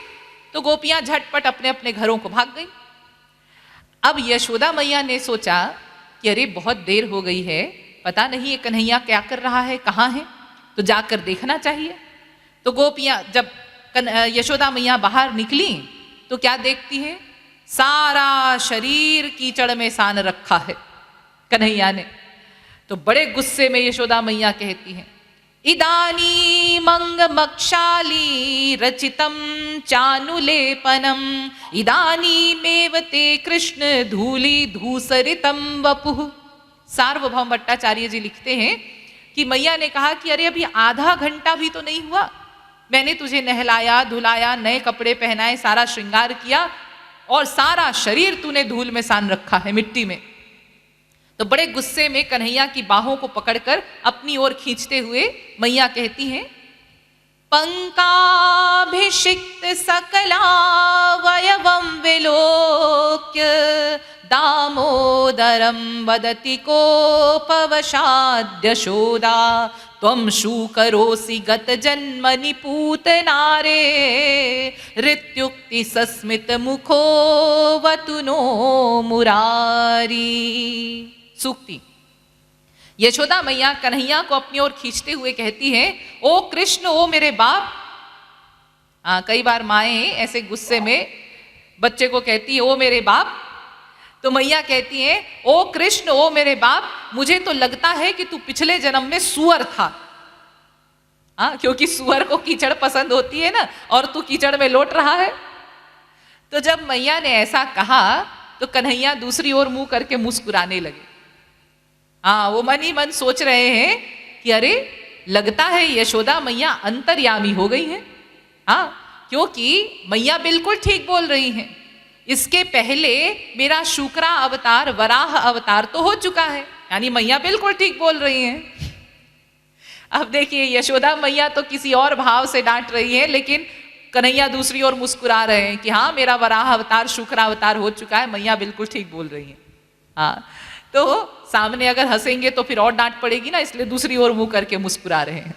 तो गोपियां झटपट अपने अपने घरों को भाग गई। अब यशोदा मैया ने सोचा कि अरे बहुत देर हो गई है, पता नहीं ये कन्हैया क्या कर रहा है, कहाँ है, तो जाकर देखना चाहिए। तो गोपियां जब यशोदा मैया बाहर निकली तो क्या देखती है, सारा शरीर कीचड़ में सान रखा है कन्हैया ने। तो बड़े गुस्से में यशोदा मैया कहती हैं, इदानी मंग मक्षाली रचितम चानुलेपनम इदानी मेवते कृष्ण धूली धूसरितम वपुः। सार्वभौम भट्टाचार्य जी लिखते हैं कि मैया ने कहा कि अरे अभी आधा घंटा भी तो नहीं हुआ, मैंने तुझे नहलाया धुलाया, नए कपड़े पहनाए, सारा श्रृंगार किया और सारा शरीर तूने धूल में सान रखा है, मिट्टी में। तो बड़े गुस्से में कन्हैया की बाहों को पकड़कर अपनी ओर खींचते हुए मैया कहती हैं, पंकाभिषिक्त सकलावयवं विलोक्य दामोदरं वदति कोपवशाद् यशोदा त्वं शूकरोसि गत जन्मनि पूतनारे ऋत्युक्ति सस्मित मुखो वतु नो मुरारी। सूक्ति। यशोदा मैया कन्हैया को अपनी ओर खींचते हुए कहती हैं, ओ कृष्ण, ओ मेरे बाप। कई बार माएं ऐसे गुस्से में बच्चे को कहती है ओ मेरे बाप, तो मैया कहती हैं, ओ कृष्ण, ओ मेरे बाप, मुझे तो लगता है कि तू पिछले जन्म में सुअर था। क्योंकि सुअर को कीचड़ पसंद होती है ना, और तू कीचड़ में लौट रहा है। तो जब मैया ने ऐसा कहा तो कन्हैया दूसरी ओर मुंह करके मुस्कुराने लगे। वो मन ही मन सोच रहे हैं कि अरे लगता है यशोदा मैया अंतर्यामी हो गई हैं। क्योंकि मैया बिल्कुल ठीक बोल रही हैं। इसके पहले मेरा शुक्रा अवतार, वराह अवतार तो हो चुका है, यानी मैया बिल्कुल ठीक बोल रही हैं। अब देखिए यशोदा मैया तो किसी और भाव से डांट रही है, लेकिन कन्हैया दूसरी ओर मुस्कुरा रहे हैं कि हाँ मेरा वराह अवतार, शुक्रा अवतार हो चुका है, मैया बिल्कुल ठीक बोल रही हैं। तो सामने अगर हंसेंगे तो फिर और डांट पड़ेगी ना, इसलिए दूसरी ओर मुंह करके मुस्कुरा रहे हैं।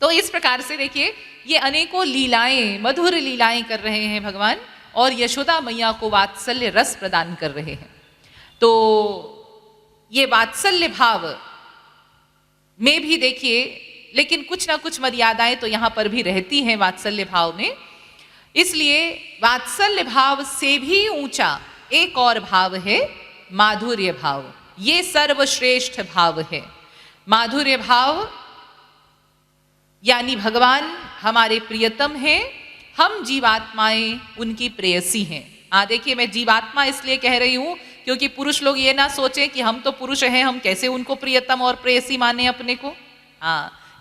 तो इस प्रकार से देखिए ये अनेकों लीलाएं, मधुर लीलाएं कर रहे हैं भगवान, और यशोदा मैया को वात्सल्य रस प्रदान कर रहे हैं। तो ये वात्सल्य भाव में भी देखिए, लेकिन कुछ ना कुछ मर्यादाएं तो यहाँ पर भी रहती हैं वात्सल्य भाव में। इसलिए वात्सल्य भाव से भी ऊंचा एक और भाव है माधुर्य भाव। ये सर्वश्रेष्ठ भाव है माधुर्य भाव, यानी भगवान हमारे प्रियतम हैं, हम जीवात्माएं उनकी प्रेयसी हैं। देखिए मैं जीवात्मा इसलिए कह रही हूं क्योंकि पुरुष लोग ये ना सोचें कि हम तो पुरुष हैं, हम कैसे उनको प्रियतम और प्रेयसी माने अपने को।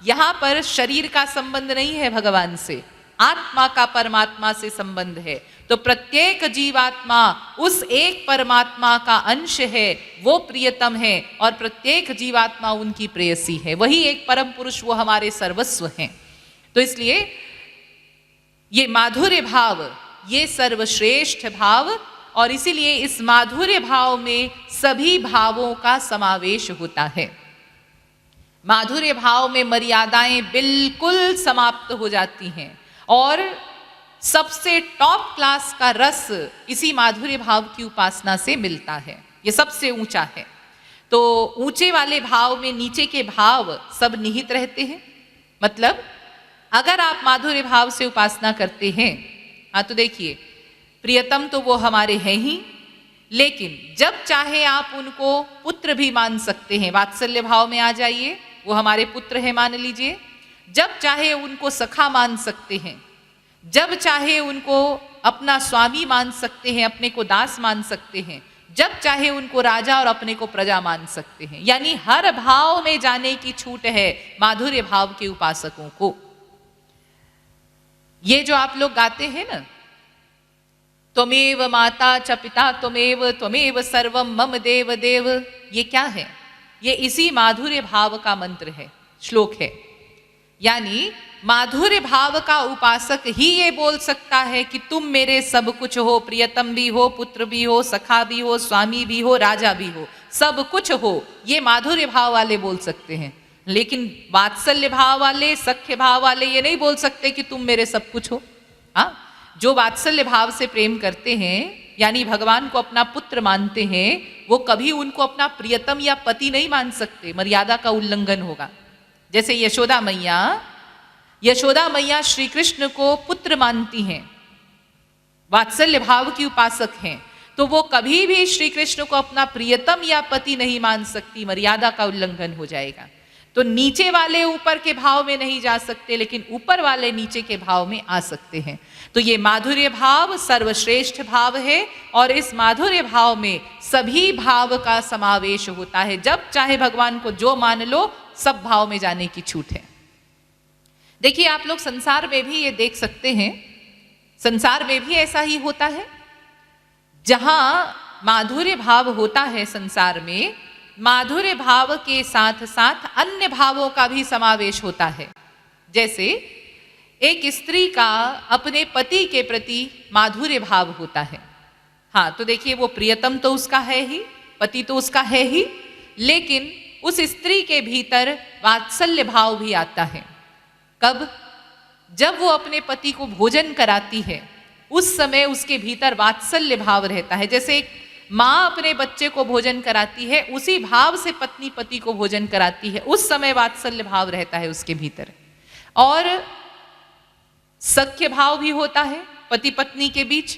यहाँ पर शरीर का संबंध नहीं है भगवान से, आत्मा का परमात्मा से संबंध है। तो प्रत्येक जीवात्मा उस एक परमात्मा का अंश है, वो प्रियतम है, और प्रत्येक जीवात्मा उनकी प्रेयसी है। वही एक परम पुरुष, वो हमारे सर्वस्व हैं। तो इसलिए ये माधुर्य भाव, ये सर्वश्रेष्ठ भाव, और इसीलिए इस माधुर्य भाव में सभी भावों का समावेश होता है। माधुर्य भाव में मर्यादाएं बिल्कुल समाप्त हो जाती हैं, और सबसे टॉप क्लास का रस इसी माधुर्य भाव की उपासना से मिलता है। ये सबसे ऊंचा है। तो ऊंचे वाले भाव में नीचे के भाव सब निहित रहते हैं। मतलब अगर आप माधुर्य भाव से उपासना करते हैं, तो देखिए प्रियतम तो वो हमारे हैं ही, लेकिन जब चाहे आप उनको पुत्र भी मान सकते हैं। वात्सल्य भाव में आ जाइए, वो हमारे पुत्र हैं मान लीजिए। जब चाहे उनको सखा मान सकते हैं, जब चाहे उनको अपना स्वामी मान सकते हैं, अपने को दास मान सकते हैं, जब चाहे उनको राजा और अपने को प्रजा मान सकते हैं। यानी हर भाव में जाने की छूट है माधुर्य भाव के उपासकों को। ये जो आप लोग गाते हैं ना, त्वमेव माता च पिता त्वमेव सर्वम मम देव देव, ये क्या है? ये इसी माधुर्य भाव का मंत्र है, श्लोक है। यानी माधुर्य भाव का उपासक ही ये बोल सकता है कि तुम मेरे सब कुछ हो, प्रियतम भी हो, पुत्र भी हो, सखा भी हो, स्वामी भी हो, राजा भी हो, सब कुछ हो। ये माधुर्य भाव वाले बोल सकते हैं। लेकिन वात्सल्य भाव वाले, सख्य भाव वाले ये नहीं बोल सकते कि तुम मेरे सब कुछ हो। जो वात्सल्य भाव से प्रेम करते हैं, यानी भगवान को अपना पुत्र मानते हैं, वो कभी उनको अपना प्रियतम या पति नहीं मान सकते, मर्यादा का उल्लंघन होगा। जैसे यशोदा मैया श्री कृष्ण को पुत्र मानती हैं, वात्सल्य भाव की उपासक हैं, तो तो वो कभी भी श्री कृष्ण को अपना प्रियतम या पति नहीं मान सकती, मर्यादा का उल्लंघन हो जाएगा। तो नीचे वाले ऊपर के भाव में नहीं जा सकते, लेकिन ऊपर वाले नीचे के भाव में आ सकते हैं। तो ये माधुर्य भाव सर्वश्रेष्ठ भाव है, और इस माधुर्य भाव में सभी भाव का समावेश होता है। जब चाहे भगवान को जो मान लो, सब भाव में जाने की छूट है। देखिए, आप लोग संसार में भी ये देख सकते हैं, संसार में भी ऐसा ही होता है। जहां माधुर्य भाव होता है संसार में, माधुर्य भाव के साथ साथ अन्य भावों का भी समावेश होता है। जैसे एक स्त्री का अपने पति के प्रति माधुर्य भाव होता है। हाँ, तो देखिए, वो प्रियतम तो उसका है ही, पति तो उसका है ही, लेकिन उस स्त्री के भीतर वात्सल्य भाव भी आता है। कब? जब वो अपने पति को भोजन कराती है, उस समय उसके भीतर वात्सल्य भाव रहता है। जैसे एक माँ अपने बच्चे को भोजन कराती है, उसी भाव से पत्नी पति को भोजन कराती है, उस समय वात्सल्य भाव रहता है उसके भीतर। और सख्य भाव भी होता है पति पत्नी के बीच।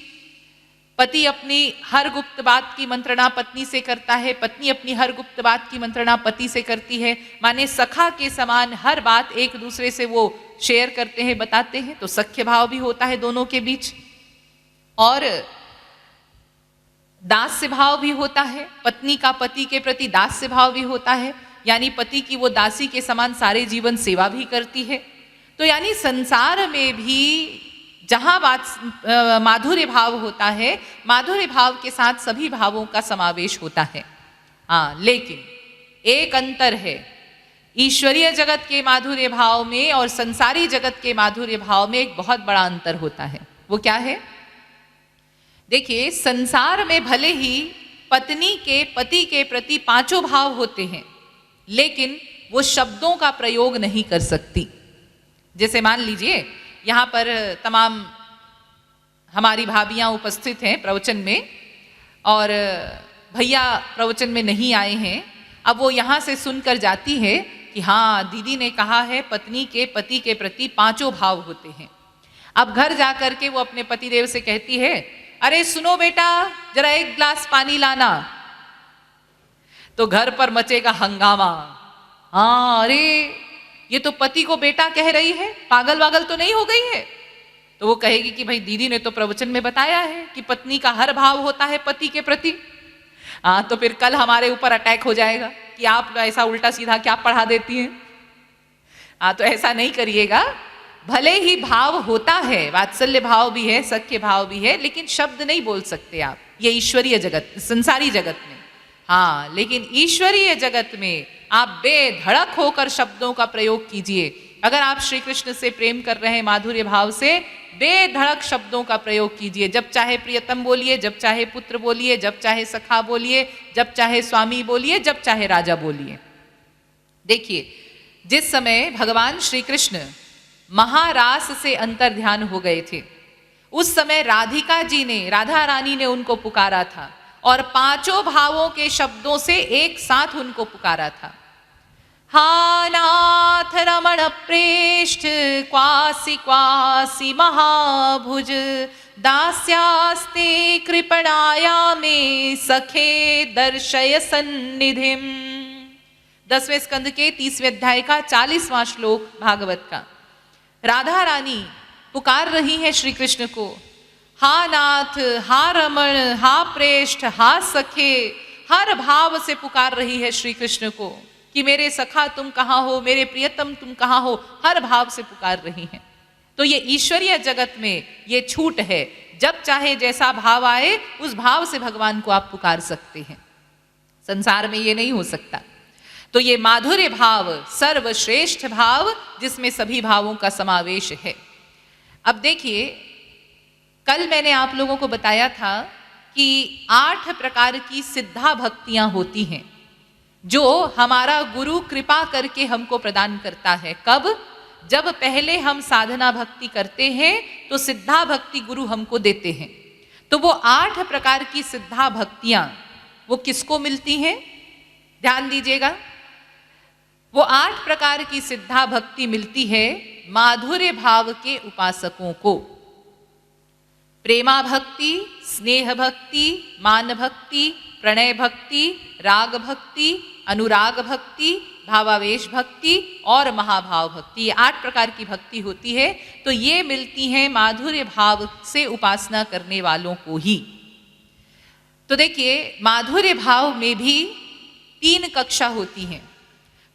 पति अपनी हर गुप्त बात की मंत्रणा पत्नी से करता है, पत्नी अपनी हर गुप्त बात की मंत्रणा पति से करती है। माने सखा के समान हर बात एक दूसरे से वो शेयर करते हैं, बताते हैं। तो सख्य भाव भी होता है दोनों के बीच। और दास्य भाव भी होता है, पत्नी का पति के प्रति दास्य भाव भी होता है, यानी पति की वो दासी के समान सारे जीवन सेवा भी करती है। तो यानी संसार में भी जहां माधुर्य भाव होता है, माधुर्य भाव के साथ सभी भावों का समावेश होता है। हाँ, लेकिन एक अंतर है, ईश्वरीय जगत के माधुर्य भाव में और संसारी जगत के माधुर्य भाव में एक बहुत बड़ा अंतर होता है। वो क्या है? देखिए, संसार में भले ही पत्नी के पति के प्रति पांचों भाव होते हैं, लेकिन वो शब्दों का प्रयोग नहीं कर सकती। जैसे मान लीजिए, यहाँ पर तमाम हमारी भाभियाँ उपस्थित हैं प्रवचन में, और भैया प्रवचन में नहीं आए हैं। अब वो यहाँ से सुनकर जाती है कि हाँ, दीदी ने कहा है पत्नी के पति के प्रति पांचों भाव होते हैं। अब घर जा कर के वो अपने पतिदेव से कहती है, अरे सुनो बेटा, जरा एक गिलास पानी लाना। तो घर पर मचेगा हंगामा। हाँ, अरे ये तो पति को बेटा कह रही है, पागल वागल तो नहीं हो गई है? तो वो कहेगी कि भाई दीदी ने तो प्रवचन में बताया है कि पत्नी का हर भाव होता है पति के प्रति। हाँ, तो फिर कल हमारे ऊपर अटैक हो जाएगा कि आप ऐसा उल्टा सीधा क्या पढ़ा देती हैं। हाँ, तो ऐसा नहीं करिएगा। भले ही भाव होता है, वात्सल्य भाव भी है, सख्य भाव भी है, लेकिन शब्द नहीं बोल सकते आप, ये ईश्वरीय जगत, संसारी जगत में। हाँ, लेकिन ईश्वरीय जगत में आप बेधड़क होकर शब्दों का प्रयोग कीजिए। अगर आप श्री कृष्ण से प्रेम कर रहे हैं माधुर्य भाव से, बेधड़क शब्दों का प्रयोग कीजिए। जब चाहे प्रियतम बोलिए, जब चाहे पुत्र बोलिए, जब चाहे सखा बोलिए, जब चाहे स्वामी बोलिए, जब चाहे राजा बोलिए। देखिए, जिस समय भगवान श्री कृष्ण महारास से अंतर ध्यान हो गए थे, उस समय राधिका जी ने, राधा रानी ने उनको पुकारा था, और पांचों भावों के शब्दों से एक साथ उनको पुकारा था। हा नाथ रमण प्रेष्ठ क्वासी क्वासी महाभुज, दास्यास्ते कृपणाया में सखे दर्शय सन्निधिम। 10वें स्कंद के 30वें अध्याय का 40वां श्लोक भागवत का। राधा रानी पुकार रही है श्री कृष्ण को, हा नाथ, हा रमण, हा प्रेष्ठ, हा सखे, हर भाव से पुकार रही है श्री कृष्ण को कि मेरे सखा तुम कहाँ हो, मेरे प्रियतम तुम कहाँ हो, हर भाव से पुकार रही हैं। तो ये ईश्वरीय जगत में ये छूट है, जब चाहे जैसा भाव आए उस भाव से भगवान को आप पुकार सकते हैं। संसार में ये नहीं हो सकता। तो ये माधुर्य भाव सर्वश्रेष्ठ भाव, जिसमें सभी भावों का समावेश है। अब देखिए, कल मैंने आप लोगों को बताया था कि 8 प्रकार की सिद्धा भक्तियां होती हैं जो हमारा गुरु कृपा करके हमको प्रदान करता है। कब? जब पहले हम साधना भक्ति करते हैं तो सिद्धा भक्ति गुरु हमको देते हैं। तो वो 8 प्रकार की सिद्धा भक्तियां वो किसको मिलती हैं? ध्यान दीजिएगा, वो 8 प्रकार की सिद्धा भक्ति मिलती है माधुर्य भाव के उपासकों को। प्रेमा भक्ति, स्नेह भक्ति, मान भक्ति, प्रणय भक्ति, राग भक्ति, अनुराग भक्ति, भावावेश भक्ति और महाभाव भक्ति। ये 8 प्रकार की भक्ति होती है। तो ये मिलती हैं माधुर्य भाव से उपासना करने वालों को ही। तो देखिए, माधुर्य भाव में भी 3 कक्षा होती हैं।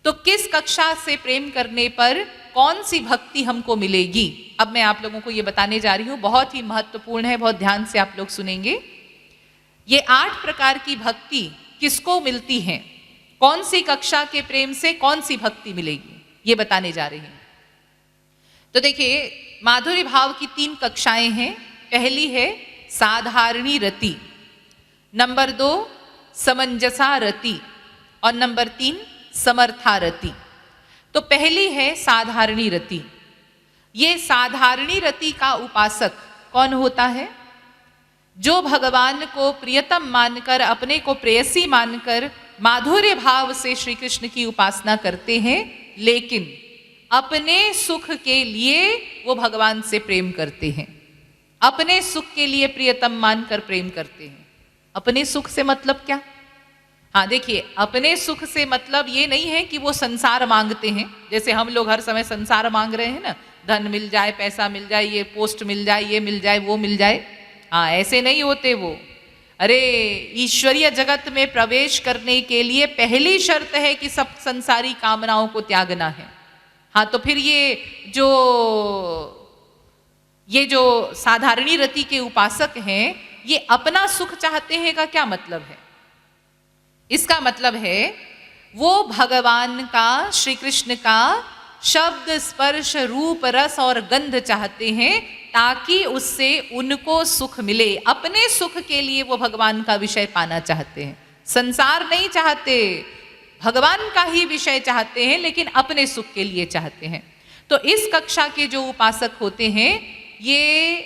तो किस कक्षा से प्रेम करने पर कौन सी भक्ति हमको मिलेगी, अब मैं आप लोगों को ये बताने जा रही हूँ। बहुत ही महत्वपूर्ण है, बहुत ध्यान से आप लोग सुनेंगे। ये 8 प्रकार की भक्ति किसको मिलती हैं, कौन सी कक्षा के प्रेम से कौन सी भक्ति मिलेगी, ये बताने जा रही हूँ। तो देखिए, माधुर्य भाव की 3 कक्षाएं हैं। पहली है साधारणी रति, नंबर 2 समंजसा रति और नंबर 3 समर्था रति। तो पहली है साधारणी रति। ये साधारणी रति का उपासक कौन होता है? जो भगवान को प्रियतम मानकर, अपने को प्रेयसी मानकर माधुर्य भाव से श्री कृष्ण की उपासना करते हैं, लेकिन अपने सुख के लिए वो भगवान से प्रेम करते हैं, अपने सुख के लिए प्रियतम मानकर प्रेम करते हैं। अपने सुख से मतलब क्या? हाँ देखिए, अपने सुख से मतलब ये नहीं है कि वो संसार मांगते हैं, जैसे हम लोग हर समय संसार मांग रहे हैं ना, धन मिल जाए, पैसा मिल जाए, ये पोस्ट मिल जाए, ये मिल जाए, वो मिल जाए। हाँ, ऐसे नहीं होते वो। अरे, ईश्वरीय जगत में प्रवेश करने के लिए पहली शर्त है कि सब संसारी कामनाओं को त्यागना है। हाँ, तो फिर ये जो साधारणी रति के उपासक हैं, ये अपना सुख चाहते हैं का क्या मतलब है? इसका मतलब है वो भगवान का, श्री कृष्ण का शब्द, स्पर्श, रूप, रस और गंध चाहते हैं, ताकि उससे उनको सुख मिले। अपने सुख के लिए वो भगवान का विषय पाना चाहते हैं, संसार नहीं चाहते, भगवान का ही विषय चाहते हैं, लेकिन अपने सुख के लिए चाहते हैं। तो इस कक्षा के जो उपासक होते हैं, ये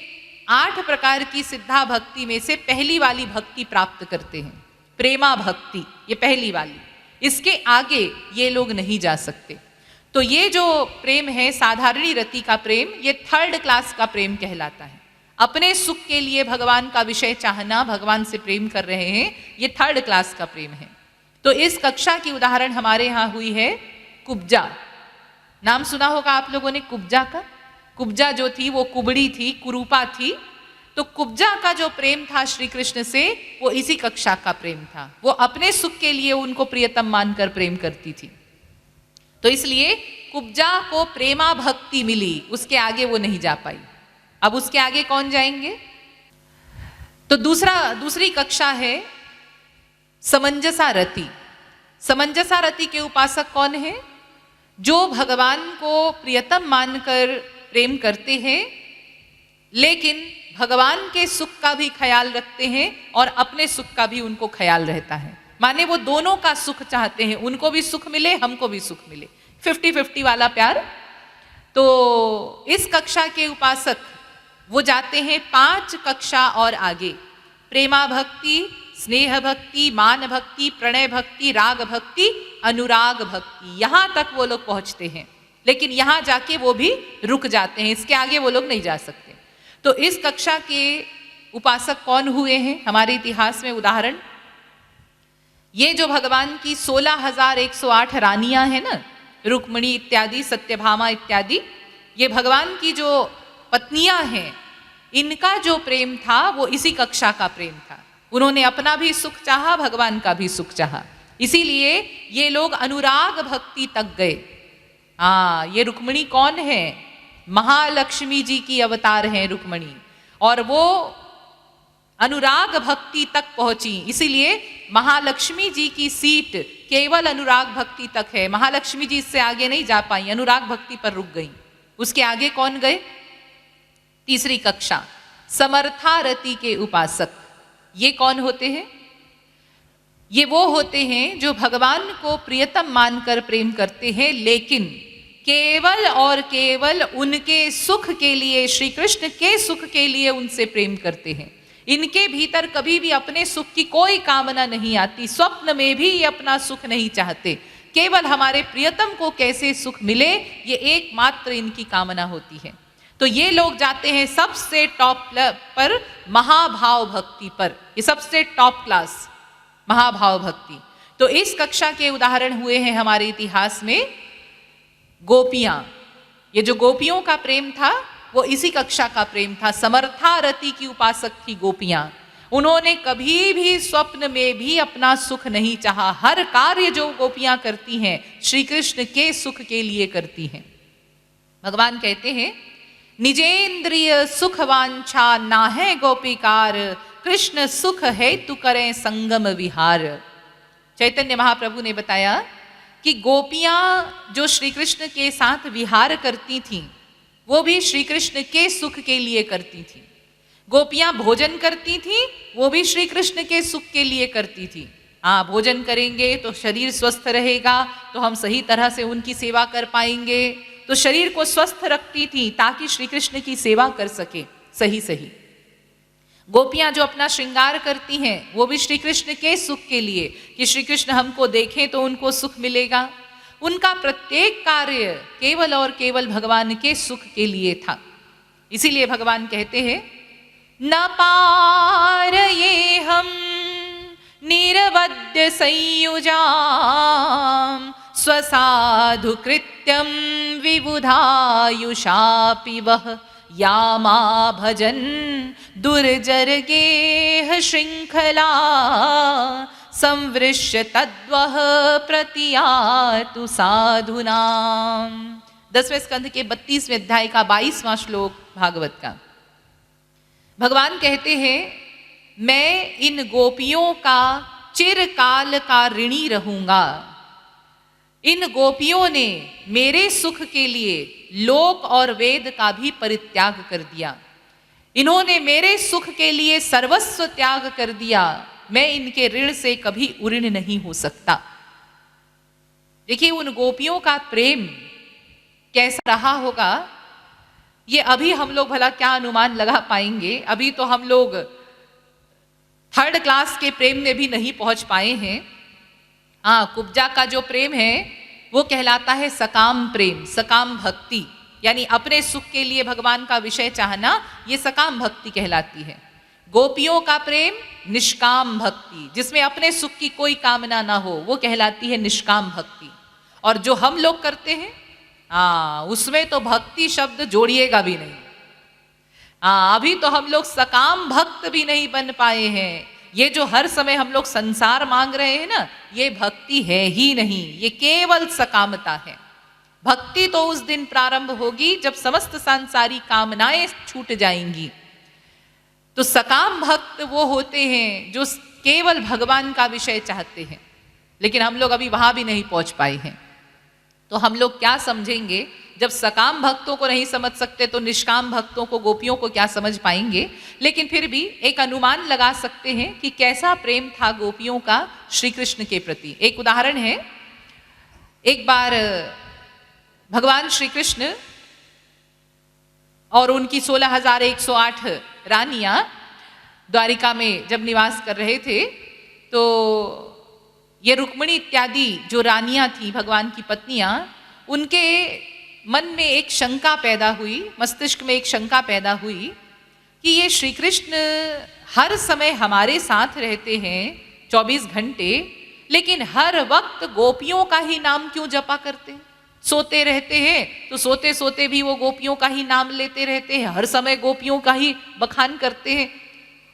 8 प्रकार की सिद्धा भक्ति में से पहली वाली भक्ति प्राप्त करते हैं, प्रेमा भक्ति, ये पहली वाली। इसके आगे ये लोग नहीं जा सकते। तो ये जो प्रेम है, साधारणी रति का प्रेम, ये 3rd क्लास का प्रेम कहलाता है। अपने सुख के लिए भगवान का विषय चाहना, भगवान से प्रेम कर रहे हैं, ये 3rd क्लास का प्रेम है। तो इस कक्षा की उदाहरण हमारे यहाँ हुई है कुब्जा। नाम सुना होगा आप लोगों ने कुब्जा का। कुब्जा जो थी वो कुबड़ी थी, कुरूपा थी। तो कुब्जा का जो प्रेम था श्री कृष्ण से, वो इसी कक्षा का प्रेम था। वो अपने सुख के लिए उनको प्रियतम मानकर प्रेम करती थी। तो इसलिए कुब्जा को प्रेमा भक्ति मिली, उसके आगे वो नहीं जा पाई। अब उसके आगे कौन जाएंगे? तो दूसरी कक्षा है समंजसा रति। समंजसा रति के उपासक कौन है? जो भगवान को प्रियतम मानकर प्रेम करते हैं, लेकिन भगवान के सुख का भी ख्याल रखते हैं और अपने सुख का भी उनको ख्याल रहता है। माने वो दोनों का सुख चाहते हैं, उनको भी सुख मिले, हमको भी सुख मिले, 50-50 वाला प्यार। तो इस कक्षा के उपासक वो जाते हैं 5 कक्षा और आगे। प्रेमा भक्ति, स्नेह भक्ति, मान भक्ति, प्रणय भक्ति, राग भक्ति, अनुराग भक्ति, यहाँ तक वो लोग पहुँचते हैं। लेकिन यहाँ जाके वो भी रुक जाते हैं, इसके आगे वो लोग नहीं जा सकते। तो इस कक्षा के उपासक कौन हुए हैं हमारे इतिहास में? उदाहरण, ये जो भगवान की 16,108 रानियां हैं ना, रुक्मिणी इत्यादि, सत्यभामा इत्यादि, ये भगवान की जो पत्नियां हैं, इनका जो प्रेम था वो इसी कक्षा का प्रेम था। उन्होंने अपना भी सुख चाहा, भगवान का भी सुख चाहा, इसीलिए ये लोग अनुराग भक्ति तक गए। हाँ, ये रुक्मिणी कौन है? महालक्ष्मी जी की अवतार हैं रुक्मिणी, और वो अनुराग भक्ति तक पहुंची। इसीलिए महालक्ष्मी जी की सीट केवल अनुराग भक्ति तक है। महालक्ष्मी जी इससे आगे नहीं जा पाई, अनुराग भक्ति पर रुक गई। उसके आगे कौन गए? तीसरी कक्षा, समर्था रति के उपासक। ये कौन होते हैं? ये वो होते हैं जो भगवान को प्रियतम मानकर प्रेम करते हैं, लेकिन केवल और केवल उनके सुख के लिए, श्री कृष्ण के सुख के लिए उनसे प्रेम करते हैं। इनके भीतर कभी भी अपने सुख की कोई कामना नहीं आती, स्वप्न में भी ये अपना सुख नहीं चाहते। केवल हमारे प्रियतम को कैसे सुख मिले, ये एकमात्र इनकी कामना होती है। तो तो ये लोग जाते हैं सबसे टॉप पर, महाभाव भक्ति पर। ये सबसे टॉप क्लास महाभाव भक्ति। तो इस कक्षा के उदाहरण हुए हैं हमारे इतिहास में गोपियां। ये जो गोपियों का प्रेम था वो इसी कक्षा का प्रेम था। समर्थारति की उपासक थी गोपियां। उन्होंने कभी भी स्वप्न में भी अपना सुख नहीं चाहा। हर कार्य जो गोपियां करती हैं श्री कृष्ण के सुख के लिए करती हैं। भगवान कहते हैं निजेंद्रिय सुख वांछा ना है गोपीकार, कृष्ण सुख है तू करें संगम विहार। चैतन्य महाप्रभु ने बताया कि गोपियां जो श्री कृष्ण के साथ विहार करती थीं वो भी श्री कृष्ण के सुख के लिए करती थीं। गोपियां भोजन करती थीं वो भी श्री कृष्ण के सुख के लिए करती थी। हाँ, भोजन करेंगे तो शरीर स्वस्थ रहेगा, तो हम सही तरह से उनकी सेवा कर पाएंगे। तो शरीर को स्वस्थ रखती थी ताकि श्री कृष्ण की सेवा कर सके सही। गोपियां जो अपना श्रृंगार करती हैं वो भी श्री कृष्ण के सुख के लिए, कि श्री कृष्ण हमको देखें तो उनको सुख मिलेगा। उनका प्रत्येक कार्य केवल और केवल भगवान के सुख के लिए था। इसीलिए भगवान कहते हैं न पार ये हम निरवध्य संयुजाम स्वसाधु कृत्यम विबुधायुषापि वह यामा भजन दुर्जर गेह श्रृंखला संवृश्य तद्वह प्रतियातु साधुनाम। 10वें स्कंध के 32वें अध्याय का 22वां श्लोक भागवत का। भगवान कहते हैं मैं इन गोपियों का चिरकाल का ऋणी रहूंगा। इन गोपियों ने मेरे सुख के लिए लोक और वेद का भी परित्याग कर दिया। इन्होंने मेरे सुख के लिए सर्वस्व त्याग कर दिया। मैं इनके ऋण से कभी उऋण नहीं हो सकता। देखिए उन गोपियों का प्रेम कैसा रहा होगा ये अभी हम लोग भला क्या अनुमान लगा पाएंगे। अभी तो हम लोग 3rd क्लास के प्रेम में भी नहीं पहुंच पाए हैं। हाँ, कुब्जा का जो प्रेम है वो कहलाता है सकाम प्रेम, सकाम भक्ति, यानी अपने सुख के लिए भगवान का विषय चाहना, ये सकाम भक्ति कहलाती है। गोपियों का प्रेम निष्काम भक्ति, जिसमें अपने सुख की कोई कामना ना हो, वो कहलाती है निष्काम भक्ति। और जो हम लोग करते हैं उसमें तो भक्ति शब्द जोड़िएगा भी नहीं। अभी तो हम लोग सकाम भक्त भी नहीं बन पाए हैं। ये जो हर समय हम लोग संसार मांग रहे हैं ना, ये भक्ति है ही नहीं, ये केवल सकामता है। भक्ति तो उस दिन प्रारंभ होगी जब समस्त सांसारिक कामनाएं छूट जाएंगी। तो सकाम भक्त वो होते हैं जो केवल भगवान का विषय चाहते हैं, लेकिन हम लोग अभी वहां भी नहीं पहुंच पाए हैं। तो हम लोग क्या समझेंगे जब सकाम भक्तों को नहीं समझ सकते तो निष्काम भक्तों को, गोपियों को क्या समझ पाएंगे। लेकिन फिर भी एक अनुमान लगा सकते हैं कि कैसा प्रेम था गोपियों का श्री कृष्ण के प्रति। एक उदाहरण है, एक बार भगवान श्री कृष्ण और उनकी 16,108 रानियां द्वारिका में जब निवास कर रहे थे, तो ये रुक्मिणी इत्यादि जो रानियां थी, भगवान की पत्नियां, उनके मन में एक शंका पैदा हुई, मस्तिष्क में एक शंका पैदा हुई कि ये श्री कृष्ण हर समय हमारे साथ रहते हैं 24 घंटे, लेकिन हर वक्त गोपियों का ही नाम क्यों जपा करते हैं। सोते रहते हैं तो सोते सोते भी वो गोपियों का ही नाम लेते रहते हैं, हर समय गोपियों का ही बखान करते हैं।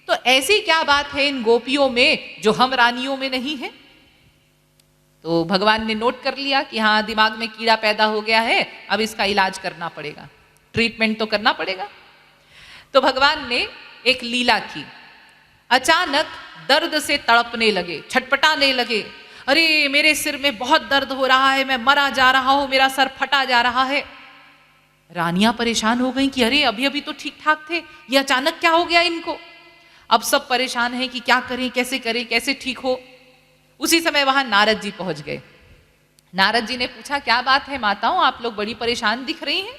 तो ऐसी क्या बात है इन गोपियों में जो हम रानियों में नहीं है। तो भगवान ने नोट कर लिया कि हाँ, दिमाग में कीड़ा पैदा हो गया है, अब इसका इलाज करना पड़ेगा, ट्रीटमेंट तो करना पड़ेगा। तो भगवान ने एक लीला की। अचानक दर्द से तड़पने लगे, छटपटाने लगे। अरे मेरे सिर में बहुत दर्द हो रहा है, मैं मरा जा रहा हूं, मेरा सर फटा जा रहा है। रानियां परेशान हो गई कि अरे अभी अभी तो ठीक ठाक थे, ये अचानक क्या हो गया इनको। अब सब परेशान हैं कि क्या करें, कैसे ठीक हो। उसी समय वहां नारद जी पहुंच गए। नारद जी ने पूछा क्या बात है माताओं, आप लोग बड़ी परेशान दिख रही हैं।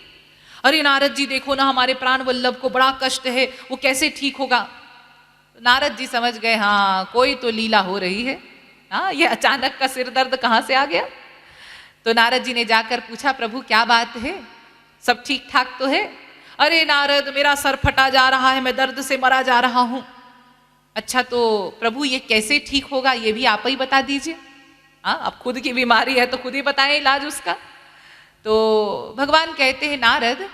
अरे नारद जी देखो ना, हमारे प्राण वल्लभ को बड़ा कष्ट है, वो कैसे ठीक होगा। तो नारद जी समझ गए हाँ कोई तो लीला हो रही है। हाँ, ये अचानक का सिर दर्द कहाँ से आ गया। तो नारद जी ने जाकर पूछा प्रभु क्या बात है, सब ठीक ठाक तो है। अरे नारद, मेरा सर फटा जा रहा है, मैं दर्द से मरा जा रहा हूं। अच्छा तो प्रभु ये कैसे ठीक होगा, ये भी आप ही बता दीजिए। हाँ, अब खुद की बीमारी है तो खुद ही बताएं इलाज उसका। तो भगवान कहते हैं नारद,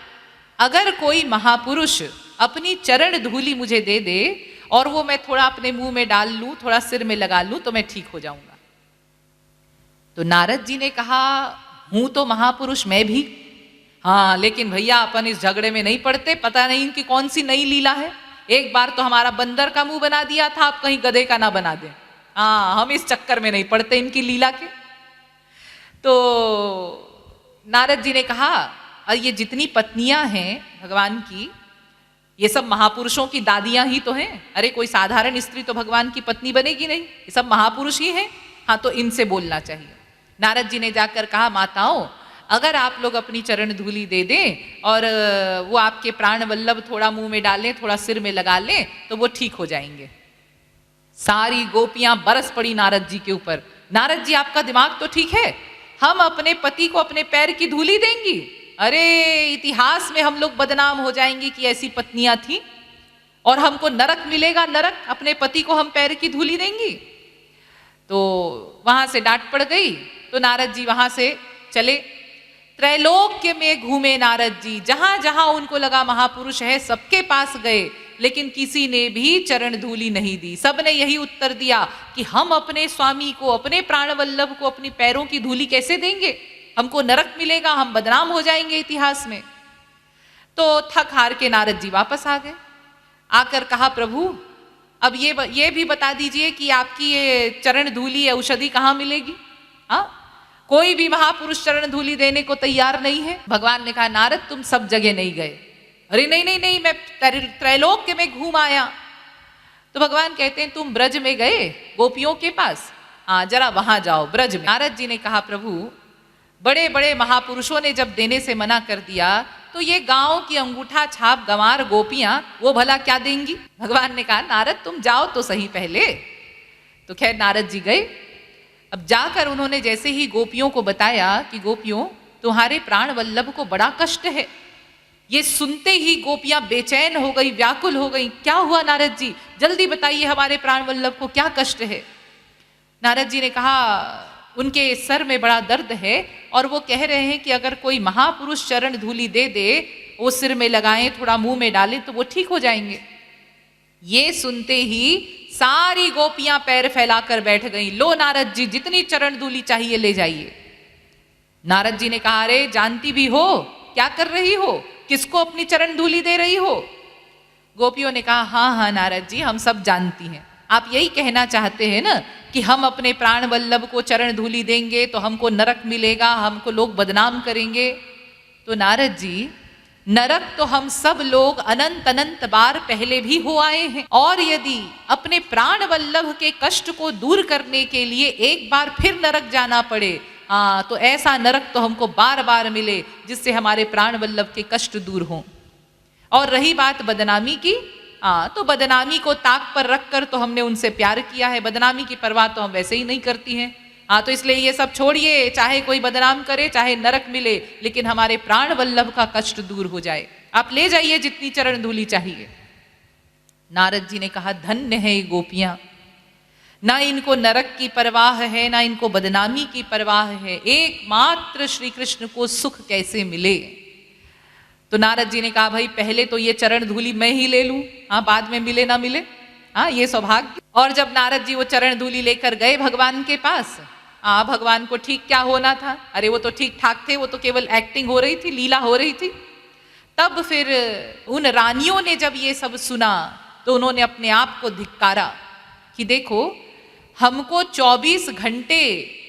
अगर कोई महापुरुष अपनी चरण धूलि मुझे दे दे और वो मैं थोड़ा अपने मुंह में डाल लूं, थोड़ा सिर में लगा लूं, तो मैं ठीक हो जाऊंगा। तो नारद जी ने कहा, हूं तो महापुरुष मैं भी, हाँ, लेकिन भैया अपन इस झगड़े में नहीं पड़ते, पता नहीं इनकी कौन सी नई लीला है। एक बार तो हमारा बंदर का मुंह बना दिया था, आप कहीं गधे का ना बना दें। हाँ, हम इस चक्कर में नहीं पड़ते इनकी लीला के। तो नारद जी ने कहा, और ये जितनी पत्नियां हैं भगवान की, ये सब महापुरुषों की दादियां ही तो हैं। अरे कोई साधारण स्त्री तो भगवान की पत्नी बनेगी नहीं, ये सब महापुरुष ही हैं। हाँ, तो इनसे बोलना चाहिए। नारद जी ने जाकर कहा, माताओं, अगर आप लोग अपनी चरण धूलि दे दें और वो आपके प्राण वल्लभ थोड़ा मुंह में डालें, थोड़ा सिर में लगा लें, तो वो ठीक हो जाएंगे। सारी गोपियां बरस पड़ी नारद जी के ऊपर। नारद जी, आपका दिमाग तो ठीक है, हम अपने पति को अपने पैर की धूलि देंगी? अरे इतिहास में हम लोग बदनाम हो जाएंगे कि ऐसी पत्नियां थी, और हमको नरक मिलेगा, नरक, अपने पति को हम पैर की धूलि देंगी। तो वहां से डांट पड़ गई। तो नारद जी वहां से चले, त्रैलोक्य में घूमे नारद जी, जहां जहां उनको लगा महापुरुष है सबके पास गए, लेकिन किसी ने भी चरण धूलि नहीं दी। सबने यही उत्तर दिया कि हम अपने स्वामी को, अपने प्राण वल्लभ को अपनी पैरों की धूलि कैसे देंगे, हमको नरक मिलेगा, हम बदनाम हो जाएंगे इतिहास में। तो थक हार के नारद जी वापस आ गए। आकर कहा, प्रभु अब ये भी बता दीजिए कि आपकी ये चरण धूलि औषधि कहाँ मिलेगी? हाँ, कोई भी महापुरुष चरण धूलि देने को तैयार नहीं है। भगवान ने कहा, नारद तुम सब जगह नहीं गए। अरे नहीं नहीं नहीं, मैं त्रैलोक्य में घूम आया। तो भगवान कहते हैं, तुम ब्रज में गए गोपियों के पास? हाँ, जरा वहां जाओ ब्रज में। नारद जी ने कहा, प्रभु बड़े बड़े महापुरुषों ने जब देने से मना कर दिया, तो ये गांव की अंगूठा छाप गंवार गोपियां वो भला क्या देंगी? भगवान ने कहा, नारद तुम जाओ तो सही पहले। तो खैर नारद जी गए। अब जाकर उन्होंने जैसे ही गोपियों को बताया कि गोपियों, तुम्हारे प्राण वल्लभ को बड़ा कष्ट है। ये सुनते ही गोपियां बेचैन हो गई, व्याकुल हो गई। क्या हुआ नारद जी, जल्दी बताइए, हमारे प्राण वल्लभ को क्या कष्ट है? नारद जी ने कहा, उनके सर में बड़ा दर्द है और वो कह रहे हैं कि अगर कोई महापुरुष चरण धूलि दे दे, वो सिर में लगाएं, थोड़ा मुंह में डालें, तो वो ठीक हो जाएंगे। ये सुनते ही सारी गोपियां पैर फैलाकर बैठ गईं। लो नारद जी, जितनी चरण धूलि चाहिए ले जाइए। नारद जी ने कहा, अरे जानती भी हो क्या कर रही हो, किसको अपनी चरण धूलि दे रही हो? गोपियों ने कहा, हाँ हाँ नारद जी, हम सब जानती हैं। आप यही कहना चाहते हैं ना कि हम अपने प्राण वल्लभ को चरण धूलि देंगे तो हमको नरक मिलेगा, हमको लोग बदनाम करेंगे। तो नारद जी, नरक तो हम सब लोग अनंत अनंत बार पहले भी हो आए हैं, और यदि अपने प्राण वल्लभ के कष्ट को दूर करने के लिए एक बार फिर नरक जाना पड़े, तो ऐसा नरक तो हमको बार बार मिले जिससे हमारे प्राण वल्लभ के कष्ट दूर हों। और रही बात बदनामी की, तो बदनामी को ताक पर रखकर तो हमने उनसे प्यार किया है, बदनामी की परवाह तो हम वैसे ही नहीं करती हैं। तो इसलिए ये सब छोड़िए, चाहे कोई बदनाम करे, चाहे नरक मिले, लेकिन हमारे प्राण वल्लभ का कष्ट दूर हो जाए। आप ले जाइए जितनी चरण धूलि चाहिए। नारद जी ने कहा, धन्य है ये गोपियां, ना इनको नरक की परवाह है, ना इनको बदनामी की परवाह है, एकमात्र श्री कृष्ण को सुख कैसे मिले। तो नारद जी ने कहा, भाई पहले तो ये चरण धूलि मैं ही ले लूं, बाद में मिले ना मिले, ये सौभाग्य। और जब नारद जी वो चरण धूलि लेकर गए भगवान के पास, भगवान को ठीक क्या होना था, अरे वो तो ठीक ठाक थे, वो तो केवल एक्टिंग हो रही थी, लीला हो रही थी। तब फिर उन रानियों ने जब ये सब सुना तो उन्होंने अपने आप को धिक्कारा कि देखो, हमको 24 घंटे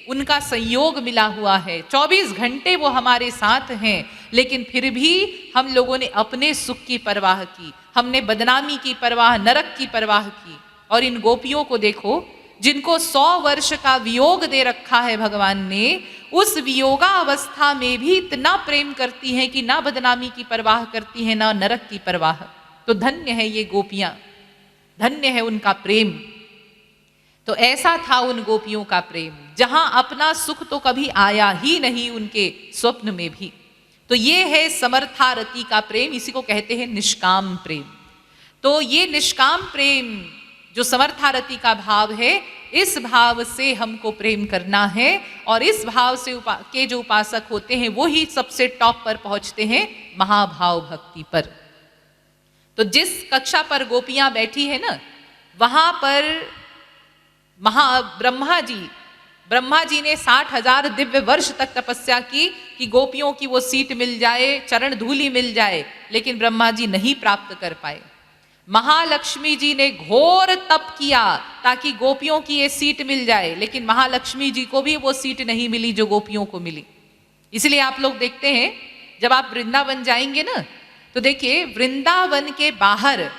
उनका संयोग मिला हुआ है, 24 घंटे वो हमारे साथ हैं, लेकिन फिर भी हम लोगों ने अपने सुख की परवाह की, हमने बदनामी की परवाह, नरक की परवाह की। और इन गोपियों को देखो, जिनको 100 वर्ष का वियोग दे रखा है भगवान ने, उस वियोगावस्था में भी इतना प्रेम करती हैं कि ना बदनामी की परवाह करती हैं, ना नरक की परवाह। तो धन्य है ये गोपियां, धन्य है उनका प्रेम। तो ऐसा था उन गोपियों का प्रेम, जहां अपना सुख तो कभी आया ही नहीं उनके स्वप्न में भी। तो ये है समर्थारति का प्रेम, इसी को कहते हैं निष्काम प्रेम। तो ये निष्काम प्रेम जो समर्थारति का भाव है, इस भाव से हमको प्रेम करना है, और इस भाव से के जो उपासक होते हैं वो ही सबसे टॉप पर पहुंचते हैं महाभाव भक्ति पर। तो जिस कक्षा पर गोपियां बैठी है ना, वहां पर ब्रह्मा जी ने 60,000 दिव्य वर्ष तक तपस्या की कि गोपियों की वो सीट मिल जाए, चरण धूलि मिल जाए, लेकिन ब्रह्मा जी नहीं प्राप्त कर पाए। महालक्ष्मी जी ने घोर तप किया ताकि गोपियों की ये सीट मिल जाए, लेकिन महालक्ष्मी जी को भी वो सीट नहीं मिली जो गोपियों को मिली। इसलिए आप लोग देखते हैं जब आप वृंदावन जाएंगे ना, तो देखिए वृंदावन के बाहर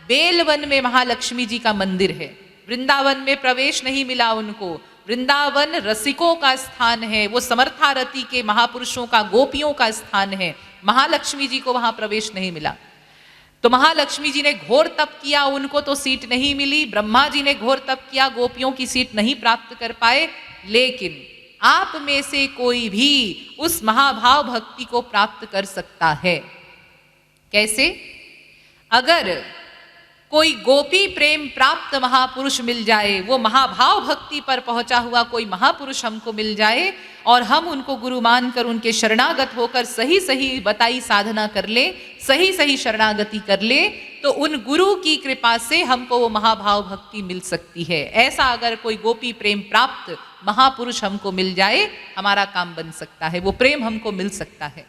बेलवन में महालक्ष्मी जी का मंदिर है। वृंदावन में प्रवेश नहीं मिला उनको। वृंदावन रसिकों का स्थान है, वो समर्थारति के महापुरुषों का, गोपियों का स्थान है। महालक्ष्मी जी को वहां प्रवेश नहीं मिला। तो महालक्ष्मी जी ने घोर तप किया, उनको तो सीट नहीं मिली। ब्रह्मा जी ने घोर तप किया, गोपियों की सीट नहीं प्राप्त कर पाए। लेकिन आप में से कोई भी उस महाभाव भक्ति को प्राप्त कर सकता है। कैसे? अगर कोई गोपी प्रेम प्राप्त महापुरुष मिल जाए, वो महाभाव भक्ति पर पहुंचा हुआ कोई महापुरुष हमको मिल जाए, और हम उनको गुरु मानकर उनके शरणागत होकर सही सही बताई साधना कर ले, सही सही शरणागति कर ले, तो उन गुरु की कृपा से हमको वो महाभाव भक्ति मिल सकती है। ऐसा अगर कोई गोपी प्रेम प्राप्त महापुरुष हमको मिल जाए, हमारा काम बन सकता है, वो प्रेम हमको मिल सकता है।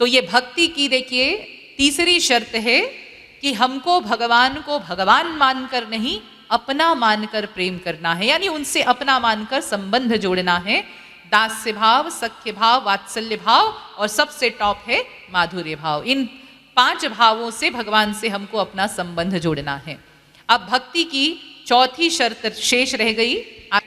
तो ये भक्ति की देखिए तीसरी शर्त है कि हमको भगवान को भगवान मानकर नहीं, अपना मानकर प्रेम करना है, यानी उनसे अपना मानकर संबंध जोड़ना है। दास्य भाव, सख्य भाव, वात्सल्य भाव, और सबसे टॉप है माधुर्य भाव। इन 5 भावों से भगवान से हमको अपना संबंध जोड़ना है। अब भक्ति की चौथी शर्त शेष रह गई।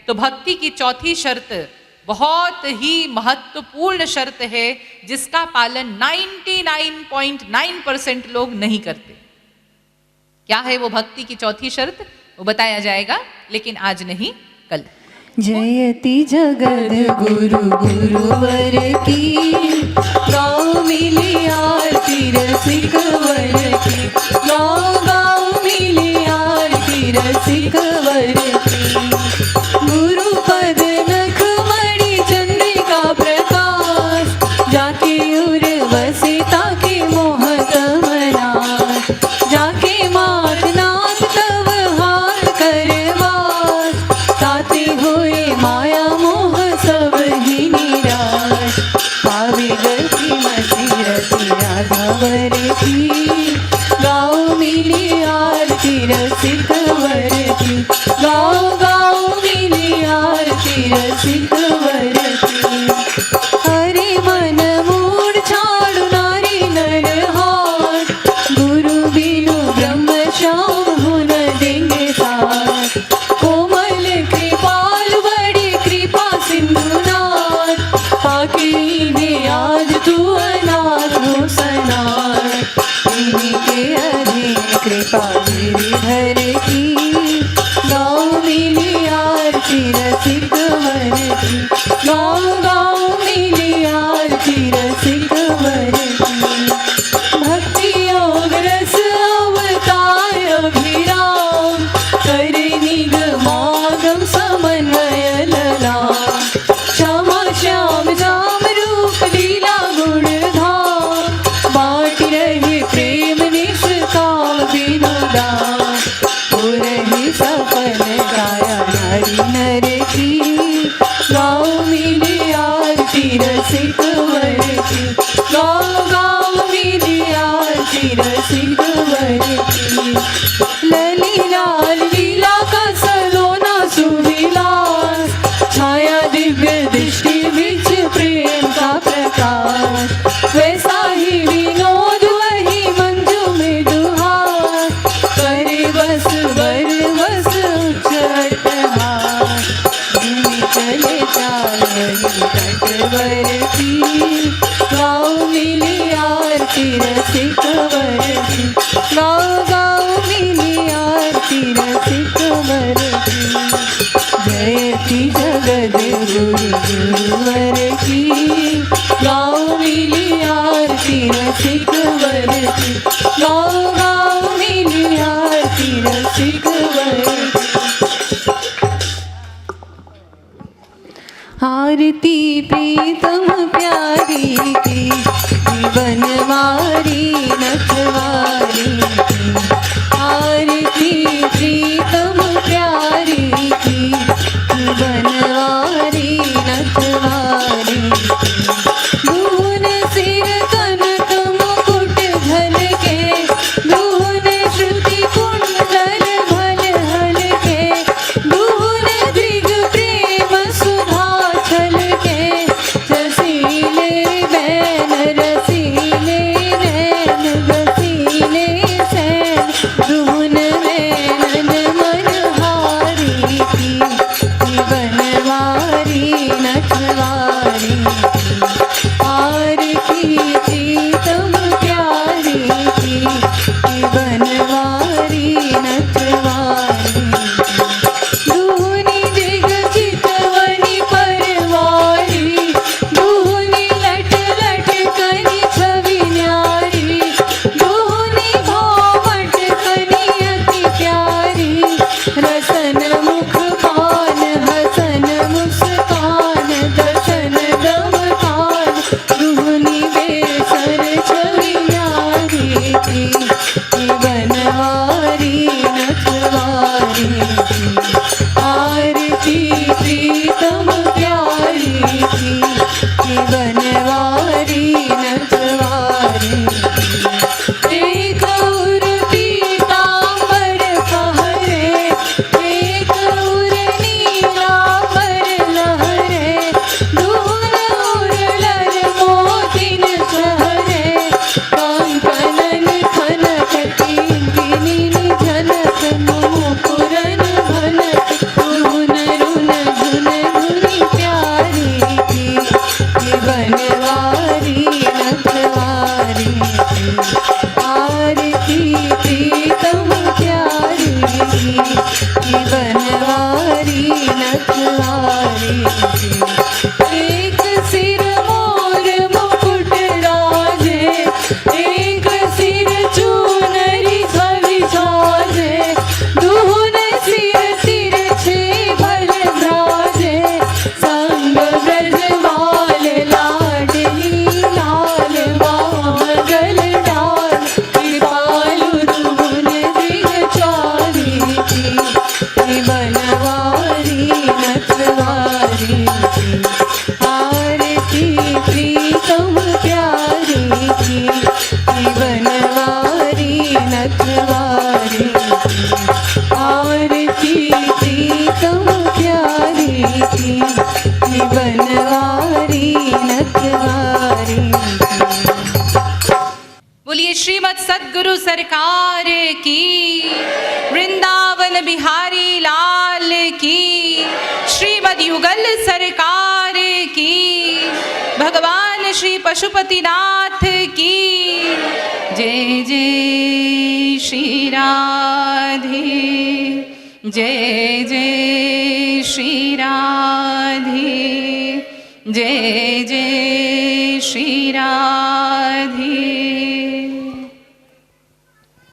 तो भक्ति की चौथी शर्त बहुत ही महत्वपूर्ण शर्त है, जिसका पालन 99.9% लोग नहीं करते। क्या है वो भक्ति की चौथी शर्त? वो बताया जाएगा, लेकिन आज नहीं, कल। जयति जगद गुरु गुरुवर की, गाँव मिली आरती रसिक वर की, गाँव मिली आरती रसिक वर की। गुरु पद नख मणि चंद्रिका प्रकाश, जाके उर्वशी ताके मोह कमलाश, जाके मात नाथ तव हार करवास, ताते हुए माया मोह सब ही निराश, पावे रसिकवर की, गाँव गाँव मिली आरती रसिकवर की। आरती प्रीतम प्यारी की, बनवारी नथवारी की। आरती प्रीतम प्यारी की, बनवारी नथवारी की। धून सिर कनक मुकुट झलके, धून श्रुति कुंडल भल हलके, धून दृग प्रेम सुधा छलके। रसीले बैन रसीले नैन रसीले सैन, धून नैनन मनहारी की, बनवारी नथवारी की। आरती प्रीतम प्यारी की, बनवारी नथवारी की। धूनी जग चितवनी परवारी, धूनी लट लट कनी छवि न्यारी, धूनी भावट कनी अति प्यारी। रसन मुख पान हसन मुस्कान, दसन दम कान, धूनी बेसर छवि न्यारी की, बनवारी नथवारी की। आरती प्रीतम प्यारी की, बनवारी नथवारी की। एक और पीतांबर पहरे, एक और नीलांबर लहरे, धूल उड़लर मोतिन चहरे। कंकणन खनक किंकिनी झनक, नूपुरन भनक, रुन रुन झुन धुनि प्यारी की, बनवारी नथवारी की। आरती प्रीतम प्यारी की, बनवारी नथवारी की। एक सिर मोर मुकुट राजे, एक सिर चूनरी छवि साजे, धून सिर तिरछे भल भ्राजे। संग ब्रजमाल लाडली लाल, बागल डाल, कृपालु धून दिग चारी की, बनवारी नथवारी की। आरती प्रीतम प्यारी की, बनवारी नथवारी की। आरती प्रीतम प्यारी की, बनवारी नथवारी की। बोलिए श्रीमद सद्गुरु सरकार की, वृंदावन बिहारी लाल की, श्रीमद युगल सरकार की, भगवान श्री पशुपतिनाथ की जय। जय श्री राधे, जय जय श्री राधे, जय जय श्री राधे।